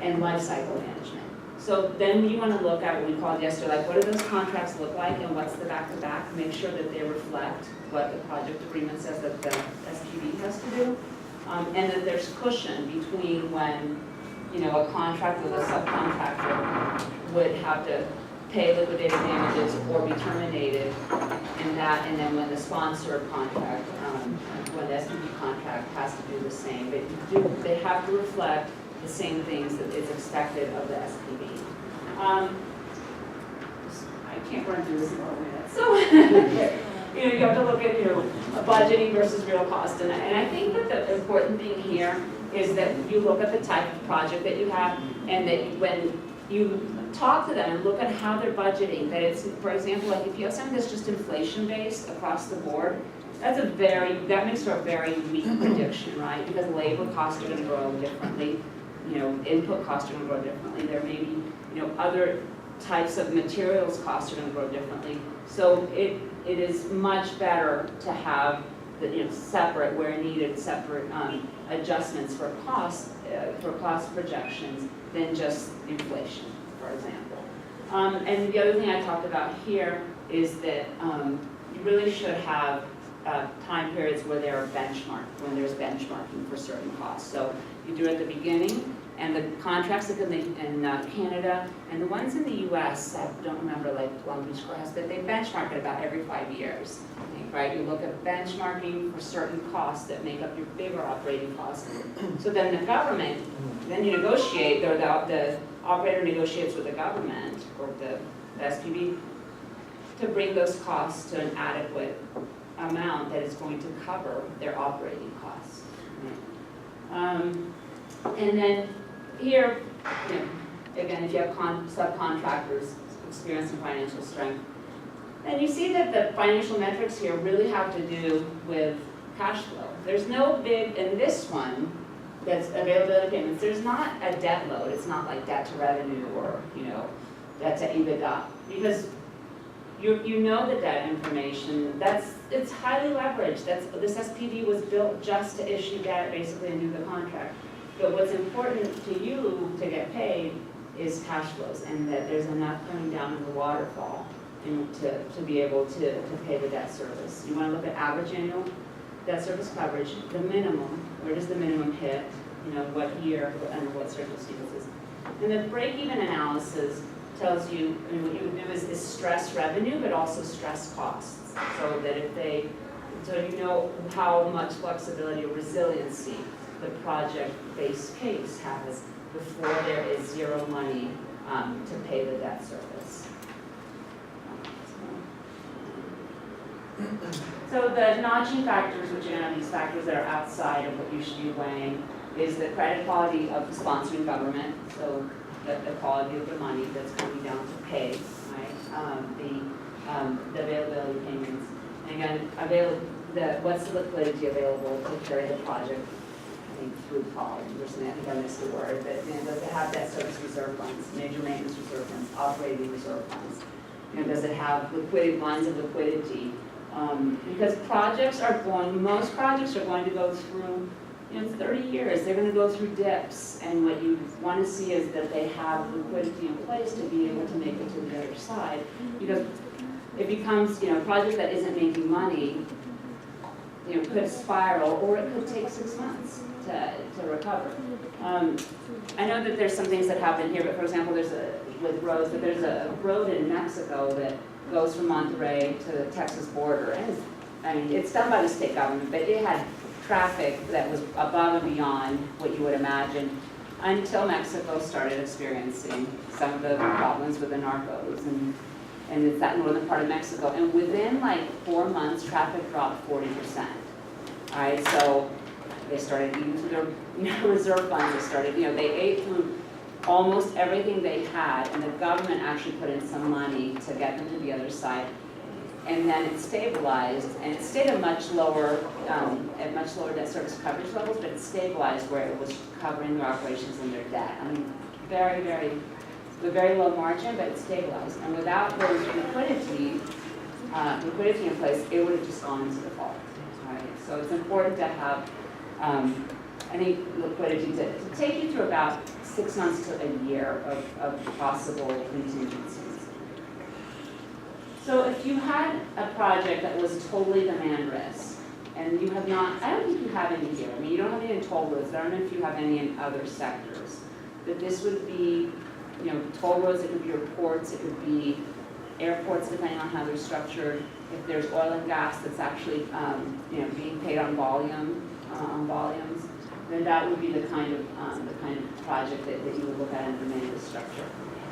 and life cycle management. So then you want to look at what we called yesterday, like what do those contracts look like and what's the back-to-back? Make sure that they reflect what the project agreement says that the SQB has to do. And that there's cushion between when, you know, a contract with a subcontractor would have to pay liquidated damages or be terminated, and then when the sponsor contract, when the SQB contract has to do the same. But they have to reflect the same things that is expected of the SPV. I can't run through this in 4 minutes. So, you know, you have to look at, you know, budgeting versus real cost. And I think that the important thing here is that you look at the type of project that you have, and that when you talk to them and look at how they're budgeting, that it's, for example, like if you have something that's just inflation-based across the board, that makes for a very weak prediction, right? Because labor costs are going to grow differently. You know, input costs are going to grow differently. There may be, you know, other types of materials costs are going to grow differently. So it is much better to have the, you know, separate, where needed, separate adjustments for cost projections than just inflation, for example. And the other thing I talked about here is that you really should have time periods where there are when there's benchmarking for certain costs. So you do it at the beginning, and the contracts in Canada and the ones in the US, I don't remember, like Long Beach Courthouse, but they benchmark it about every 5 years, I think. right? You look at benchmarking for certain costs that make up your bigger operating costs. So then the government, then you negotiate, or the operator negotiates with the government or the SPV to bring those costs to an adequate amount that is going to cover their operating costs. And then here, you know, again, if you have subcontractors, experience and financial strength, then you see that the financial metrics here really have to do with cash flow. There's no big, in this one, that's availability of payments, there's not a debt load. It's not like debt to revenue or, you know, debt to EBITDA. Because you know the debt information, it's highly leveraged. This SPV was built just to issue debt basically and do the contract. But what's important to you to get paid is cash flows, and that there's enough coming down in the waterfall to be able to pay the debt service. You want to look at average annual debt service coverage, the minimum, where does the minimum hit, you know, what year, under what circumstances. And the break-even analysis tells you, I mean, what you would do is stress revenue, but also stress costs. So that so you know how much flexibility or resiliency the project-based case has before there is zero money to pay the debt service. So the notching factors, which are these factors that are outside of what you should be weighing, is the credit quality of the sponsoring government, so the quality of the money that's coming down to pay, right? The availability of payments. And again, what's the liquidity available to carry the project? I think through college or something. I think I missed the word. But you know, does it have debt service reserve funds, major maintenance reserve funds, operating reserve funds? You know, does it have lines of liquidity? Because most projects are going to go through, you know, 30 years. They're going to go through dips, and what you want to see is that they have liquidity in place to be able to make it to the other side. Because it becomes, you know, a project that isn't making money, you know, could spiral, or it could take 6 months to recover. I know that there's some things that happen here, but for example, there's a road in Mexico that goes from Monterrey to the Texas border, and it's done by the state government, but it had traffic that was above and beyond what you would imagine until Mexico started experiencing some of the problems with the narcos, and it's that northern part of Mexico, and within like 4 months, traffic dropped 40%. All right, so they started eating through their reserve funds. They ate through almost everything they had, and the government actually put in some money to get them to the other side. And then it stabilized, and it stayed at much lower debt service coverage levels, but it stabilized where it was covering their operations and their debt. I mean, with very low margin, but it stabilized. And without those liquidity in place, it would have just gone into default. Right? So it's important to have any liquidity to take you through about 6 months to a year of possible contingencies. So if you had a project that was totally demand risk, and you have not, I don't think you have any here. I mean, you don't have any in toll roads, but I don't know if you have any in other sectors. But this would be, you know, toll roads, it could be your ports, it could be airports, depending on how they're structured. If there's oil and gas that's actually, you know, being paid on volumes, then that would be the kind of project that you would look at in the demand risk structure.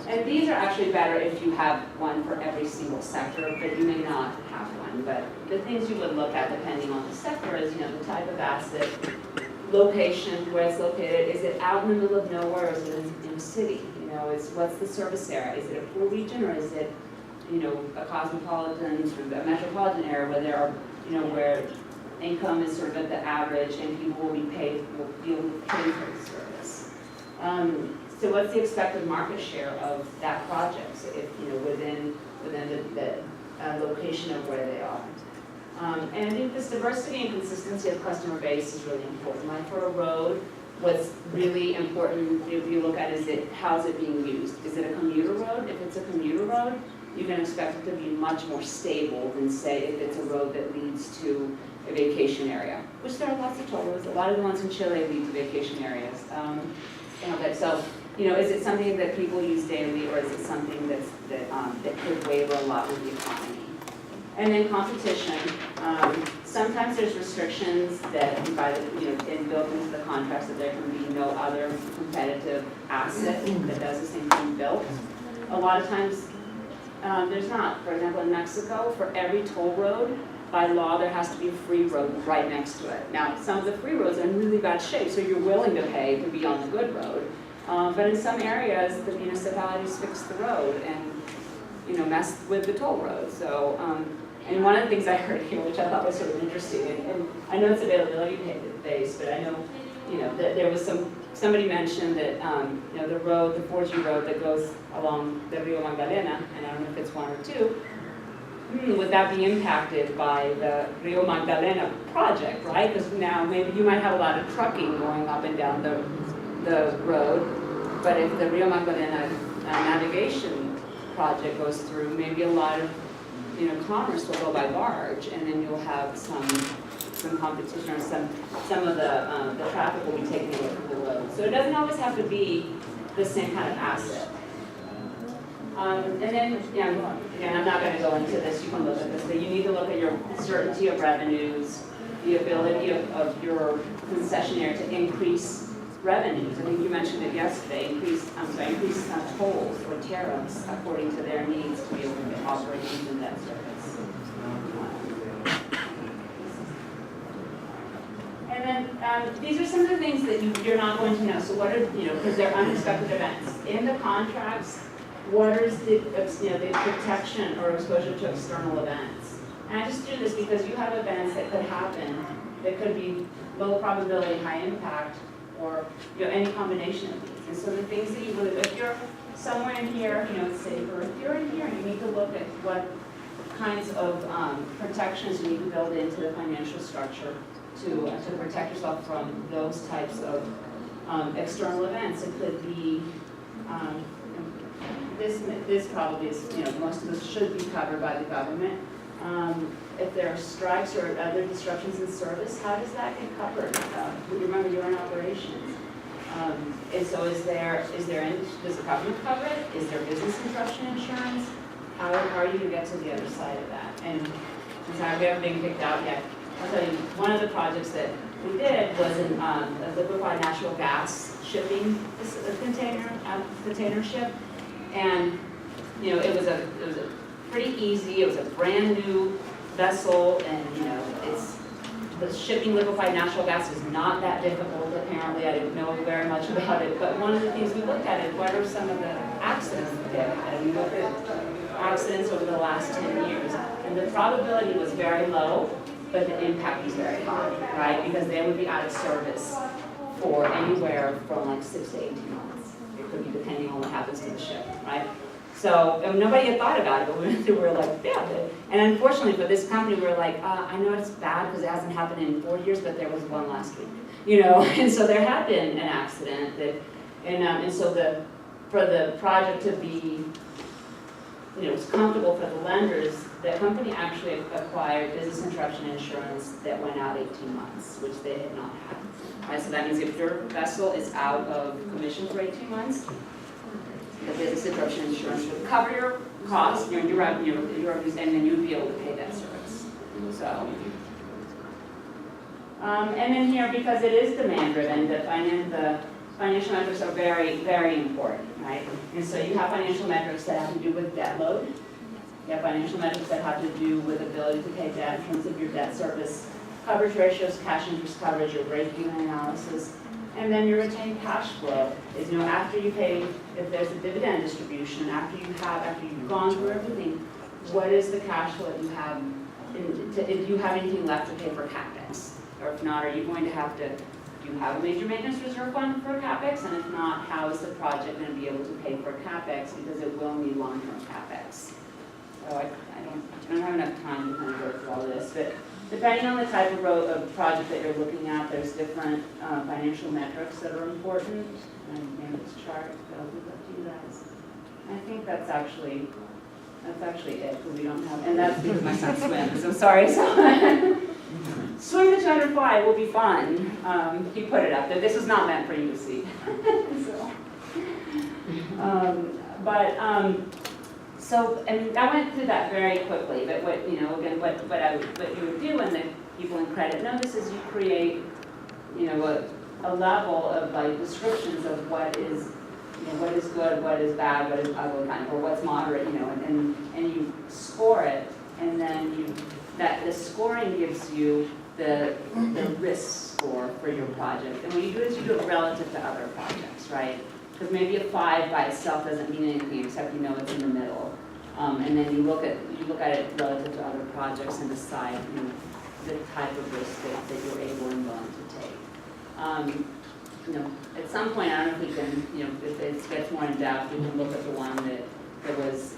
And these are actually better if you have one for every single sector, but you may not have one. But the things you would look at depending on the sector is, you know, the type of asset, location, where it's located. Is it out in the middle of nowhere, or is it in a city? You know, what's the service area? Is it a poor region, or is it, you know, a cosmopolitan, sort of a metropolitan area where there are, you know, where income is sort of at the average and people will be paid for the service. So what's the expected market share of that project, so if, you know, within the location of where they are? And I think this diversity and consistency of customer base is really important. Like for a road, what's really important if you look at is how is it being used? Is it a commuter road? If it's a commuter road, you can expect it to be much more stable than, say, if it's a road that leads to a vacation area, which there are lots of toll roads. A lot of the ones in Chile lead to vacation areas. So, you know, is it something that people use daily, or is it something that could waver a lot with the economy? And then competition. Sometimes there's restrictions that by the, built into the contracts that there can be no other competitive asset that does the same thing built. A lot of times there's not. For example, in Mexico, for every toll road, by law, there has to be a free road right next to it. Now, some of the free roads are in really bad shape, so you're willing to pay to be on the good road. But in some areas, the municipalities fix the road and, mess with the toll road. So, and one of the things I heard here, which I thought was sort of interesting, and I know it's availability based, but I know, that there was somebody mentioned that, the road, the 4G road that goes along the Rio Magdalena, and I don't know if it's one or two, would that be impacted by the Rio Magdalena project, right? Because now maybe you might have a lot of trucking going up and down the road, but if the Rio Magdalena navigation project goes through, maybe a lot of commerce will go by barge, and then you'll have some competition, or some of the traffic will be taken away from the road. So it doesn't always have to be the same kind of asset. And then, again, I'm not going to go into this, you can look at this, but you need to look at your certainty of revenues, the ability of your concessionaire to increase revenues. I think you mentioned it yesterday, increase tolls or tariffs according to their needs to be able to operate in that service. And then these are some of the things that you're not going to know. So what are, because they're unexpected events. In the contracts, what is the protection or exposure to external events? And I just do this because you have events that could happen that could be low probability, high impact, or any combination of these. And so the things that you really, if you're somewhere in here, it's safer. If you're in here, you need to look at what kinds of protections you need to build into the financial structure to protect yourself from those types of external events. It could be this probably is, most of this should be covered by the government. If there are strikes or other disruptions in service, how does that get covered? Remember, you're in operations. And so does the government cover it? Is there business interruption insurance? How are you going to get to the other side of that? And since we haven't been kicked out yet, I'll tell you, one of the projects that we did was in a liquefied natural gas shipping container ship. And it was a pretty easy. It was a brand new vessel, and the shipping liquefied natural gas is not that difficult. Apparently, I didn't know very much about it. But one of the things we looked at is what are some of the accidents that they've had. And we looked at accidents over the last 10 years, and the probability was very low, but the impact was very high, right? Because they would be out of service for anywhere from like 6 to 18 months. It could be depending on what happens to the ship, right? So nobody had thought about it, but we were like, yeah. And unfortunately for this company, we were like, I know it's bad because it hasn't happened in 4 years, but there was one last week, And so there had been an accident and so for the project to be, it's comfortable for the lenders. The company actually acquired business interruption insurance that went out 18 months, which they had not had. Right, so that means if your vessel is out of commission for 18 months, the business interruption insurance would cover your costs, your revenues, and then you'd be able to pay that service. So, and then here, because it is demand-driven, the financial metrics are very, very important, right? And so you have financial metrics that have to do with debt load. You have financial metrics that have to do with ability to pay debt in terms of your debt service coverage ratios, cash interest coverage, your break-even analysis. And then your retained cash flow is, after you pay, if there's a dividend distribution, after you've gone through everything, what is the cash flow that you have, if you have anything left to pay for CapEx? Or if not, are you going to have to, do you have a major maintenance reserve fund for CapEx? And if not, how is the project going to be able to pay for CapEx? Because it will need long-term CapEx. So I don't have enough time to kind of go through all this, but depending on the type of project that you're looking at, there's different financial metrics that are important. And maybe this chart, I'll leave that to you guys. I think that's actually it, because we don't have, and that's because my son swims, I'm sorry. So swim the 205 will be fun. He put it up there. This is not meant for you to see. So, I mean, I went through that very quickly, but what, you know, again, what you would do when the people in credit notice is you create, you know, a level of like descriptions of what is, you know, what is good, what is bad, what is ugly, kind of, or what's moderate, you know, and you score it, and then the scoring gives you the risk score for your project. And what you do is you do it relative to other projects, right? Because maybe a 5 by itself doesn't mean anything except you know it's in the middle. And then you look at it relative to other projects and decide, you know, the type of risk that you're able and willing to take. You know, at some point, I don't know if we can, you know, if it gets more in depth, we can look at the one that was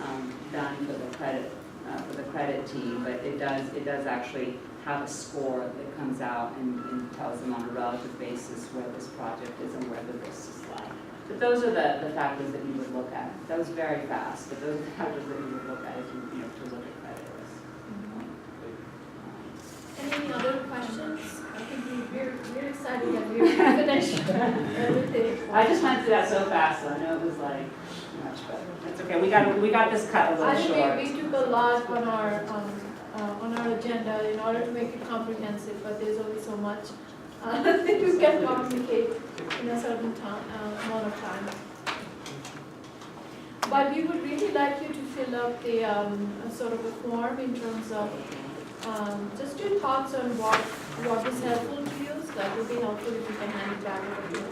done for the credit team, but it does actually have a score that comes out and tells them on a relative basis where this project is and where the risks lie. But those are the factors that you would look at. That was very fast, but those are the factors that you would look at if you know, to look at credit risk. Any other questions? I think we're excited that we're finished everything. I just went through that so fast, so I know it was like much, but that's okay. We got this cut a little I short. think we took a lot on our agenda in order to make it comprehensive, but there's only so much that you can communicate in a certain amount of time. But we would really like you to fill up the sort of a form in terms of just your thoughts on what is helpful to you. So that would be helpful if you can hand it back over to